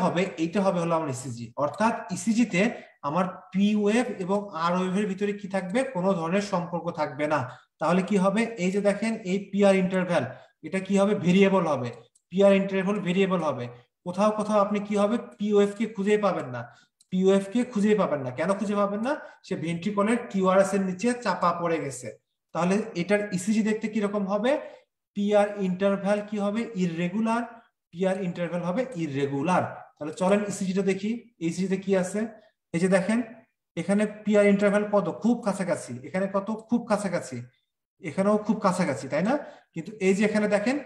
হবে হলো আমার ইসিজি। অর্থাৎ ইসিজিতে আমার পি ওয়েভ এবং আর ওয়েভের ভিতরে কি থাকবে? কোনো ধরনের সম্পর্ক থাকবে না। তাহলে কি হবে? এই যে দেখেন এই পিআর ইন্টারভ্যাল, এটা কি হবে? ভেরিয়েবল হবে। পিআর ইন্টারভ্যাল ভেরিয়েবল হবে। কোথাও কোথাও আপনি কি হবে? পিওএফ কে খুঁজেই পাবেন না। পিওএফ কে খুঁজেই পাবেন না। কেন খুঁজে পাবেন না? সে ভেন্ট্রিকলের কিউআরএস এর নিচে চাপা পড়ে গেছে। তাহলে এটার ইসিজি দেখতে কিরকম হবে? পিআর ইন্টারভ্যাল কি হবে? ইররেগুলার। পিআর ইন্টারভ্যাল হবে ইররেগুলার। তাহলে চলেন ইসিজিটা দেখি। ইসিজিতে কি আছে? এই যে দেখেন এখানে পিআর ইন্টারভ্যাল কত? খুব কাছাকাছি। এখানে কত? খুব কাছাকাছি। এখানেও খুব কাছাকাছি, তাই না? কিন্তু এই যে এখানে দেখেন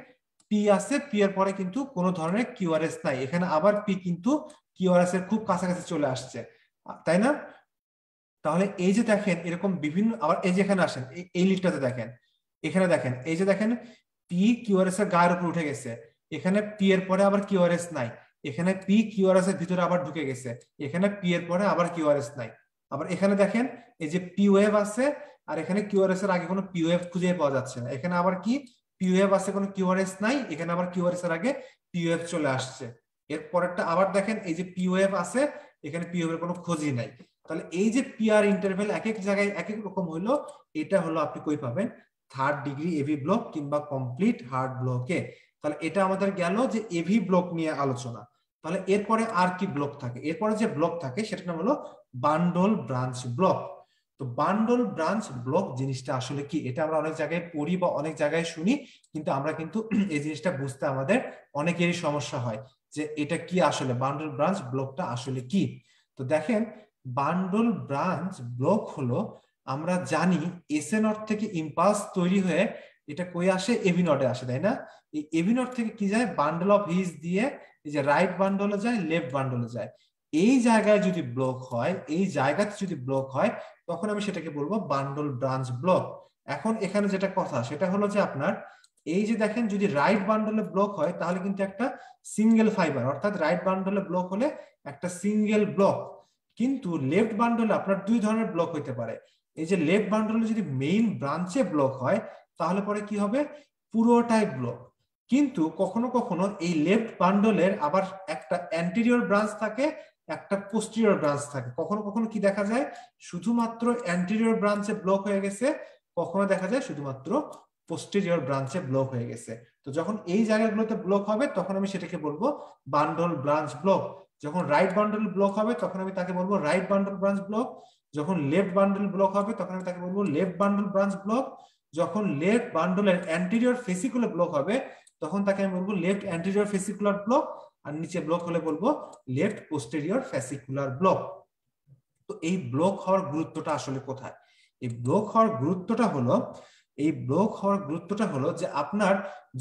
পি আছে, পি এর পরে কিন্তু কোনো ধরনের কিউআরএস নাই। এখানে আবার পি কিন্তু কিউআরএস এর খুব কাছাকাছি চলে আসছে, তাই না? তাহলে এই যে দেখেন এরকম বিভিন্ন, আবার এই যে এখানে আসেন এই লিস্টটাতে দেখেন, এখানে দেখেন এই যে দেখেন পি কিউআরএস এর গায়ের উপর উঠে গেছে, এখানে পি এর পরে আবার কিউআরএস নাই, এখানে পি কিউআরএস এর ভিতরে আবার ঢুকে গেছে, এখানে পি এর পরে আবার কিউআরএস নাই, আবার এখানে দেখেন এই যে পি ওয়েভ আছে, আর এখানে কিউআরএস এর আগে কোনো পি ওয়েভ খুঁজে পাওয়া যাচ্ছে না, এখানে আবার কি পি ওয়েভ আছে কোনো কিউআরএস নাই, এখানে আবার কিউআরএস এর আগে পি ওয়েভ চলে আসছে। এর পরেরটা আবার দেখেন এই যে পি ওয়েভ আছে, এখানে পি ওয়েভ এর কোনো খোঁজই নাই। তাহলে এই যে পিআর ইন্টারভেল এক এক জায়গায় এক এক রকম হলো, এটা হলো আপনি কই পাবেন, থার্ড ডিগ্রি এভি ব্লক কিংবা কমপ্লিট হার্ড ব্লকে। তাহলে এটা আমাদের গেল যে এভি ব্লক নিয়ে আলোচনা। তাহলে এরপরে আর কি ব্লক থাকে, এরপরে যে ব্লক থাকে সেটার নাম হলো বান্ডল ব্রাঞ্চ ব্লক। তো বান্ডল ব্রাঞ্চ ব্লক জিনিসটা আসলে কি, এটা আমরা অনেক জায়গায় পড়ি বা অনেক জায়গায় শুনি, কিন্তু আমরা কিন্তু এই জিনিসটা বুঝতে আমাদের অনেকেরই সমস্যা হয় যে এটা কি আসলে বান্ডল ব্রাঞ্চ ব্লকটা আসলে কি। তো দেখেন বান্ডল ব্রাঞ্চ ব্লক হলো, আমরা জানি এসএ নট থেকে ইম্পালস তৈরি হয়ে এটা কই আসে, এভি নটে আসে, তাই না? এই এভি নট থেকে কি যায়, বান্ডল অফ হিজ দিয়ে এই যে রাইট বান্ডলে যায়, লেফট বান্ডলে যায়। এই জায়গায় যদি ব্লক হয়, এই জায়গাতে যদি ব্লক হয়, তখন আমি সেটাকে বলবো বান্ডল ব্রাঞ্চ ব্লক। এখন এখানে যেটা কথা সেটা হলো যে আপনার এই যে দেখেন যদি রাইট বান্ডলে ব্লক হয় তাহলে কিন্তু একটা সিঙ্গেল ফাইবার, অর্থাৎ রাইট বান্ডলে ব্লক হলে একটা সিঙ্গেল ব্লক, কিন্তু লেফট বান্ডলে আপনার দুই ধরনের ব্লক হইতে পারে। এই যে লেফট বান্ডলে যদি মেইন ব্রাঞ্চে ব্লক হয় তাহলে পরে কি হবে, পুরোটাই ব্লক। কিন্তু কখনো কখনো এই লেফট বান্ডলের আবার একটা অ্যান্টেরিয়র ব্রাঞ্চ থাকে, একটা পোস্টেরিয়র ব্রাঞ্চ থাকে। কখনো কখনো কি দেখা যায়, শুধুমাত্র অ্যান্টেরিয়র ব্রাঞ্চে ব্লক হয়ে গেছে, কখনো দেখা যায় শুধুমাত্র পোস্টেরিয়র ব্রাঞ্চে ব্লক হয়ে গেছে। তো যখন এই জায়গাগুলোতে ব্লক হবে তখন আমি সেটাকে বলবো বান্ডল ব্রাঞ্চ ব্লক। যখন রাইট বান্ডল ব্লক হবে তখন আমি তাকে বলবো রাইট বান্ডল ব্রাঞ্চ ব্লক। যখন লেফট বান্ডল ব্লক হবে তখন আমি তাকে বলবো লেফট বান্ডল ব্রাঞ্চ ব্লক। যখন লেফট বান্ডলের অ্যান্টেরিয়র ফেসিকুলার ব্লক হবে তখন তাকে আমি বলবো লেফট অ্যান্টেরিয়র ফেসিকুলার ব্লক, আর নিচে ব্লক হলে বলবো লেফট পোস্টেরিয়র ফেসিকুলার ব্লক। তো এই ব্লক হওয়ার গুরুত্বটা আসলে কোথায়, এই ব্লক হওয়ার গুরুত্বটা হলো, এই ব্লক হওয়ার গুরুত্বটা হলো যে আপনার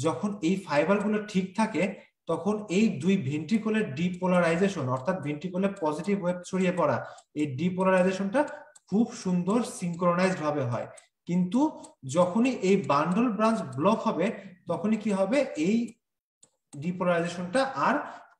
যখন এই ফাইবারগুলো ঠিক থাকে তখন এই দুই ভেন্ট্রিকলের ডিপোলারাইজেশন, অর্থাৎ ভেন্ট্রিকলে পজিটিভ ওয়েভ ছড়িয়ে পড়া, এই ডিপোলারাইজেশনটা খুব সুন্দর সিনক্রোনাইজড ভাবে হয়। কিন্তু যখনই এই বান্ডল ব্রাঞ্চ ব্লক হবে তখনই কি হবে, এই ডিপোলারাইজেশনটা আর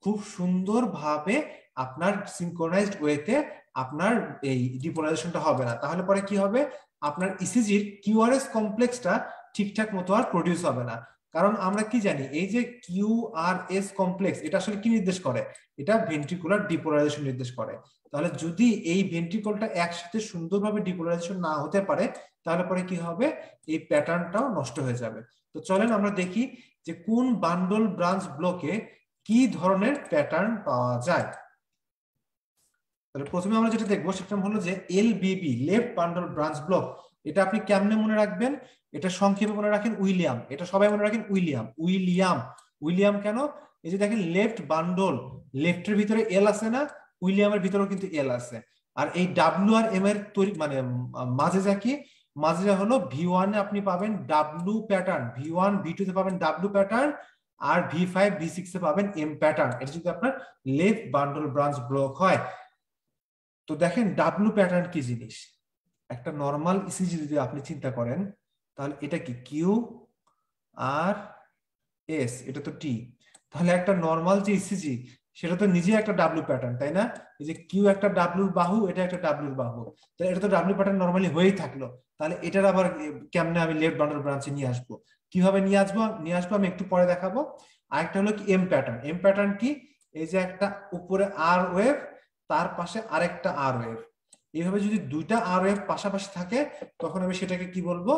খুব সুন্দরভাবে আপনার সিনক্রোনাইজড ওয়েতে আপনার এই ডিপোলারাইজেশনটা হবে না। তাহলে পরে কি হবে, আপনার ইসিজির কিউআরএস কমপ্লেক্সটা ঠিকঠাক মতো আর প্রডিউস হবে না। কারণ আমরা কি জানি, এই যে কিউআরএস কমপ্লেক্স এটা আসলে কি নির্দেশ করে, এটা ভেন্ট্রিকুলার ডিপোলারাইজেশন নির্দেশ করে। তাহলে যদি এই ভেন্ট্রিকলটা একসাথে সুন্দরভাবে ডিপোলারাইজেশন না হতে পারে তাহলে পরে কি হবে, এই প্যাটার্নটাও নষ্ট হয়ে যাবে। তো চলেন আমরা দেখি যে কোন বান্ডল ব্রাঞ্চ ব্লকে কি ধরনের প্যাটার্ন পাওয়া যায়। তাহলে প্রথমে আমরা যেটা দেখবো সেটা হলো যে এলবিবি, লেফট বান্ডল ব্রাঞ্চ ব্লক। এটা আপনি কেমনে মনে রাখবেন, এটা সংক্ষেপে মনে রাখেন উইলিয়াম, এটা সবাই মনে রাখেন উইলিয়াম। উইলিয়াম, উইলিয়াম কেন, এই যে দেখেন লেফট বান্ডল, লেফটের ভিতরে এল আছে না, উইলিয়ামের ভিতরেও কিন্তু এল আছে। আর এই ডাব্লিউ আর এম এর তৈরি মানে মাঝে যা কি, মাঝে হলো ভি1 এ আপনি পাবেন ডাব্লিউ প্যাটার্ন, ভি1 ভি2 তে পাবেন ডাব্লিউ প্যাটার্ন, আর ভি5 ভি6 এ পাবেন এম প্যাটার্ন। এটা যদি আপনার লেফট বান্ডল ব্রাঞ্চ ব্লক হয়। তো দেখেন ডাব্লিউ প্যাটার্ন কি জিনিস, একটা নরমাল ইসিজি যদি আপনি চিন্তা করেন তাহলে এটা কি কিউ আর এস, এটা তো টি, তাহলে একটা নরমাল যে ইসিজি সেটা তো নিজে একটা ডাব্লিউ প্যাটার্ন, তাই না? এই যে কিউ একটা ডাব্লিউর বাহু, এটা একটা ডাব্লিউর বাহু, তাহলে এটা তো ডাব্লিউ প্যাটার্ন নরমালি হয়েই থাকলো। তাহলে এটার আবার কেমনে আমি লেফট বান্ডল ব্রাঞ্চে নিয়ে আসবো, কিভাবে নিয়ে আসবো আমি একটু পরে দেখাবো। আরেকটা হলো কি এম প্যাটার্ন। এম প্যাটার্ন কি, এই যে একটা উপরে আর ওয়েভ, তার পাশে আরেকটা আর ওয়েভ, এইভাবে যদি দুইটা আর ওয়েভ পাশাপাশি থাকে তখন আমি সেটাকে কি বলবো,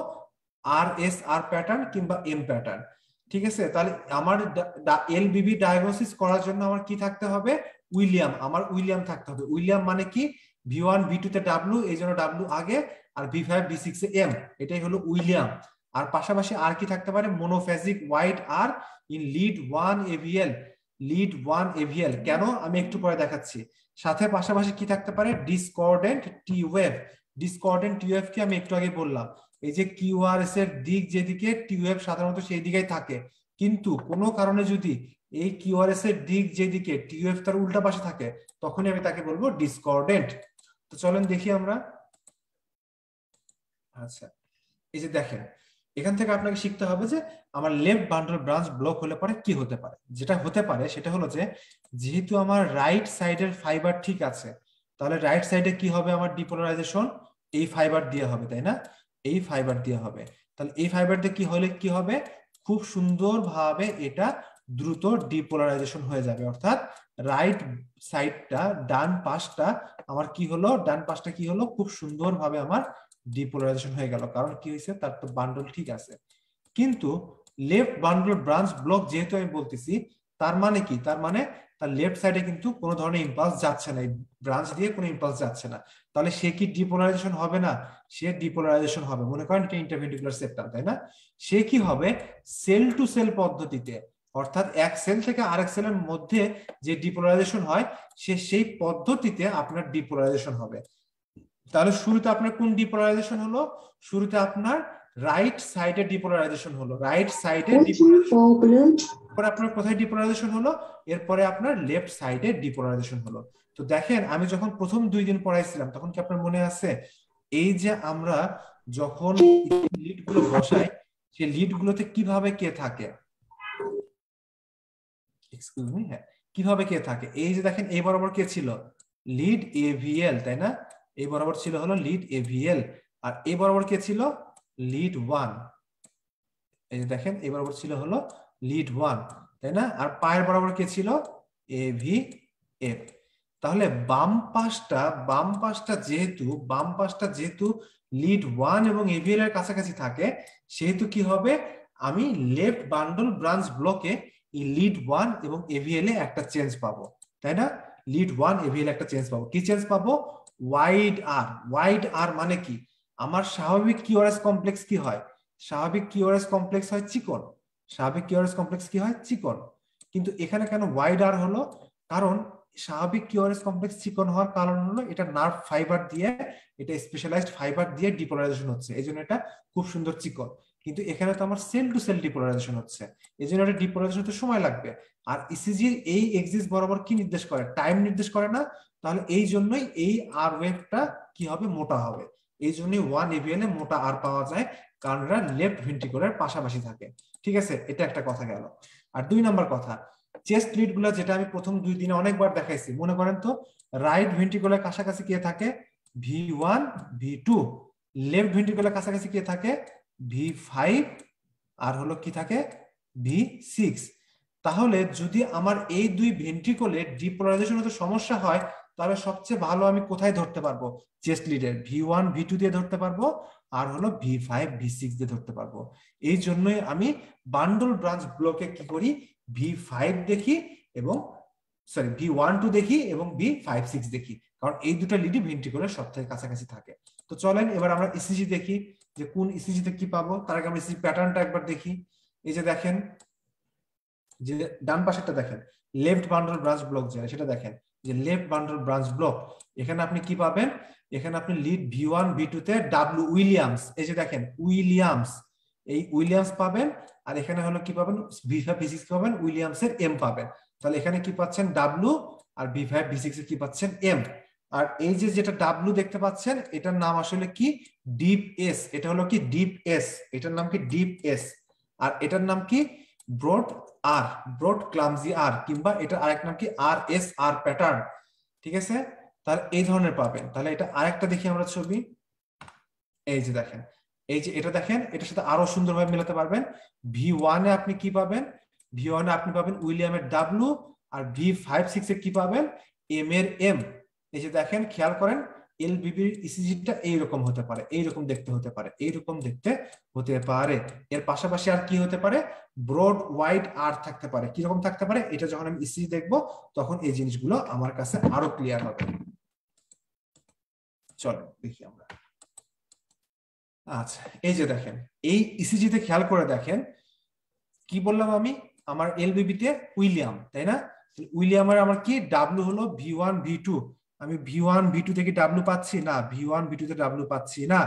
আর এস আর প্যাটার্ন কিংবা এম প্যাটার্ন। ঠিক আছে, তাহলে আমার এলবিবি ডায়াগনোসিস করার জন্য আমার কি থাকতে হবে, উইলিয়াম, আমার উইলিয়াম থাকতে হবে। উইলিয়াম মানে কি, ভি1 ভি2 তে ডাব্লিউ, এই জন্য ডাব্লিউ আগে, আর ভি5 ভি6 এ এম, এটাই হলো উইলিয়াম। আর পাশাপাশি আর কি থাকতে পারে, monophasic wide R in lead 1 aVL, lead 1 aVL কেন আমি একটু পরে দেখাচ্ছি। সাথে পাশাপাশি কি থাকতে পারে, ডিসকর্ডেন্ট টি ওয়েভ। ডিসকর্ডেন্ট টি ওয়েভ কি আমি একটু আগে বললাম, এই যে কিউআরএস এর দিক যেদিকে টি ওয়েভ সাধারণত সেই দিকেই থাকে, কিন্তু কোনো কারণে যদি এই কিউআরএস এর দিক যেদিকে টিইউএফ তার উল্টা পাশে থাকে তখনই আমি তাকে বলবো ডিসকর্ডেন্ট। তো চলেন দেখি আমরা। আচ্ছা, এই যে দেখেন এখান থেকে আপনাকে শিখতে হবে যে আমার লেফট বান্ডল ব্রাঞ্চ ব্লক হলে পরে কি হতে পারে। যেটা হতে পারে সেটা হলো যে যেহেতু আমার রাইট সাইডের ফাইবার ঠিক আছে, তাহলে রাইট সাইডে কি হবে, আমার ডিপোলারাইজেশন এই ফাইবার দিয়ে হবে, তাই না? এই ফাইবার দিয়ে হবে। তাহলে এই ফাইবার দিয়ে কি হলে কি হবে, খুব সুন্দরভাবে এটা দ্রুত ডিপোলারাইজেশন হয়ে যাবে। অর্থাৎ রাইট সাইডটা, ডান পাশটা আমার কি হলো, ডান পাশটা কি হলো, খুব সুন্দরভাবে আমার ডিপোলারাইজেশন হয়ে গেল। কারণ কি হয়েছে, তার তো বান্ডল ঠিক আছে। কিন্তু লেফট বান্ডল ব্রাঞ্চ ব্লক যেহেতু আমি বলতেছি, তার মানে কি, তার মানে তার লেফট সাইডে কিন্তু কোনো ধরনের ইম্পালস যাচ্ছে না, এই ব্রাঞ্চ দিয়ে কোনো ইম্পালস যাচ্ছে না। তাহলে সে কি ডিপোলারাইজেশন হবে না? সে ডিপোলারাইজেশন হবে। মনে করেন এটা ইন্টারভেন্ট্রিকুলার সেপ্টাম, তাই না? সে কি হবে, সেল টু সেল পদ্ধতিতে, অর্থাৎ এক সেল থেকে আরেক সেলের মধ্যে যে ডিপোলারাইজেশন হয়, সে সেই পদ্ধতিতে আপনার ডিপোলারাইজেশন হবে। তাহলে শুরুতে আপনার কোন ডিপোলারাইজেশন হলো? শুরুতে আপনার রাইট সাইডে ডিপোলারাইজেশন হলো, রাইট সাইডে ডিপোলারাইজেশন। আপনার কোথায় ডিপোলারাইজেশন হলো? এরপরে আপনার লেফট সাইডে ডিপোলারাইজেশন হলো। তো দেখেন আমি যখন প্রথম 2 দিন পড়াইছিলাম তখন কি আপনার মনে আছে, এই যে আমরা যখন লিড গুলো বসাই, সেই লিড গুলোতে কিভাবে কে থাকে, এক্সকিউজ মি, হ্যাঁ, কিভাবে কে থাকে? এই যে দেখেন এই বরাবর কে ছিল, লিড এভিএল, তাই না? এই বরাবর ছিল হলো লিড এভিএল, আর এই বরাবর কে ছিল, লিড 1। এই যে দেখেন এই বরাবর ছিল হলো লিড 1, তাই না? আর পায়ের বরাবর কে ছিল, এভিএফ। তাহলে বাম পাশটা যেহেতু লিড 1 এবং এভিএল এর কাছাকাছি থাকে, সেহেতু কি হবে, আমি লেফট বান্ডল ব্রাঞ্চ ব্লকে এই লিড 1 এবং এভিএল এ একটা চেঞ্জ পাবো, তাই না? লিড 1 এভিএল একটা চেঞ্জ পাবো। কি চেঞ্জ পাবো? ওয়াইড আর। ওয়াইড আর মানে কি, আমার স্বাভাবিক কিউআরএস কমপ্লেক্স কি হয়, স্বাভাবিক কিউআরএস কমপ্লেক্স হয় চিকন, স্বাভাবিক কিউআরএস কমপ্লেক্স কি হয়, চিকন। কিন্তু এখানে কেন ওয়াইড আর হলো? কারণ স্বাভাবিক কিউআরএস কমপ্লেক্স চিকন হওয়ার কারণ হলো এটা নার্ভ ফাইবার দিয়ে, এটা স্পেশালাইজড ফাইবার দিয়ে ডিপোলারাইজেশন হচ্ছে, এই জন্য এটা খুব সুন্দর চিকন। কিন্তু এখানে তো আমার সেল টু সেল ডিপোলারাইজেশন হচ্ছে, এই জন্য এটা ডিপোলারাইজেশন হতে সময় লাগবে। আর ইসিজির এই এক্সিস বরাবর কি নির্দেশ করে, টাইম নির্দেশ করে না? তাহলে এই জন্যই এই আর ওয়েভটা কি হবে, মোটা হবে। এই জন্যই 1 এভিএল এ মোটা আর পাওয়া যায়, কারণ এরা লেফট ভেন্ট্রিকুলার পাশাপাশি থাকে। ঠিক আছে, এটা একটা কথা গেল। আর 2 নাম্বার কথা, চেস্ট লিড গুলা যেটা আমি প্রথম 2 দিনে অনেকবার দেখাইছি, মনে করেন তো, রাইট ভেন্ট্রিকুলার কাছাকাছি কে থাকে, V1 V2। লেফট ভেন্ট্রিকুলার কাছাকাছি কে থাকে, V5, আর হলো কি থাকে, V6। তাহলে যদি আমার এই 2 ভেন্ট্রিকুলের ডিপোলারাইজেশন হতে সমস্যা হয়, তাহলে সবচেয়ে ভালো আমি কোথায় ধরতে পারবো, চেস্ট লিডের V1 V2 দিয়ে ধরতে পারবো, আর হলো V5 V6 দিয়ে ধরতে পারবো। এই জন্যই আমি বান্ডল ব্রাঞ্চ ব্লকে কি করি, V5 দেখি এবং V12 দেখি এবং V56 দেখি, কারণ এই দুটো লিডই ভেন্ট্রিকুলার সব থেকে কাছাকাছি থাকে। তো চলেন এবার আমরা ইসিজি দেখি যে কোন ইসিজি তে কি পাবো। তার আগে আমরা ইসিজি প্যাটার্নটা একবার দেখি। এই যে দেখেন, যে ডান পাশেরটা দেখেন, লেফট বান্ডল ব্রাঞ্চ ব্লক যেটা, সেটা দেখেন যে লেফট বান্ডল ব্রাঞ্চ ব্লক, এখানে আপনি কি পাবেন, এখানে আপনি লিড V1 V2 তে ডাব্লিউ উইলিয়ামস, এই যে দেখেন উইলিয়ামস, এই উইলিয়ামস পাবেন। আর এখানে হলো কি পাবেন, V5 V6 পাবেন, উইলিয়ামস এর এম পাবেন। তাহলে এখানে কি পাচ্ছেন, ডাব্লিউ, আর V5 V6 এ কি পাচ্ছেন, এম। আর এই যে যেটা ডাব্লিউ দেখতে পাচ্ছেন, এটার নাম আসলে কি, ডিপ এস। এটা হলো কি ডিপ এস, এটার নাম কি ডিপ এস। আর এটার নাম কি, ব্রড আর, ব্রড ক্লামজি আর, কিংবা এটা আরেক নাম কি আর এস আর প্যাটার্ন। ঠিক আছে, তাহলে এই ধরনের পাবেন। তাহলে এটা আরেকটা দেখি আমরা ছবি। এই যে দেখেন, এই যে এটা দেখেন, এটার সাথে আরো সুন্দরভাবে মেলাতে পারবেন। V1 এ আপনি কি পাবেন, V1 এ আপনি পাবেন উইলিয়ামের ডাব্লিউ, আর V56 এ কি পাবেন, এম এর এম। এই যে দেখেন, খেয়াল করেন, এলবিবির ইসিজিটা এইরকম হতে পারে, এইরকম দেখতে হতে পারে, এইরকম দেখতে হতে পারে। এর পাশাপাশি আর কি হতে পারে, ব্রড ওয়াইড আর থাকতে পারে। কিরকম থাকতে পারে, এটা যখন আমি ইসিজি দেখবো তখন এই জিনিসগুলো আমার কাছে আরো ক্লিয়ার হবে। চলো দেখি আমরা। আচ্ছা, এই যে দেখেন, এই ইসিজিতে খেয়াল করে দেখেন, কি বললাম আমি, আমার এলবিবি তে উইলিয়াম, তাই না? উইলিয়ামের আমার কি ডাব্লিউ হলো V1 V2। আমি V1 V2 থেকে ডাব্লিউ পাচ্ছি না, V1 V2 তে ডাব্লিউ পাচ্ছি না।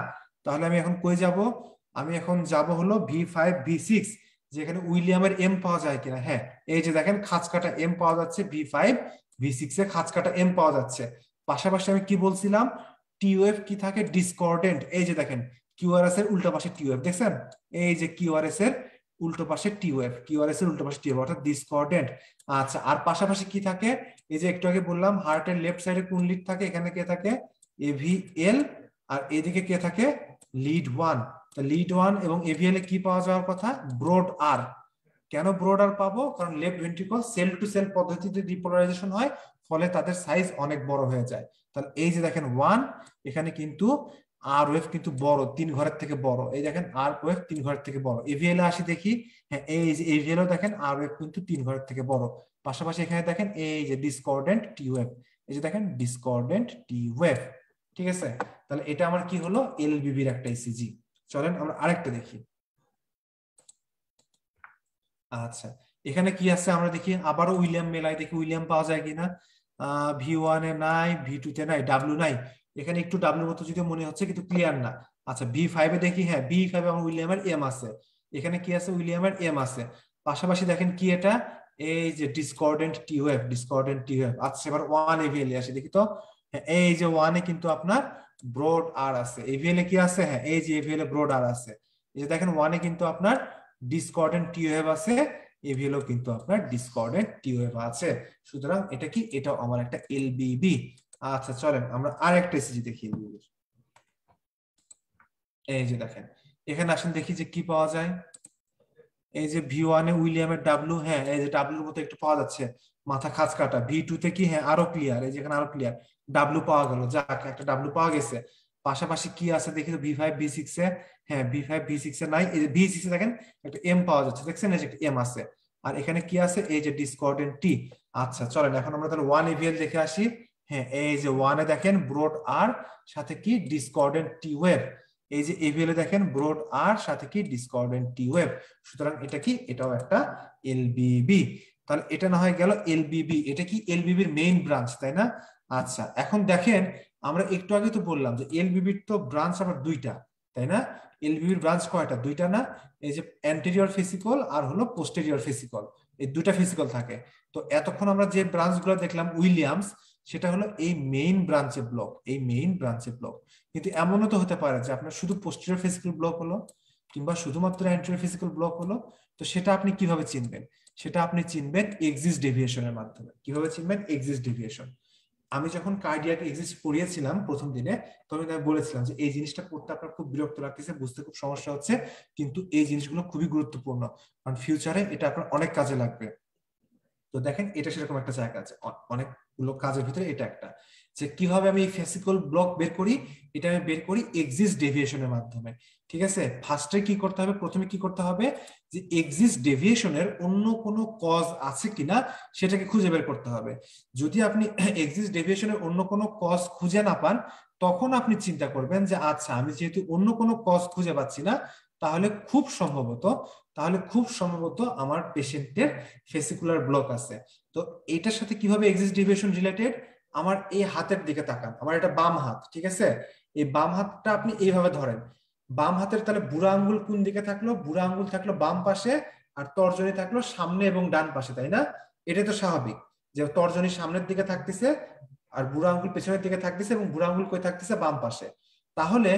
তাহলে আমি এখন কই যাব, আমি এখন যাব হলো V5 V6। যে এখানে উইলিয়ামের এম পাওয়া যায় কিনা। হ্যাঁ, এই যে দেখেন খাঁজ কাটা এম পাওয়া যাচ্ছে V5 V6 এ খাঁজ কাটা এম পাওয়া যাচ্ছে। পাশাপাশি আমি কি বলছিলাম, টিওএফ কি থাকে, ডিসকর্ডেন্ট। এই যে দেখেন কিউআরএস এর উল্টো পাশে টিওএফ দেখছেন, এই যে কিউআরএস এর উল্টো পাশে টিওএফ, কিউআরএস এর উল্টো পাশে টিওএফ অর্থাৎ ডিসকর্ডেন্ট। আচ্ছা, আর পাশাপাশি কি থাকে, এই যে একটু আগে বললাম হার্টের লেফট সাইডে কোন লিড থাকে, এখানে কে থাকে এভিএল, আর এদিকে কে থাকে লিড 1। লিড 1 এবং এভিএল এ কি পাওয়া যাওয়ার কথা, ব্রড আর। কেন ব্রড আর পাবো, কারণ left ventricle cell to cell পদ্ধতিতে ডিপোলারাইজেশন হয়, ফলে তাদের সাইজ অনেক বড় হয়ে যায়। তাহলে এই যে দেখেন 1, এখানে কিন্তু আর ওয়েভ কিন্তু বড়, 3 ঘরের থেকে বড়। এই দেখেন আর ওয়েভ 3 ঘরের থেকে বড়। এভিএল এ আসি দেখি, হ্যাঁ এই যে এভিএল ও দেখেন আর ওয়েভ কিন্তু 3 ঘরের থেকে বড়। পাশাপাশি এখানে দেখেন এই যে ডিসকর্ডেন্ট টি ওয়েভ, এই যে দেখেন ডিসকর্ডেন্ট টি ওয়েভ। ঠিক আছে, তাহলে এটা আমার কি হলো, এলবিবির একটা ইসিজি। চলেন আমরা আরেকটা দেখি। আচ্ছা, এখানে কি আছে আমরা দেখি, আবারও উইলিয়াম মেলাই, দেখি উইলিয়াম পাওয়া যায় কিনা। V1 এ নাই, V2 তে নাই, ডাব্লিউ নাই। এখানে একটু ডাব্লিউ মতো যদি মনে হচ্ছে, কিন্তু ক্লিয়ার না। আচ্ছা, V5 এ দেখি, হ্যাঁ B5 আমার উইলিয়ামের এম আছে। এখানে কি আছে, উইলিয়ামের এম আছে। পাশাপাশি দেখেন কি এটা, এই যে ডিসকর্ডেন্ট টি ওয়েভ, ডিসকর্ডেন্ট টি ওয়েভ। আচ্ছা, এবার 1 এভিএল এ আসি দেখি তো। হ্যাঁ, এই যে 1 এ কিন্তু আপনার ব্রড আর আছে। এভিএল এ কি আছে, হ্যাঁ এই যে এভিএল এ ব্রড আর আছে। এই যে দেখেন 1 এ কিন্তু আপনার ডিসকর্ডেন্ট টি ওয়েভ আছে, এভিএল ও কিন্তু আপনার ডিসকর্ডেন্ট টি ওয়েভ আছে। সুতরাং এটা কি, এটাও আমার একটা এলবিবি। আচ্ছা চলেন আমরা আরেকটা ইসিজি দেখি এলবিবি। এই যে দেখেন, এখানে আসেন দেখি যে কি পাওয়া যায়। এই যে V1 এ উইলিয়ামের ডাব্লিউ, হ্যাঁ এই যে ডাব্লিউর মতো একটু পাওয়া যাচ্ছে, মাথা খাঁজ কাটা। V2 তে কি, হ্যাঁ আরো ক্লিয়ার, এই যে এখানে আরো ক্লিয়ার, ডাব্লিউ পাওয়া গেল, যাক একটা ডাব্লিউ পাওয়া গেছে। পাশাপাশি কি আছে দেখি তো, V5 V6 এ, হ্যাঁ V5 V6 এ নাই, এই যে V6 এ দেখেন একটা এম পাওয়া যাচ্ছে, দেখছেন এই যে একটা এম আছে। আর এখানে কি আছে, এই যে ডিসকর্ডেন্ট টি। আচ্ছা চলেন এখন আমরা তাহলে 1 এভিএল দেখে আসি। হ্যাঁ এই যে 1 এ দেখেন ব্রড আর, সাথে কি ডিসকর্ডেন্ট টি ওয়েভ। এই যে এভিএল এ দেখেন ব্রড আর, সাথে কি ডিসকর্ডেন্ট টি ওয়েভ। সুতরাং এটা কি, এটাও একটা এলবিবি। তাহলে এটা না হয় গেল এলবিবি, এটা কি এলবিবির মেইন ব্রাঞ্চ, তাই না? আচ্ছা, এখন দেখেন আমরা একটু আগে তো বললাম যে এলবিবির তো ব্রাঞ্চ আবার দুইটা, তাই না? এলবিবির ব্রাঞ্চ কয়টা, দুইটা না? এই যে অ্যান্টেরিয়র ফেসিকল আর হলো পোস্টেরিয়র ফেসিকল, এই দুইটা ফেসিকল থাকে। তো এতক্ষণ আমরা যে ব্রাঞ্চগুলো দেখলাম উইলিয়ামস, সেটা হলো এই মেইন ব্রাঞ্চে ব্লক, এই মেইন ব্রাঞ্চে ব্লক। কিন্তু এমনও তো হতে পারে যে আপনার শুধু পোস্টেরিয়র ফেসিকল ব্লক হলো, কিংবা শুধুমাত্র অ্যান্টেরিয়র ফেসিকল ব্লক হলো। তো সেটা আপনি কিভাবে চিনবেন, সেটা আপনি চিনবেন এক্সিস ডেভিয়েশনের মাধ্যমে। কিভাবে চিনবেন, এক্সিস ডেভিয়েশন। আমি যখন কার্ডিয়াক এক্সিস পড়িয়েছিলাম প্রথম দিনে, তখন আমি বলেছিলাম যে এই জিনিসটা পড়তে আপনার খুব বিরক্ত লাগতেছে, বুঝতে খুব সমস্যা হচ্ছে, কিন্তু এই জিনিসগুলো খুবই গুরুত্বপূর্ণ, কারণ ফিউচারে এটা আপনার অনেক কাজে লাগবে। তো দেখেন এটা সেরকম একটা জায়গা আছে, অনেকগুলো কাজের ভিতরে এটা একটা, যে কিভাবে আমি ফেসিকল ব্লক বের করি। এটা আমি বের করি এক্সিস ডেভিয়েশনের মাধ্যমে। ঠিক আছে, ফার্স্টে কি করতে হবে, প্রথমে কি করতে হবে, যে এক্সিস ডেভিয়েশনের অন্য কোনো কজ আছে কিনা সেটাকে খুঁজে বের করতে হবে। যদি আপনি এক্সিস ডেভিয়েশনের অন্য কোনো কজ খুঁজে না পান, তখন আপনি চিন্তা করবেন যে আচ্ছা আমি যেহেতু অন্য কোনো কজ খুঁজে পাচ্ছি না, তাহলে খুব সম্ভবত আমার পেশেন্টের ফেসিকুলার ব্লক আছে। তো এটার সাথে কিভাবে এক্সিস ডেভিয়েশন রিলেটেড, আমার এই হাতের দিকে তাকান, আমার এটা বাম হাত, ঠিক আছে? এই বাম হাতটা আপনি এইভাবে ধরেন। বাম হাতের তাহলে বুড়া আঙ্গুল কোন দিকে থাকলো, বুড়া আঙ্গুল থাকলো বাম পাশে, আর তর্জনী থাকলো সামনে এবং ডান পাশে, তাই না? এটাই তো স্বাভাবিক, যে তর্জনী সামনের দিকে থাকতেছে আর বুড়া আঙ্গুল পেছনের দিকে থাকতেছে, এবং বুড়া আঙ্গুল কই থাকতেছে, বাম পাশে। তাহলে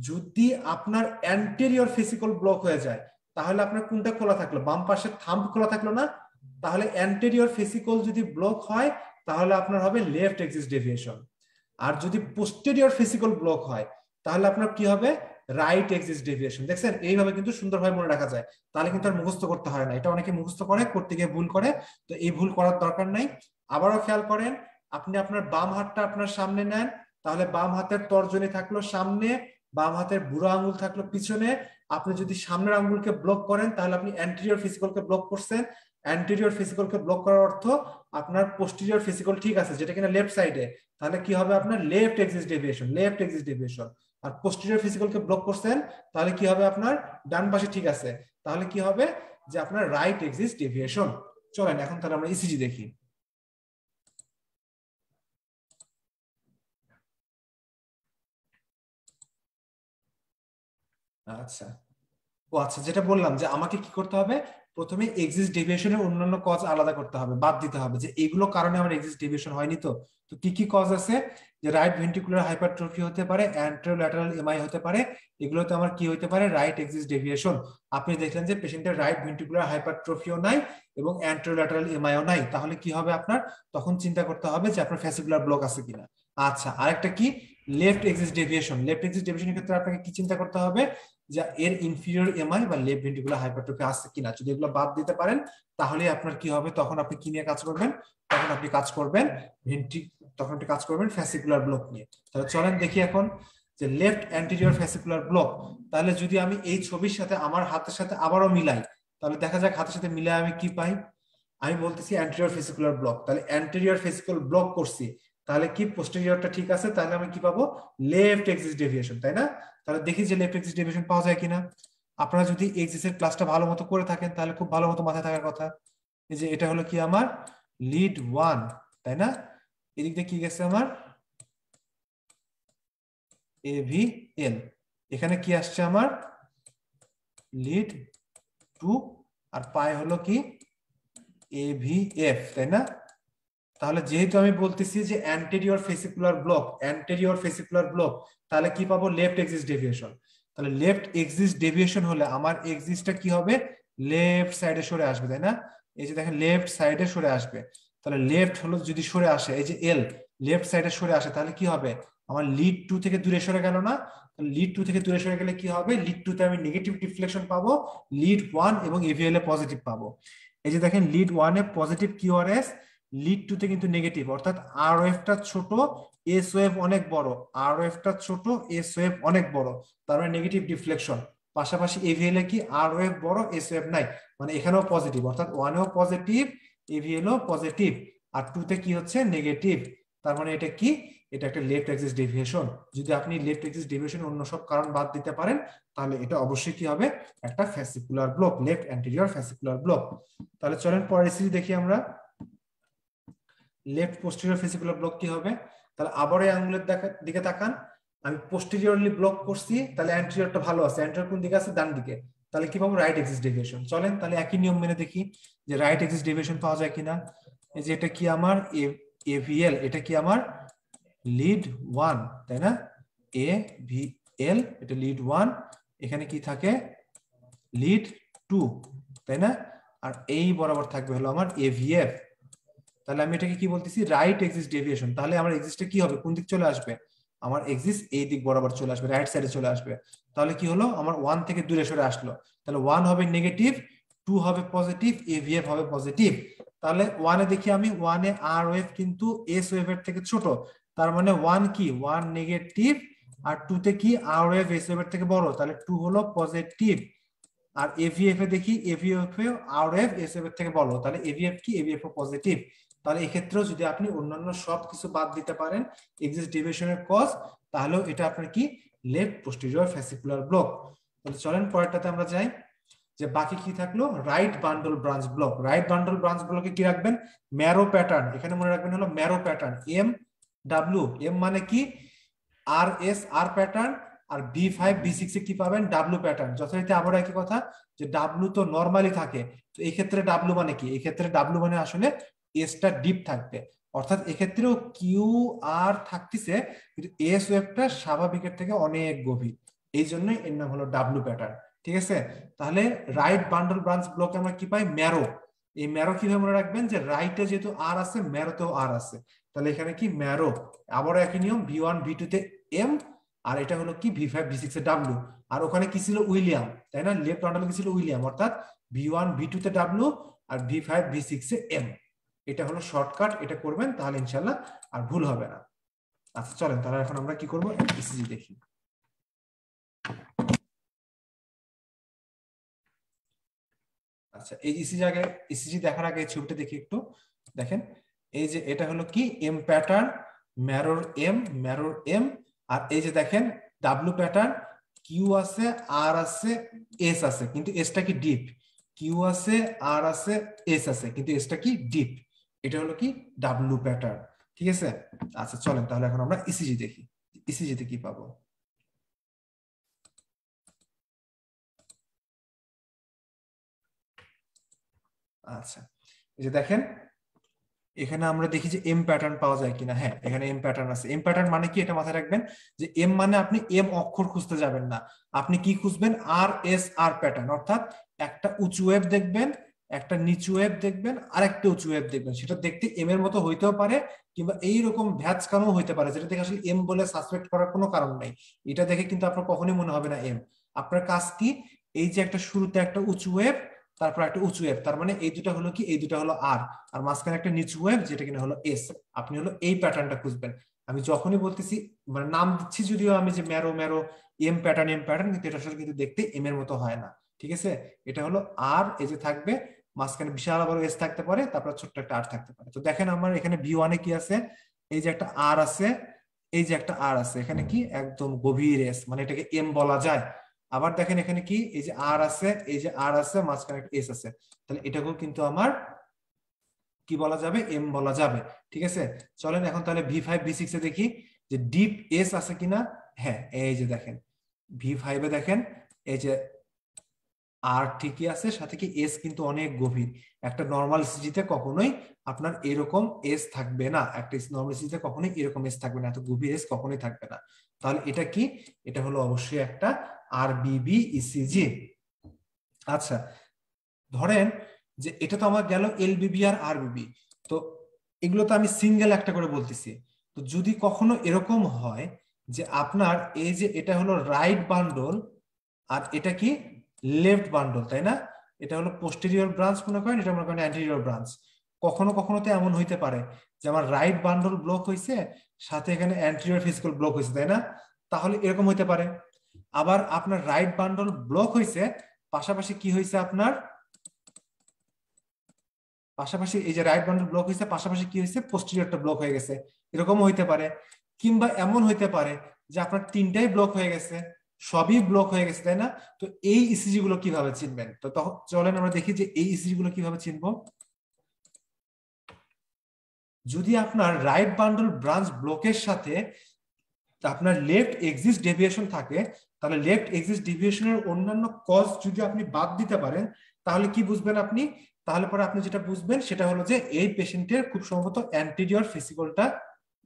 যদি আপনার অ্যান্টেরিয়র ফেসিকল ব্লক হয়ে যায়, তাহলে আপনার কোনটা খোলা থাকলো, বাম পাশের থাম্ব খোলা থাকলো না? তাহলে অ্যান্টেরিয়র ফেসিকল যদি ব্লক হয়, তাহলে আপনার হবে লেফট এক্সিস ডেভিয়েশন। আর যদি পোস্টেরিয়র ফেসিকল ব্লক হয়, তাহলে আপনার কি হবে, রাইট এক্সিস ডেভিয়েশন। দেখছেন এইভাবে কিন্তু সুন্দরভাবে মনে রাখা যায়, তাহলে কিন্তু আর মুখস্থ করতে হয় না। এটা অনেকে মুখস্থ করে, করতে গিয়ে ভুল করে, তো এই ভুল করার দরকার নাই। আবারও খেয়াল করেন, আপনি আপনার বাম হাতটা আপনার সামনে নেন, তাহলে বাম হাতের তর্জনী থাকলো সামনে, বাম হাতের বুড়ো আঙ্গুল থাকলো পিছনে। আপনি যদি সামনের আঙ্গুলকে ব্লক করেন, তাহলে আপনি অ্যান্টেরিয়র ফেসিকলকে ব্লক করছেন। অ্যান্টেরিয়র ফেসিকলকে ব্লক করার অর্থ আপনার পোস্টেরিয়র ফেসিকল ঠিক আছে, যেটা কিনা লেফট সাইডে। তাহলে কি হবে, আপনার left axis deviation, left axis deviation. আর পোস্টেরিয়র ফেসিকলকে ব্লক করছেন, তাহলে কি হবে, আপনার ডান পাশে ঠিক আছে, তাহলে কি হবে, যে আপনার রাইট এক্সিস ডেভিয়েশন। চলেন এখন তাহলে আমরা ইসিজি দেখি। আচ্ছা, ও আচ্ছা, যেটা বললাম যে আমাকে কি করতে হবে, প্রথমে এক্সিস্ট ডেভিয়েশনের অন্যান্য কজ আলাদা করতে হবে, বাদ দিতে হবে যে এগুলো কারণে আমার এক্সিস্ট ডেভিয়েশন হয়নি। তো তো কি কি কজ আছে, যে রাইট ভেন্ট্রিকুলার হাইপারট্রফি হতে পারে, অ্যান্টেরোল্যাটারাল এমআই হতে পারে, এগুলোতে আমার কি হতে পারে, রাইট এক্সিস্ট ডেভিয়েশন। আপনি দেখলেন যে পেশেন্টের রাইট ভেন্ট্রিকুলার হাইপারট্রফিও নাই এবং অ্যান্টেরোল্যাটারাল এমআইও নাই, তাহলে কি হবে আপনার, তখন চিন্তা করতে হবে যে আপনার ফ্যাসিকুলার ব্লক আছে কিনা। আচ্ছা, আরেকটা কি, left axis deviation. Left axis ডেভিয়েশনের ক্ষেত্রে আপনাকে কি চিন্তা করতে হবে, যে এর ইনফিরিয়র এমআই বা লেফট ভেন্ট্রিকুলার হাইপারট্রফি আছে কিনা। যদি এগুলো বাদ দিতে পারেন তাহলে আপনার কি হবে, তখন আপনি কি নিয়ে কাজ করবেন, তখন আপনি কাজ করবেন তখন আপনি কাজ করবেন ফ্যাসিকুলার ব্লক নিয়ে। তাহলে চলেন দেখি এখন যে লেফট অ্যান্টেরিয়র ফ্যাসিকুলার ব্লক। তাহলে যদি আমি এই ছবির সাথে আমার হাতের সাথে আবারও মিলাই, তাহলে দেখা যাক হাতের সাথে মিলাই আমি কি পাই। আমি বলতেছি অ্যান্টেরিয়র ফেসিকুলার ব্লক, তাহলে অ্যান্টেরিয়র ফেসিকুলার ব্লক করছি, তাহলে কি পোস্টেরিয়রটা ঠিক আছে, তাহলে আমি কি পাবো, লেফট এক্সিস ডেভিয়েশন, তাই না। তাহলে দেখি যে লেফট এক্সিস ডেভিয়েশন পাওয়া যায় কিনা। আপনারা যদি এক্সিস এর ক্লাসটা ভালো মতো করে থাকেন তাহলে খুব ভালো মতো মাথায় থাকার কথা। এই যে এটা হলো কি আমার লিড 1, তাই না, এদিক দিয়ে কি গেছে আমার এভিএল, এখানে কি আসছে আমার লিড 2, আর পায় হলো কি এভিএফ, তাই না। তাহলে যেহেতু আমি বলতেছি যে অ্যান্টেরিয়র ফেসিকুলার ব্লক, তাহলে কি পাবো, লেফট এক্সিস ডেভিয়েশন। তাহলে লেফট এক্সিস ডেভিয়েশন হলে আমার এক্সিসটা কি হবে, লেফট সাইডে সরে আসবে, তাই না। এই যে দেখেন লেফট সাইডে সরে আসবে, তাহলে লেফট হলো যদি সরে আসে, এই যে এল লেফট সাইডে সরে আসে, তাহলে কি হবে, আমার লিড 2 থেকে দূরে সরে গেল না। লিড 2 থেকে দূরে সরে গেলে কি হবে, লিড 2 তে আমি নেগেটিভ ডিফ্লেকশন পাবো, লিড 1 এবং এভিএল এ পজিটিভ পাবো। এই যে দেখেন লিড 1 এ পজিটিভ কিউআরএস, লিড 2 তে কিন্তু নেগেটিভ, অর্থাৎ আর ওয়েভটা ছোট, এস ওয়েভ অনেক বড়, আর ওয়েভটা ছোট, এস ওয়েভ অনেক বড়, তার মানে নেগেটিভ ডিফ্লেকশন। পাশাপাশি এভিএল এ কি আর ওয়েভ বড়, এস ওয়েভ নাই, মানে এখানেও পজিটিভ, অর্থাৎ 1 এও পজিটিভ, এভিএল ও পজিটিভ, আর 2 তে কি হচ্ছে নেগেটিভ। তার মানে এটা কি, এটা একটা লেফট এক্সিস ডেভিয়েশন। যদি আপনি লেফট এক্সিস ডেভিয়েশন অন্য সব কারণ বাদ দিতে পারেন তাহলে এটা অবশ্যই কি হবে, একটা ফ্যাসিকুলার ব্লক, লেফট অ্যান্টেরিয়র ফ্যাসিকুলার ব্লক। তাহলে চলেন পরের সিরিজ দেখি আমরা, লেফট পোস্টেরিয়র ফেসিকুলার ব্লক কি হবে। তাহলে আবার এই আঙ্গুলের দিকে তাকান, আমি পোস্টেরিয়রলি ব্লক করছি, তাহলে অ্যান্টেরিয়রটা ভালো আছে, অ্যান্টেরিয়র কোন দিকে আছে, ডান দিকে, তাহলে কি পাবো, রাইট এক্সিস ডেভিয়েশন। চলেন তাহলে একই নিয়ম মেনে দেখি যে রাইট এক্সিস ডেভিয়েশন পাওয়া যায় কিনা। এই যে এটা কি আমার এভিএল, এটা কি আমার লিড 1, তাই না, এভিএল এটা লিড 1, এখানে কি থাকে লিড 2, তাই না, আর এই বরাবর থাকবে হলো আমার এভিএফ। তাহলে আমি এটাকে কি বলতেছি, রাইট এক্সিস ডেভিয়েশন। তাহলে আমার এক্সিসটা কি হবে, কোন দিক চলে আসবে, আমার এক্সিস এই দিক বরাবর চলে আসবে, রাইট সাইডে চলে আসবে। তাহলে কি হলো, আমার 1 থেকে দূরে সরে আসলো, তাহলে 1 হবে নেগেটিভ, 2 হবে পজিটিভ, এভিএফ হবে পজিটিভ। তাহলে 1 এ দেখি আমি, 1 এ আর ওয়েভ কিন্তু এস ওয়েভের থেকে ছোট, তার মানে 1 কি, 1 নেগেটিভ, আর 2 তে কি আর ওয়েভ এস ওয়েভের থেকে বড়, তাহলে 2 হলো পজিটিভ। আর এভিএফ এ দেখি, এভিএফ এ আর ওয়েভ এস ওয়েভের থেকে বড়, তাহলে এভিএফ কি, এভিএফ পজিটিভ। তাহলে এক্ষেত্রেও যদি আপনি অন্যান্য সব কিছু বাদ দিতে পারেন এক্সিস ডেভিয়েশনের কজ, তাহলেও এটা আপনার কি লেফট পোস্টেরিয়র ফ্যাসিকুলার ব্লক। তাহলে চলেন পরেরটাতে আমরা যাই, যে বাকি কি থাকলো, right bundle branch block. Right bundle branch ব্লকে কি রাখবেন, ম্যারো প্যাটার্ন, এখানে মনে রাখবেন হলো marrow pattern, M W, M মানে কি আর এস আর প্যাটার্ন, আর B5 B6 এ কি পাবেন, ডাব্লু প্যাটার্ন। যথারীতি আবার একই কথা, যে ডাব্লু তো নরমালি থাকে, তো এই ক্ষেত্রে ডাব্লু মানে কি, এই ক্ষেত্রে ডাব্লু মানে আসলে এসটা ডিপ থাকবে, অর্থাৎ এক্ষেত্রেও কিউ আর থাকতেছে কিন্তু এস ওয়েভটা স্বাভাবিকের থেকে অনেক গভীর, এই জন্যই এর নাম হলো ডাব্লু প্যাটার্ন। ঠিক আছে, তাহলে রাইট বান্ডল ব্রাঞ্চ ব্লকে আমরা কি পাই, ম্যারো। এই ম্যারো কিভাবে মনে রাখবেন, যে রাইটে যেহেতু আর আছে, ম্যারোতেও আর আছে, তাহলে এখানে কি ম্যারো। আবারও একই নিয়ম, B1 B2 তে এম, আর এটা হলো কি B5 B6 এ ডাব্লু, আর ওখানে কি ছিল উইলিয়াম, তাই না, লেফট বান্ডলে কি ছিল উইলিয়াম, অর্থাৎ B1 B2 তে W R B5 B6 A M. এটা হলো শর্টকাট, এটা করবেন তাহলে ইনশাআল্লাহ আর ভুল হবে না। আচ্ছা চলেন তাহলে এখন আমরা কি করব, ইসিজি দেখি। আচ্ছা এই ইসিজি দেখার আগে ছবিটা দেখি একটু, দেখেন এই যে এটা হলো কি এম প্যাটার্ন, ম্যারোর এম, আর এই যে দেখেন ডাব্লু প্যাটার্ন, কিউ আছে, আর আছে, এস আছে, কিন্তু এসটা কি ডিপ, কিউ আছে, আর আছে, এস আছে, কিন্তু এসটা কি ডিপ, এটা হলো কি ডাব্লু প্যাটার্ন। ঠিক আছে, আচ্ছা চলেন তাহলে এখন আমরা ইসিজি দেখি, ইসিজিতে কি পাবো। আচ্ছা, এই যে দেখেন এখানে আমরা দেখি যে এম প্যাটার্ন পাওয়া যায় কিনা। হ্যাঁ, এখানে এম প্যাটার্ন আছে। এম প্যাটার্ন মানে কি, এটা মাথায় রাখবেন যে এম মানে আপনি এম অক্ষর খুঁজতে যাবেন না, আপনি কি খুঁজবেন, আর এস আর প্যাটার্ন, অর্থাৎ একটা উঁচু ওয়েভ দেখবেন, একটা নিচু ওয়েভ দেখবেন, আর একটা উঁচু ওয়েভ দেখবেন। সেটা দেখতে এম এর মতো হইতেও পারে কিংবা এইরকম ভ্যাচকানো হইতে পারে, যেটা দেখে আসলে এম বলে সাসপেক্ট করার কোনো কারণ নাই। এটা দেখে কিন্তু আপনার কখনোই মনে হবে না এম। আপনার কাজ কি, এই যে একটা শুরুতে একটা উঁচু ওয়েভ, তারপর একটা উঁচু ওয়েভ, তার মানে এই দুটা হলো কি, এই দুটা হলো আর, আর মাঝখানে একটা নিচু ওয়েভ যেটা কিনা হলো এস। আপনি হলো এই প্যাটার্নটা খুঁজবেন। আমি যখনই বলতেছি, মানে নাম দিচ্ছি যদিও আমি যে marrow marrow M pattern, M pattern, কিন্তু এটা আসলে কিন্তু দেখতে এম এর মতো হয় না। ঠিক আছে, এটা হলো আর, এই যে থাকবে মাঝখানে বিশাল বড় এস থাকতে পারে, তারপর ছোট্ট একটা আর থাকতে পারে। তো দেখেন আমার এখানে ভি ওয়ানে কি আছে, এই যে একটা আর আছে, এই যে একটা আর আছে, এখানে কি একদম গভীর এস, মানে এটাকে এম বলা যায়। আবার দেখেন এখানে কি, এই যে আর আছে, এই যে আর আছে, মাঝখানে একটা এস আছে, তাহলে এটাকেও কিন্তু আমার কি বলা যাবে, এম বলা যাবে। ঠিক আছে, চলেন এখন তাহলে V5 V6 এ দেখি যে ডিপ এস আছে কিনা। হ্যাঁ, এই যে দেখেন V5 এ দেখেন এই যে আর ঠিকই আছে, সাথে কি এস কিন্তু অনেক গভীর। একটা নর্মাল সিজিতে কখনোই আপনার এরকম এস থাকবে না, একটা নর্মাল সিজিতে কখনোই এরকম এস থাকবে না, এত গভীর এস কখনোই থাকবে না। তাহলে এটা কি, এটা হলো অবশ্যই একটা আরবিবি ইসিজি। আচ্ছা, ধরেন যে এটা তো আমার গেল এলবিবি আর আরবিবি, তো এগুলো তো আমি সিঙ্গেল একটা করে বলতেছি। তো যদি কখনো এরকম হয় যে আপনার এই যে এটা হলো রাইট বান্ডল আর এটা কি লেফট বান্ডল, তাই না, এটা হলো পোস্টেরিয়র ব্রাঞ্চ মনে করেন, এটা মনে করেন অ্যান্টেরিয়র ব্রাঞ্চ। কখনো কখনো তো এমন হইতে পারে যে আমার রাইট বান্ডল ব্লক হয়েছে, সাথে এখানে অ্যান্টেরিয়র ফিজিক্যাল ব্লক হয়েছে, তাই না, তাহলে এরকম হইতে পারে। আবার আপনার রাইট বান্ডল ব্লক হয়েছে, পাশাপাশি কি হয়েছে আপনার, পাশাপাশি এই যে রাইট বান্ডল ব্লক হয়েছে, পাশাপাশি কি হয়েছে, পোস্টেরিয়রটা ব্লক হয়ে গেছে, এরকমও হইতে পারে। কিংবা এমন হইতে পারে যে আপনার তিনটাই ব্লক হয়ে গেছে, সবই ব্লক হয়ে গেছে, তাই না। তো এই ইসিজি গুলো কিভাবে চিনবেন, তো তখন চলেন আমরা দেখি যে এই ইসিজি গুলো কিভাবে চিনবো। যদি আপনার রাইট বান্ডল ব্রাঞ্চ ব্লকের সাথে আপনার লেফট এক্সিস ডেভিয়েশন থাকে, তাহলে লেফট এক্সিস ডেভিয়েশনের অন্যান্য কজ যদি আপনি বাদ দিতে পারেন, তাহলে কি বুঝবেন আপনি, তাহলে পরে আপনি যেটা বুঝবেন সেটা হলো যে এই পেশেন্টের খুব সম্ভবত অ্যান্টেরিয়র ফেসিকলটা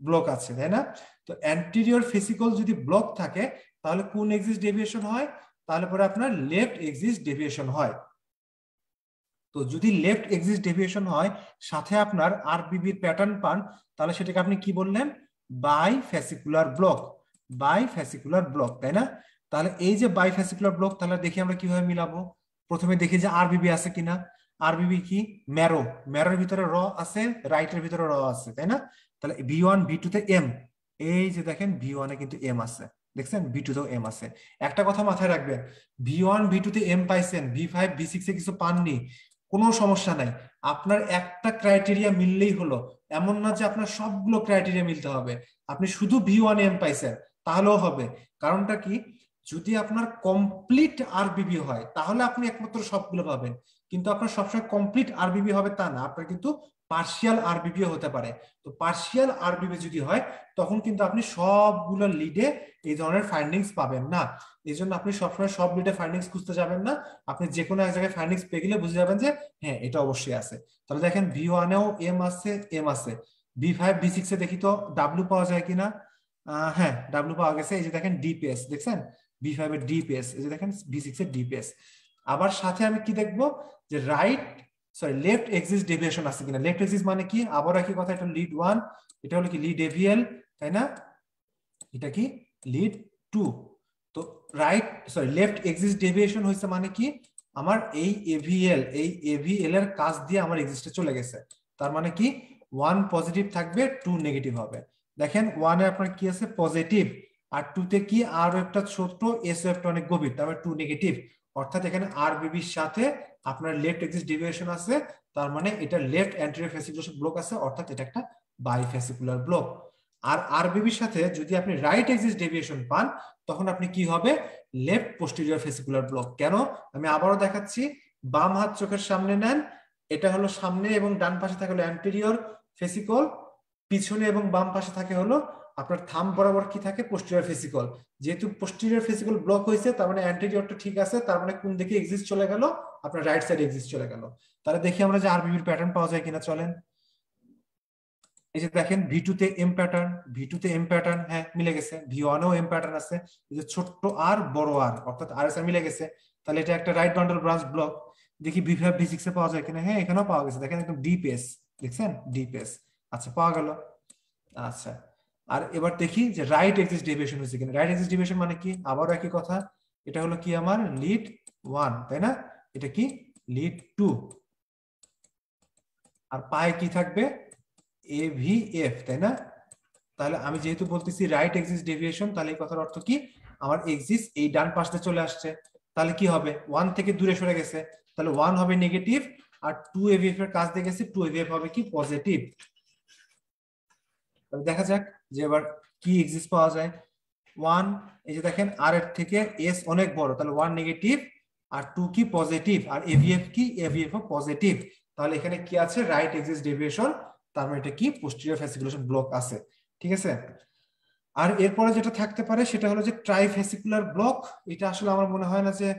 ব্লক আছে, তাই না। তো অ্যান্টেরিয়র ফেসিকল যদি ব্লক থাকে, তাহলে কোন এক্সিস ডেভিয়েশন হয়, তাহলে পরে আপনার লেফট এক্সিস ডেভিয়েশন হয়। তো যদি লেফট এক্সিস ডেভিয়েশন হয়, সাথে আপনার আরবিবির প্যাটার্ন পান, তাহলে সেটাকে আপনি কি বললেন, বাই ফ্যাসিকুলার ব্লক, বাই ফ্যাসিকুলার ব্লক, তাই না। তাহলে এই যে বাই ফ্যাসিকুলার ব্লক, তাহলে দেখি আমরা কিভাবে মিলাবো। প্রথমে দেখি যে আরবিবি আছে কিনা। আরবিবি কি, ম্যারো, ম্যারোর ভিতরে র আছে, রাইটের ভিতরে র আছে, তাই না। তাহলে V1 V2 তে এম, এই যে দেখেন V1 এ কিন্তু এম আছে, দেখছেন V2 তেও এম আছে। একটা কথা মাথায় রাখবেন, V1 V2 তে এম পাইছেন, V5 V6 এ কিছু পাননি, কোনো সমস্যা নাই। আপনার একটা ক্রাইটেরিয়া মিললেই হলো, এমন না যে আপনার সবগুলো ক্রাইটেরিয়া মিলতে হবে। আপনি শুধু V1 এম পাইছেন তাহলেও হবে। কারণটা কি, যদি আপনার কমপ্লিট আরবিবি হয় তাহলে আপনি একমাত্র সবগুলো পাবেন, কিন্তু আপনার সবসময় কমপ্লিট আরবিবি হবে তা না, আপনার কিন্তু পার্শিয়াল আরবিবিও হতে পারে। তো পার্শিয়াল আরবিবি যদি হয়, তখন কিন্তু আপনি সবগুলো লিডে এই ধরনের ফাইন্ডিংস পাবেন না। এই জন্য আপনি সবসময় সব লিডে ফাইন্ডিংস খুঁজতে যাবেন না, আপনি যে কোনো এক জায়গায় ফাইন্ডিংস পেয়ে গেলে বুঝে যাবেন যে হ্যাঁ এটা অবশ্যই আছে। তাহলে দেখেন V1 এও এম আছে, এম আছে। V5 V6 এ দেখি তো ডাব্লিউ পাওয়া যায় কিনা। হ্যাঁ, ডাব্লিউ পাওয়া গেছে, এই যে দেখেন ডিপিএস, দেখছেন V5 এর ডিপিএস, এই যে দেখেন V6 এর ডিপিএস। আবার সাথে আমি কি দেখবো, যে right sorry left axis deviation আছে কিনা। লেফট এক্সিস মানে কি, আবার একই কথা, এটা লিড 1, এটা হলো কি লিড এভিএল, তাই না, এটা কি লিড 2। তো right sorry left axis deviation হয়েছে মানে কি, আমার এই এভিএল, এই এভিএল এর কাজ দিয়ে আমার এক্সিস্টে চলে গেছে। তার মানে কি 1 পজিটিভ থাকবে, 2 নেগেটিভ হবে। দেখেন 1 এ আপনার কি আছে, পজিটিভ, আর 2 তে কি আর একটা ছোট, এস একটা অনেক গভীর, তার মানে 2 নেগেটিভ। অর্থাৎ এখানে আরবিবির সাথে আপনার লেফট এক্সিস ডেভিয়েশন আছে, তার মানে এটা লেফট অ্যান্টেরিয়র ফ্যাসিকুলার ব্লক আছে, অর্থাৎ এটা একটা বাইফ্যাসিকুলার ব্লক। আর আরবিবির সাথে যদি আপনি রাইট এক্সিস ডেভিয়েশন পান, তখন আপনি কি হবে, লেফট পোস্টেরিয়র ফেসিকুলার ব্লক। কেন, আমি আবারও দেখাচ্ছি, বাম হাত চোখের সামনে নেন, এটা হলো সামনে এবং ডান পাশে থাকে হলো অ্যান্টেরিয়র ফেসিকল, পিছনে এবং বাম পাশে থাকে হলো আপনার থাম্ব বরাবর কি থাকে, পোস্টেরিয়র ফেসিকল। যেহেতু পোস্টেরিয়র ফেসিকল ব্লক হয়েছে, তার মানে অ্যান্টেরিয়রটা ঠিক আছে, তার মানে কোন দিকে এক্সিস্ট চলে গেল, আপনার রাইট সাইড এক্সিস্ট চলে গেল। তাহলে দেখি আমরা যে আরবিবির প্যাটার্ন পাওয়া যায় কিনা, চলেন। এই যে দেখেন V2 তে এম প্যাটার্ন, V2 তে এম প্যাটার্ন, হ্যাঁ মিলে গেছে। V1 এও এম প্যাটার্ন আছে, এই যে ছোট্ট আর বড় আর, অর্থাৎ RSR মিলে গেছে। তাহলে এটা একটা রাইট বান্ডল ব্রাঞ্চ ব্লক। দেখি V5 V6 এ পাওয়া যায় কিনা, হ্যাঁ এখানেও পাওয়া গেছে, দেখেন একদম ডিপ এস, দেখছেন ডিপ এস। আচ্ছা পাওয়া গেল। আচ্ছা আর এবার দেখি যে রাইট এক্সিস ডেভিয়েশন হয়েছে কিনা। রাইট এক্সিস ডেভিয়েশন মানে কি, আবারও একই কথা, এটা হলো কি আমার লিড 1, তাই না? এটা কি লিড 2, আর পায়ে কি থাকবে AVF, তাই না? তাহলে আমি যেহেতু বলতেছি রাইট এক্সিস ডেভিয়েশন, তাহলে এই কথার অর্থ কি, আমার এক্সিস এই ডান পাশে চলে আসছে। তাহলে কি হবে, 1 থেকে দূরে সরে গেছে, তাহলে 1 হবে নেগেটিভ, আর 2 AVF এর কাছ দিয়ে গেছে, 2 AVF হবে কি পজিটিভ। দেখা যাক যে এবার কি এক্সিস্ট পাওয়া যায়। 1, এই যে দেখেন আর এর থেকে এস অনেক বড়, তাহলে 1 নেগেটিভ আর 2 কি পজিটিভ, আর এভিএফ কি, এভিএফ ও পজিটিভ। তাহলে এখানে কি আছে, রাইট এক্সিস ডেভিয়েশন, তার মানে এটা কি পোস্টেরিয়র ফ্যাসিকুলেশন ব্লক আছে, ঠিক আছে। আর এরপরে যেটা থাকতে পারে সেটা হলো যে ট্রাইফেসিকুলার ব্লক। এটা আসলে আমার মনে হয় না যে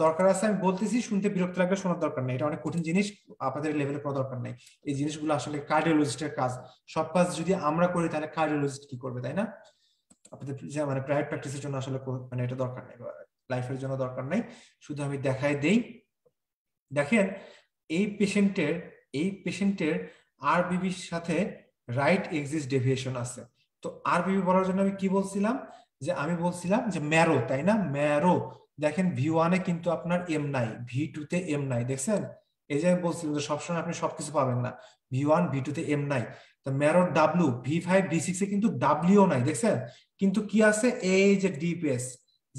দরকার আছে, আমি বলতেছি শুনতে বিরক্ত লাগবে, শোনার দরকার নেই, এটা অনেক কঠিন জিনিস, আপনাদের লেভেলে কোনো দরকার নেই। এই জিনিসগুলো আসলে কার্ডিওলজিস্টের কাজ, সব কাজ যদি আমরা করি তাহলে কার্ডিওলজিস্ট কি করবে, তাই না? আপনাদের মানে প্রাইভেট প্র্যাকটিসের জন্য আসলে মানে এটা দরকার নেই, লাইফের জন্য দরকার নেই, শুধু আমি দেখাই দেই। দেখেন এই পেশেন্টের আরবিবির সাথে রাইট এক্সিস ডেভিয়েশন আছে। তো আরবিবি বলার জন্য আমি কি বলছিলাম, যে আমি বলছিলাম যে ম্যারো, তাই না? ম্যারো, দেখেন V1 এ কিন্তু আপনার এম নাই, V2 তে এম নাই, দেখছেন? এই যে আমি বলছিলাম যে সবসময় আপনি সবকিছু পাবেন না, V1 V2 তে এম নাই। তো ম্যারো W, V5 V6 এ কিন্তু ডাব্লিউ নাই, দেখছেন? কিন্তু কি আছে, এই যে ডিপিএস,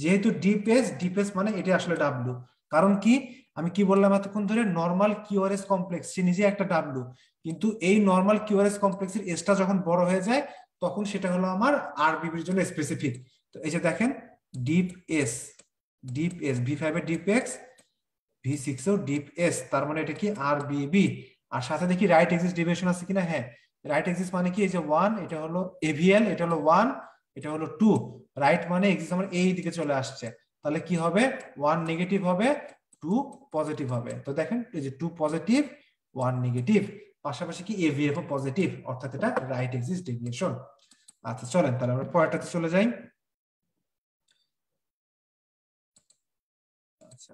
যেহেতু ডিপিএস মানে এটা আসলে ডাব্লিউ। কারণ কি, আমি কি বললাম এতক্ষণ ধরে, নর্মাল কিউআরএস কমপ্লেক্স সে নিজে একটা ডাব্লিউ, কিন্তু এই নর্মাল কিউআরএস কমপ্লেক্সের এসটা যখন বড় হয়ে যায় তখন সেটা হলো আমার আরবিবির জন্য স্পেসিফিক। তো এই যে দেখেন ডিপ এস V5 এর ডিপ এক্স, V6 এও ডিপ এস, তার মানে এটা কি আরবিবি। আর সাথে দেখি রাইট এক্সিস ডেভিয়েশন আছে কিনা, হ্যাঁ রাইট এক্সিস মানে কি, এই যে 1, এটা হলো এভিএল, এটা হলো 1, এটা হলো 2, রাইট মানে এক্সিস আমার এই দিকে চলে আসছে, তাহলে কি হবে, 1 নেগেটিভ হবে, 2 পজিটিভ হবে। তো দেখেন এই যে 2 পজিটিভ 1 নেগেটিভ, পাশাপাশি কি এভিএফ ও পজিটিভ, অর্থাৎ এটা রাইট এক্সিস ডেভিয়েশন। আচ্ছা চলেন তাহলে আমরা পরেরটাতে চলে যাই। আচ্ছা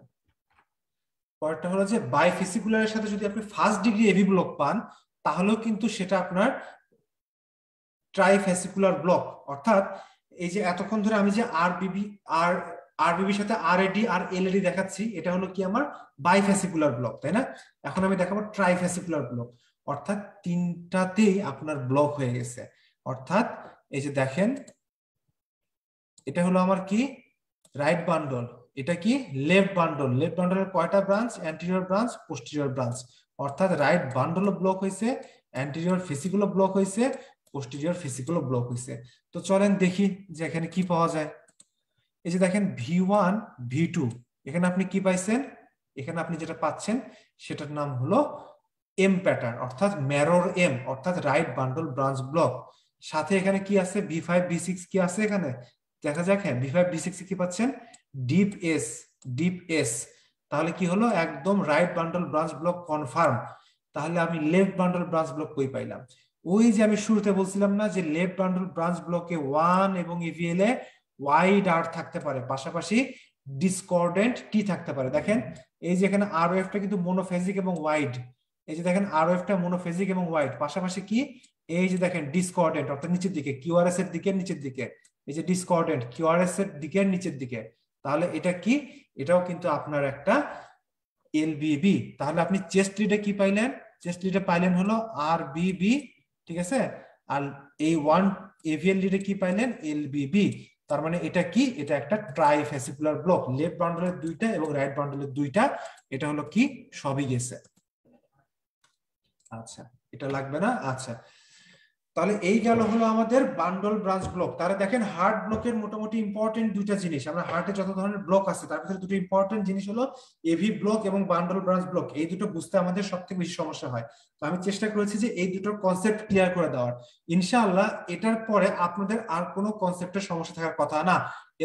পরেরটা হলো যে বাইফেসিকুলারের সাথে যদি আপনি ফার্স্ট ডিগ্রি এভি ব্লক পান, তাহলেও কিন্তু সেটা আপনার ট্রাইফেসিকুলার ব্লক। অর্থাৎ এই যে এতক্ষণ ধরে আমি যে আরবিবির সাথে আরএডি আর এলএডি দেখাচ্ছি, এটা হলো কি আমার বাইফেসিকুলার ব্লক, তাই না? এখন আমি দেখাবো ট্রাইফেসিকুলার ব্লক, অর্থাৎ তিনটাতেই আপনার ব্লক হয়ে গেছে। অর্থাৎ এই যে দেখেন এটা হলো আমার কি রাইট বান্ডল, এটা কি লেফট বান্ডল। লেফট বান্ডলের কয়টা branch, anterior branch, posterior branch, অর্থাৎ রাইট বান্ডলও ব্লক হয়েছে, অ্যান্টেরিয়র ফেসিকুলো ব্লক হয়েছে, পোস্টেরিয়র ফেসিকুলো ব্লক হয়েছে। তো চলেন দেখি যে এখানে কি পাওয়া যায়। এই যে দেখেন V1 V2, এখানে আপনি কি পাইছেন, এখানে আপনি যেটা পাচ্ছেন সেটার নাম হলো এম প্যাটার্ন, অর্থাৎ ম্যারোর এম, অর্থাৎ রাইট বান্ডল ব্রাঞ্চ ব্লক। সাথে এখানে কি আছে, V5 V6 কি আছে এখানে, দেখা যাক, হ্যাঁ V5 V6 কি পাচ্ছেন, ডিপ এস। তাহলে কি হলো, একদম right bundle branch block confirm. তাহলে আমি লেফট বান্ডল ব্রাঞ্চ ব্লক কই পাইলাম, ওই যে আমি শুরুতে বলছিলাম না যে লেফট বান্ডল ব্রাঞ্চ ব্লকে 1 এবং ইভিএল এ ওয়াইড আর থাকতে পারে, পাশাপাশি ডিসকর্ডেন্ট টি থাকতে পারে। দেখেন এই যে এখানে আরওএফটা কিন্তু মোনোফেজিক এবং ওয়াইড, এই যে দেখেন আরওএফটা মোনোফেজিক এবং ওয়াইড, পাশাপাশি কি এই যে দেখেন ডিসকর্ডেন্ট, অর্থাৎ নিচের দিকে কিউআরএস এর দিকে নিচের দিকে, এই যে ডিসকর্ডেন্ট কিউআরএস এর দিকে নিচের দিকে। তাহলে এটা কি, এটাও কিন্তু আপনার একটা এলবিবি। তাহলে আপনি চেস্ট লিডে কি পাইলেন, চেস্ট লিডে পাইলেন হলো আরবিবি, ঠিক আছে। আর এই 1 এভিএল লিডে কি পাইলেন, এলবিবি। তার মানে এটা কি, এটা একটা ট্রাইফেসিকুলার ব্লক, লেফট বান্ডলের 2টা এবং রাইট বান্ডলের 2টা, এটা হলো কি সবই গেছে। আচ্ছা এটা লাগবে না। আচ্ছা তাহলে এই গেল হলো আমাদের বান্ডল ব্রাঞ্চ ব্লক। তাহলে দেখেন হার্ট ব্লকের মোটামুটি ইম্পর্টেন্ট দুইটা জিনিস, আমরা হার্টে যত ধরনের ব্লক আছে তার ভিতরে দুটো ইম্পর্টেন্ট জিনিস হলো এভি ব্লক এবং বান্ডল ব্রাঞ্চ ব্লক। এই দুটো বুঝতে আমাদের সবথেকে বেশি সমস্যা হয়, তো আমি চেষ্টা করেছি যে এই দুটোর কনসেপ্ট ক্লিয়ার করে দেওয়ার। ইনশাআল্লাহ এটার পরে আপনাদের আর কোনো কনসেপ্টের সমস্যা থাকার কথা না।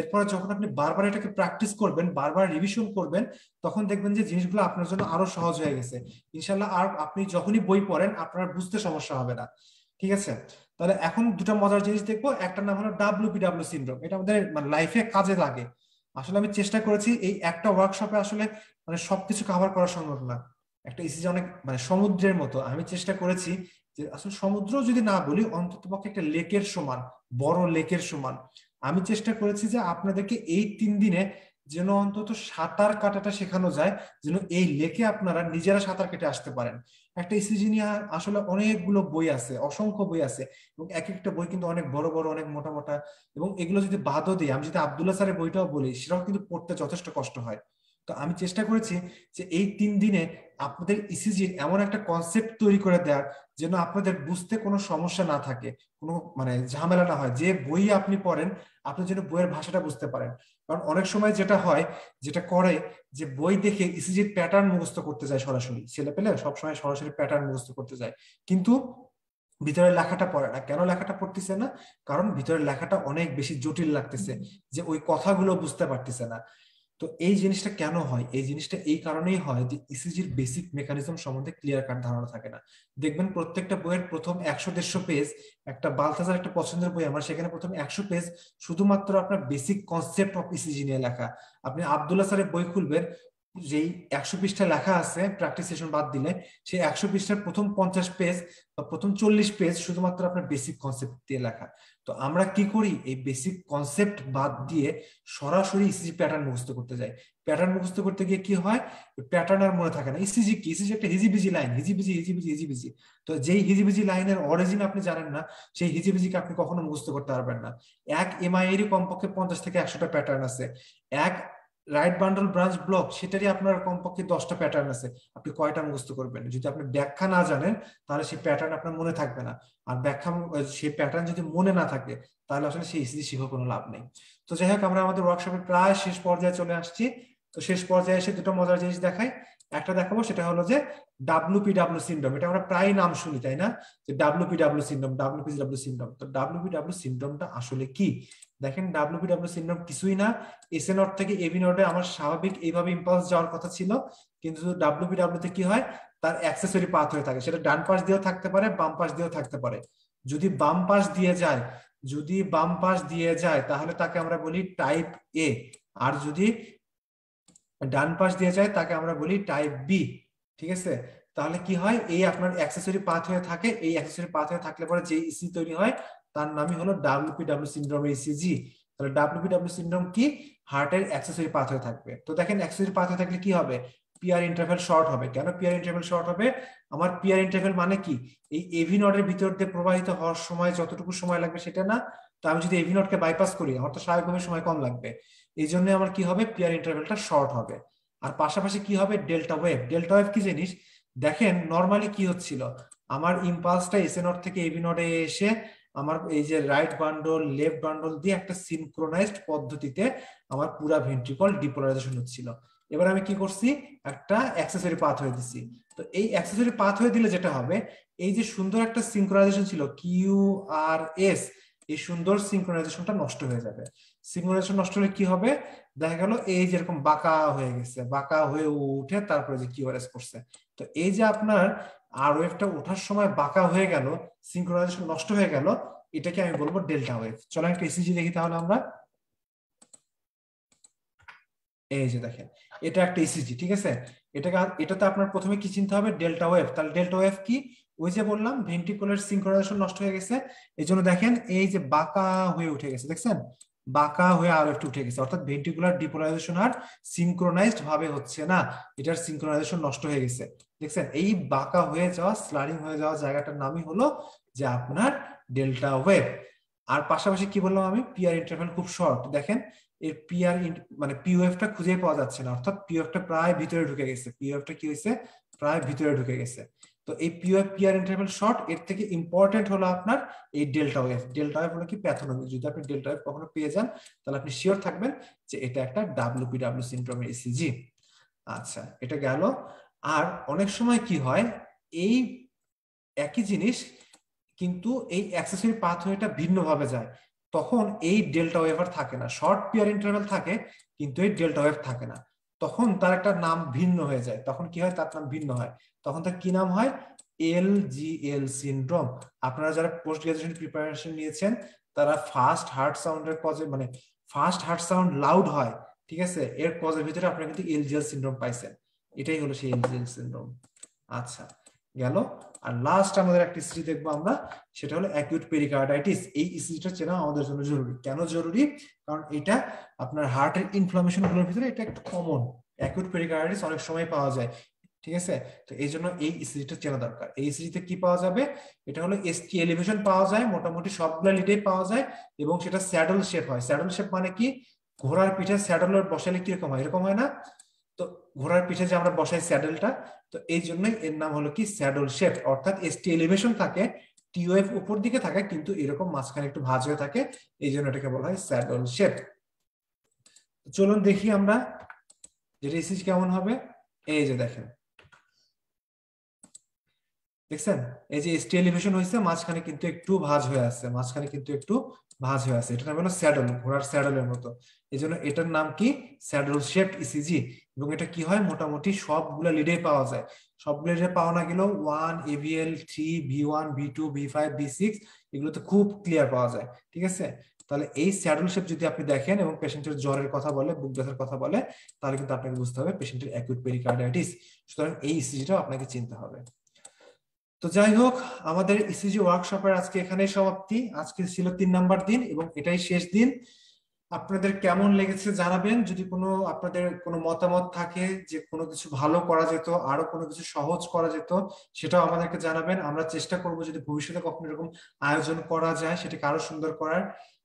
এরপরে যখন আপনি বারবার এটাকে প্র্যাকটিস করবেন, বারবার রিভিশন করবেন, তখন দেখবেন যে জিনিসগুলো আপনার জন্য আরো সহজ হয়ে গেছে ইনশাল্লাহ। আর আপনি যখনই বই পড়েন আপনার বুঝতে সমস্যা হবে না। ঠিক আছে, তাহলে এখন দুটো মজার জিনিস দেখবো। একটা নাম হলো WPW সিনড্রোম। এটা আমাদের মানে লাইফে কাজে লাগে। আসলে আমি চেষ্টা করেছি এই একটা ওয়ার্কশপে আসলে মানে সবকিছু কভার করা সম্ভব না। একটা ইসিজি অনেক মানে সমুদ্রের মতো। আমি চেষ্টা করেছি যে আসলে সমুদ্র যদি না বলি, অন্তত পক্ষে একটা লেকের সমান, বড় লেকের সমান। আমি চেষ্টা করেছি যে আপনাদেরকে এই 3 দিনে যেন অন্তত সাঁতার কাটাটা শেখানো যায়, যেন এই লেকে আপনারা নিজেরা সাঁতার কেটে আসতে পারেন। একটা ইসিজি নিয়ে আসলে অনেকগুলো বই আছে, অসংখ্য বই আছে, এবং এক একটা বই কিন্তু অনেক বড় বড়, অনেক মোটা মোটা। এবং এগুলো যদি বাদও দিই, আমি যদি আব্দুল্লাহ স্যারের বইটাও বলি, সেটাও কিন্তু পড়তে যথেষ্ট কষ্ট হয়। তো আমি চেষ্টা করেছি যে এই 3 দিনে আপনাদের ইসিজির এমন একটা কনসেপ্ট তৈরি করে দেওয়ার, যেন আপনাদের বুঝতে কোনো সমস্যা না থাকে, কোনো মানে ঝামেলা না হয়। যে বই আপনি পড়েন আপনি যেন বইয়ের ভাষাটা বুঝতে পারেন। কারণ অনেক সময় যেটা হয়, যেটা করে, যে বই দেখে ইসিজির প্যাটার্ন মুখস্থ করতে যায় সরাসরি, ছেলে পেলে সবসময় সরাসরি প্যাটার্ন মুখস্থ করতে যায়, কিন্তু ভিতরের লেখাটা পড়ে না। কেন লেখাটা পড়তেছে না? কারণ ভিতরের লেখাটা অনেক বেশি জটিল লাগতেছে, যে ওই কথাগুলো বুঝতে পারতেছে না। তো এই জিনিসটা কেন হয়? এই জিনিসটা এই কারণেই হয় যে ইসিজির বেসিক মেকানিজম সম্বন্ধে ক্লিয়ার কাট ধারণা থাকে না। দেখবেন প্রত্যেকটা বইয়ের প্রথম 100-150 পেজ, একটা বালথাজার একটা পছন্দের বই আমার, সেখানে প্রথম 100 পেজ শুধুমাত্র আপনার বেসিক কনসেপ্ট অফ ইসিজি নিয়ে লেখা। আপনি আব্দুল্লাহ স্যারের বই খুলবেন, যেই 100 পৃষ্ঠা লেখা আছে প্র্যাকটিস সেশন বাদ দিলে, সেই 100 পৃষ্ঠার প্রথম 50 পেজ বা প্রথম 40 পেজ শুধুমাত্র আপনার বেসিক কনসেপ্ট দিয়ে লেখা। তো আমরা কি করি, এই বেসিক কনসেপ্ট বাদ দিয়ে সরাসরি ইসিজি প্যাটার্ন মুখস্থ করতে যাই। প্যাটার্ন মুখস্থ করতে গিয়ে কি হয়, প্যাটার্ন আর মনে থাকে না। ইসিজি কি? ইসিজি একটা হিজিবিজি লাইন, হিজিবিজি হিজিবিজি হিজিবিজি। তো যেই হিজিবিজি লাইনের অরিজিন আপনি জানেন না, সেই হিজিবিজিকে আপনি কখনো মুখস্থ করতে পারবেন না। এক এমআই এরই কমপক্ষে 50 থেকে 100টা প্যাটার্ন আছে। এক রাইট বান্ডল ব্রাঞ্চ ব্লক, সেটারই আপনার কমপক্ষে 10টা প্যাটার্ন আছে। আপনি কয়টা মুখস্থ করবেন? যদি আপনি ব্যাখ্যা না জানেন, তাহলে সেই প্যাটার্ন আপনার মনে থাকবে না। আর ব্যাখ্যা, সেই প্যাটার্ন যদি মনে না থাকে, তাহলে আসলে সেই ইসিজি শিখে কোনো লাভ নেই। তো যাই হোক, আমরা আমাদের ওয়ার্কশপের প্রায় শেষ পর্যায়ে চলে আসছি। তো শেষ পর্যায়ে এসে দুটো মজার জিনিস দেখাই। একটা দেখাবো, সেটা হলো যে WPW সিনড্রোম। এটা আমরা প্রায় নাম শুনি, তাই না? যে WPW সিনড্রোম, WPW সিনড্রোম। তো WPW সিনড্রোমটা আসলে কি? দেখেন, WPW সিনড্রোম কিছুই না। এসএ নট থেকে এবি নটে আমার স্বাভাবিক এইভাবে ইম্পালস যাওয়ার কথা ছিল, কিন্তু WPW তে কি হয়, তার অ্যাক্সেসরি পাথ হয়ে থাকে। সেটা ডান পাশ দিয়েও থাকতে পারে, বাম পাশ দিয়েও থাকতে পারে। যদি বাম পাশ দিয়ে যায়, যদি বাম পাশ দিয়ে যায় তাহলে তাকে আমরা বলি টাইপ এ। আর যদি ডান পাশ দিয়ে যায় তাকে আমরা বলি টাইপ বি। ঠিক আছে, তাহলে কি হয়, এই আপনার অ্যাক্সেসরি পাথ হয়ে থাকে। এই অ্যাক্সেসরি পাথ হয়ে থাকলে পরে যে ইসি তৈরি হয়, তার নামই হলো WPW সিনড্রোম, ইসিজি। তাহলে WPW সিনড্রোম কি? হার্টের অ্যাক্সেসরি পাথ হয়ে থাকবে। তো দেখেন, অ্যাক্সেসরি পাথ হয়ে থাকলে কি হবে? পিআর ইন্টারভ্যাল শর্ট হবে। কেন পিআর ইন্টারভ্যাল শর্ট হবে? আমার পিআর ইন্টারভ্যাল মানে কি? এই এভি নডের ভিতর দিয়ে প্রবাহিত হওয়ার সময় যতটুকু সময় লাগবে সেটা না। তো আমি যদি এভি নডকে বাইপাস করি, আমার তো স্বাভাবিকভাবে সময় কম লাগবে। এই জন্য আমার কি হবে, পিআর ইন্টারভ্যালটা শর্ট হবে। আর পাশাপাশি কি হবে, ডেল্টা ওয়েভ। ডেল্টা ওয়েভ কি জিনিস? দেখেন, নর্মালি কি হচ্ছিল, আমার ইম্পালসটা এসএ নট থেকে এবি নটে এসে আমার এই যে রাইট বান্ডল লেফট বান্ডল দিয়ে একটা সিনক্রোনাইজড পদ্ধতিতে আমার পুরা ভেন্ট্রিকল ডিপোলারাইজেশন হচ্ছিল। এবার আমি কি করছি, একটা অ্যাক্সেসরি পাথ হয়ে দিছি। তো এই অ্যাক্সেসরি পাথ হয়ে দিলে যেটা হবে, এই যে সুন্দর একটা সিনক্রোনাইজেশন ছিল কিউ আর এস, এই সুন্দর সিনক্রোনাইজেশনটা নষ্ট হয়ে যাবে। সিনক্রোনাইজেশন নষ্ট হলে কি হবে, দেখা গেল এই যেরকম বাঁকা হয়ে গেছে, বাঁকা হয়ে উঠে তারপরে যে কিউআরএস করছে। তো এই যে আপনার আর ওয়েভটা ওঠার সময় বাঁকা হয়ে গেল, সিনক্রোনাইজেশন নষ্ট হয়ে গেল, এটাকে আমি বলবো ডেল্টা ওয়েভ। চলো একটা ইসিজি দেখি তাহলে আমরা। এই যে দেখেন, এটা একটা ইসিজি। ঠিক আছে, এটাতে আপনার প্রথমে কি চিনতে হবে, ডেল্টা ওয়েভ। তাহলে ডেল্টা ওয়েভ কি? ওই যে বললাম ভেন্ট্রিকুলার সিনক্রোনাইজেশন নষ্ট হয়ে গেছে, এই জন্য দেখেন এই যে বাঁকা হয়ে উঠে গেছে, দেখছেন? বাঁকা হয়ে আরো একটু উঠে গেছে, অর্থাৎ ভেন্ট্রিকুলার ডিপোলারাইজেশন আর সিনক্রোনাইজড ভাবে হচ্ছে না, এটার সিনক্রোনাইজেশন নষ্ট হয়ে গেছে। দেখছেন, এই বাঁকা হয়ে যাওয়া, স্লারিং হয়ে যাওয়া জায়গাটার নামই হলো যে আপনার ডেল্টা ওয়েভ। আর পাশাপাশি কি বললাম আমি, পিআর ইন্টারভ্যাল খুব শর্ট। দেখেন, এর পিআর মানে পিওএফটা খুঁজে পাওয়া যাচ্ছে না, অর্থাৎ পিওএফটা প্রায় ভিতরে ঢুকে গেছে। পিওএফটা কি হয়েছে, প্রায় ভিতরে ঢুকে গেছে। তো এই পিওএফ পিআর ইন্টারভ্যাল শর্ট, এর থেকে ইম্পর্টেন্ট হলো আপনার এই ডেল্টা ওয়েভ। ডেল্টা ওয়েভ হলো কি, প্যাথোলজি। যদি আপনি ডেল্টা ওয়েভ কখনো পেয়ে যান, তাহলে আপনি শিওর থাকবেন যে এটা একটা WPW সিনড্রোমের ইসিজি। আচ্ছা, এটা গেল। আর অনেক সময় কি হয়, এই একই জিনিস কিন্তু এই অ্যাক্সেসরি পাথওয়েটা ভিন্ন ভাবে যায়। তখন এই ডেল্টা ওয়েভ আর থাকে না, শর্ট পিয়ার ইন্টারভ্যাল থাকে কিন্তু এই ডেল্টা ওয়েভ থাকে না, তখন তার একটা নাম ভিন্ন হয়ে যায়। তখন কি হয়, তার নাম ভিন্ন হয়, তখন তার কি নাম হয়, এলজিএল সিনড্রোম। আপনারা যারা পোস্ট গ্রাজুয়েশন প্রিপারেশন নিয়েছেন তারা ফার্স্ট হার্ট সাউন্ডের কজে, মানে ফার্স্ট হার্ট সাউন্ড লাউড হয়, ঠিক আছে, এর কজের ভিতরে আপনারা কিন্তু এলজিএল সিনড্রোম পাইছেন, এটাই হলো সেই এলজিএল সিনড্রোম। আচ্ছা গেল। আর লাস্ট আমাদের একটা ইসিজি দেখবো আমরা, সেটা হলো অ্যাকিউট পেরিকার্ডাইটিস। এই ইসিজিটা চেনা আমাদের জন্য জরুরি। কেন জরুরি? কারণ এটা আপনার হার্টের ইনফ্লামেশন গুলোর ভিতরে এটা একটা কমন, অ্যাকিউট পেরিকার্ডাইটিস অনেক সময় পাওয়া যায়, ঠিক আছে। তো এই জন্য এই ইসিজিটা চেনা দরকার। এই ইসিজিতে কি পাওয়া যাবে, এটা হলো এসটি এলিভেশন পাওয়া যায়, মোটামুটি সবগুলো লিডেই পাওয়া যায়, এবং সেটা স্যাডল শেপ হয়। স্যাডল শেপ মানে কি, ঘোড়ার পিঠে স্যাডলের বসালে কিরকম হয়, এরকম হয় না? তো ঘোড়ার পিঠে যে আমরা বসাই স্যাডেলটা, তো এই জন্যই এর নাম হলো কি স্যাডল শেপ, অর্থাৎ এসটি এলিভেশন থাকে, টিওএফ উপর দিকে থাকে কিন্তু এরকম মাঝখানে একটু ভাঁজ হয়ে থাকে, এই জন্য এটাকে বলা হয় স্যাডল শেপ। চলুন দেখি আমরা যে ইসিজি কেমন হবে। এই যে দেখেন, দেখছেন এই যে এসটি এলিভেশন হয়েছে, মাঝখানে কিন্তু একটু ভাঁজ হয়ে আছে, মাঝখানে কিন্তু একটু ভাঁজ হয়ে আছে, এটা নাম হলো স্যাডল, ঘোড়ার স্যাডলের মতো, এই জন্য এটার নাম কি স্যাডল শেপড ইসিজি। এবং এটা কি হয়, মোটামুটি সবগুলো লিডে পাওয়া যায়, সবগুলো লিডে পাওয়া না গেলেও 1 এভিএল 3 ভি1 ভি2 ভি5 ভি6 এগুলোতে খুব ক্লিয়ার পাওয়া যায়, ঠিক আছে। তাহলে এই স্যাডল শেপ যদি আপনি দেখেন এবং পেশেন্টের জ্বরের কথা বলে, বুক ব্যথার কথা বলে, তাহলে কিন্তু আপনাকে বুঝতে হবে পেশেন্টের অ্যাকিউট পেরিকার্ডাইটিস। সুতরাং এই ইসিজিটাও আপনাকে চিনতে হবে। তো যাই হোক, আমাদের ইসিজি ওয়ার্কশপের আজকে এখানেই সমাপ্তি। আজকে ছিল 3 নাম্বার দিন এবং এটাই শেষ দিন। আপনাদের কেমন লেগেছে জানাবেন। যদি কোনো আপনাদের কোনো মতামত থাকে যে কোনো কিছু ভালো করা যেত, আরো কোনো কিছু সহজ করা যেত, সেটাও আমাদেরকে জানাবেন। আমরা চেষ্টা করব যদি ভবিষ্যতে কখনো এরকম আয়োজন করা যায় সেটাকে আরো সুন্দর করার।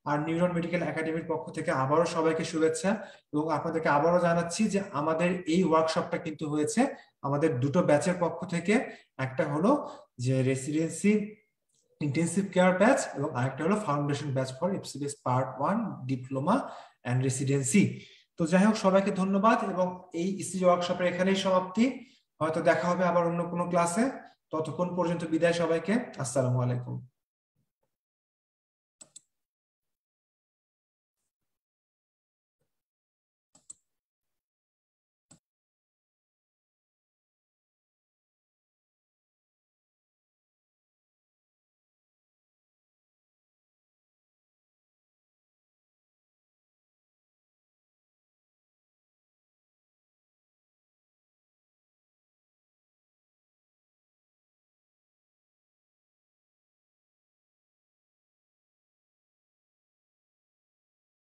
আর নিউরন মেডিকেল একাডেমির পক্ষ থেকে আবারও সবাইকে শুভেচ্ছা, এবং আপনাদেরকে আবারও জানাচ্ছি যে আমাদের এই ওয়ার্কশপটা কিন্তু হয়েছে আমাদের দুটো ব্যাচের পক্ষ থেকে। একটা হলো যে রেসিডেন্সি ইন্টেন্সিভ কেয়ার ব্যাচ এবং আরেকটা হলো foundation batch for FCPS part 1 diploma and residency. তো যাই হোক, সবাইকে ধন্যবাদ এবং এই ইসিজি ওয়ার্কশপের এখানেই সমাপ্তি। হয়তো দেখা হবে আবার অন্য কোনো ক্লাসে। ততক্ষণ পর্যন্ত বিদায় সবাইকে। আসসালামু আলাইকুম।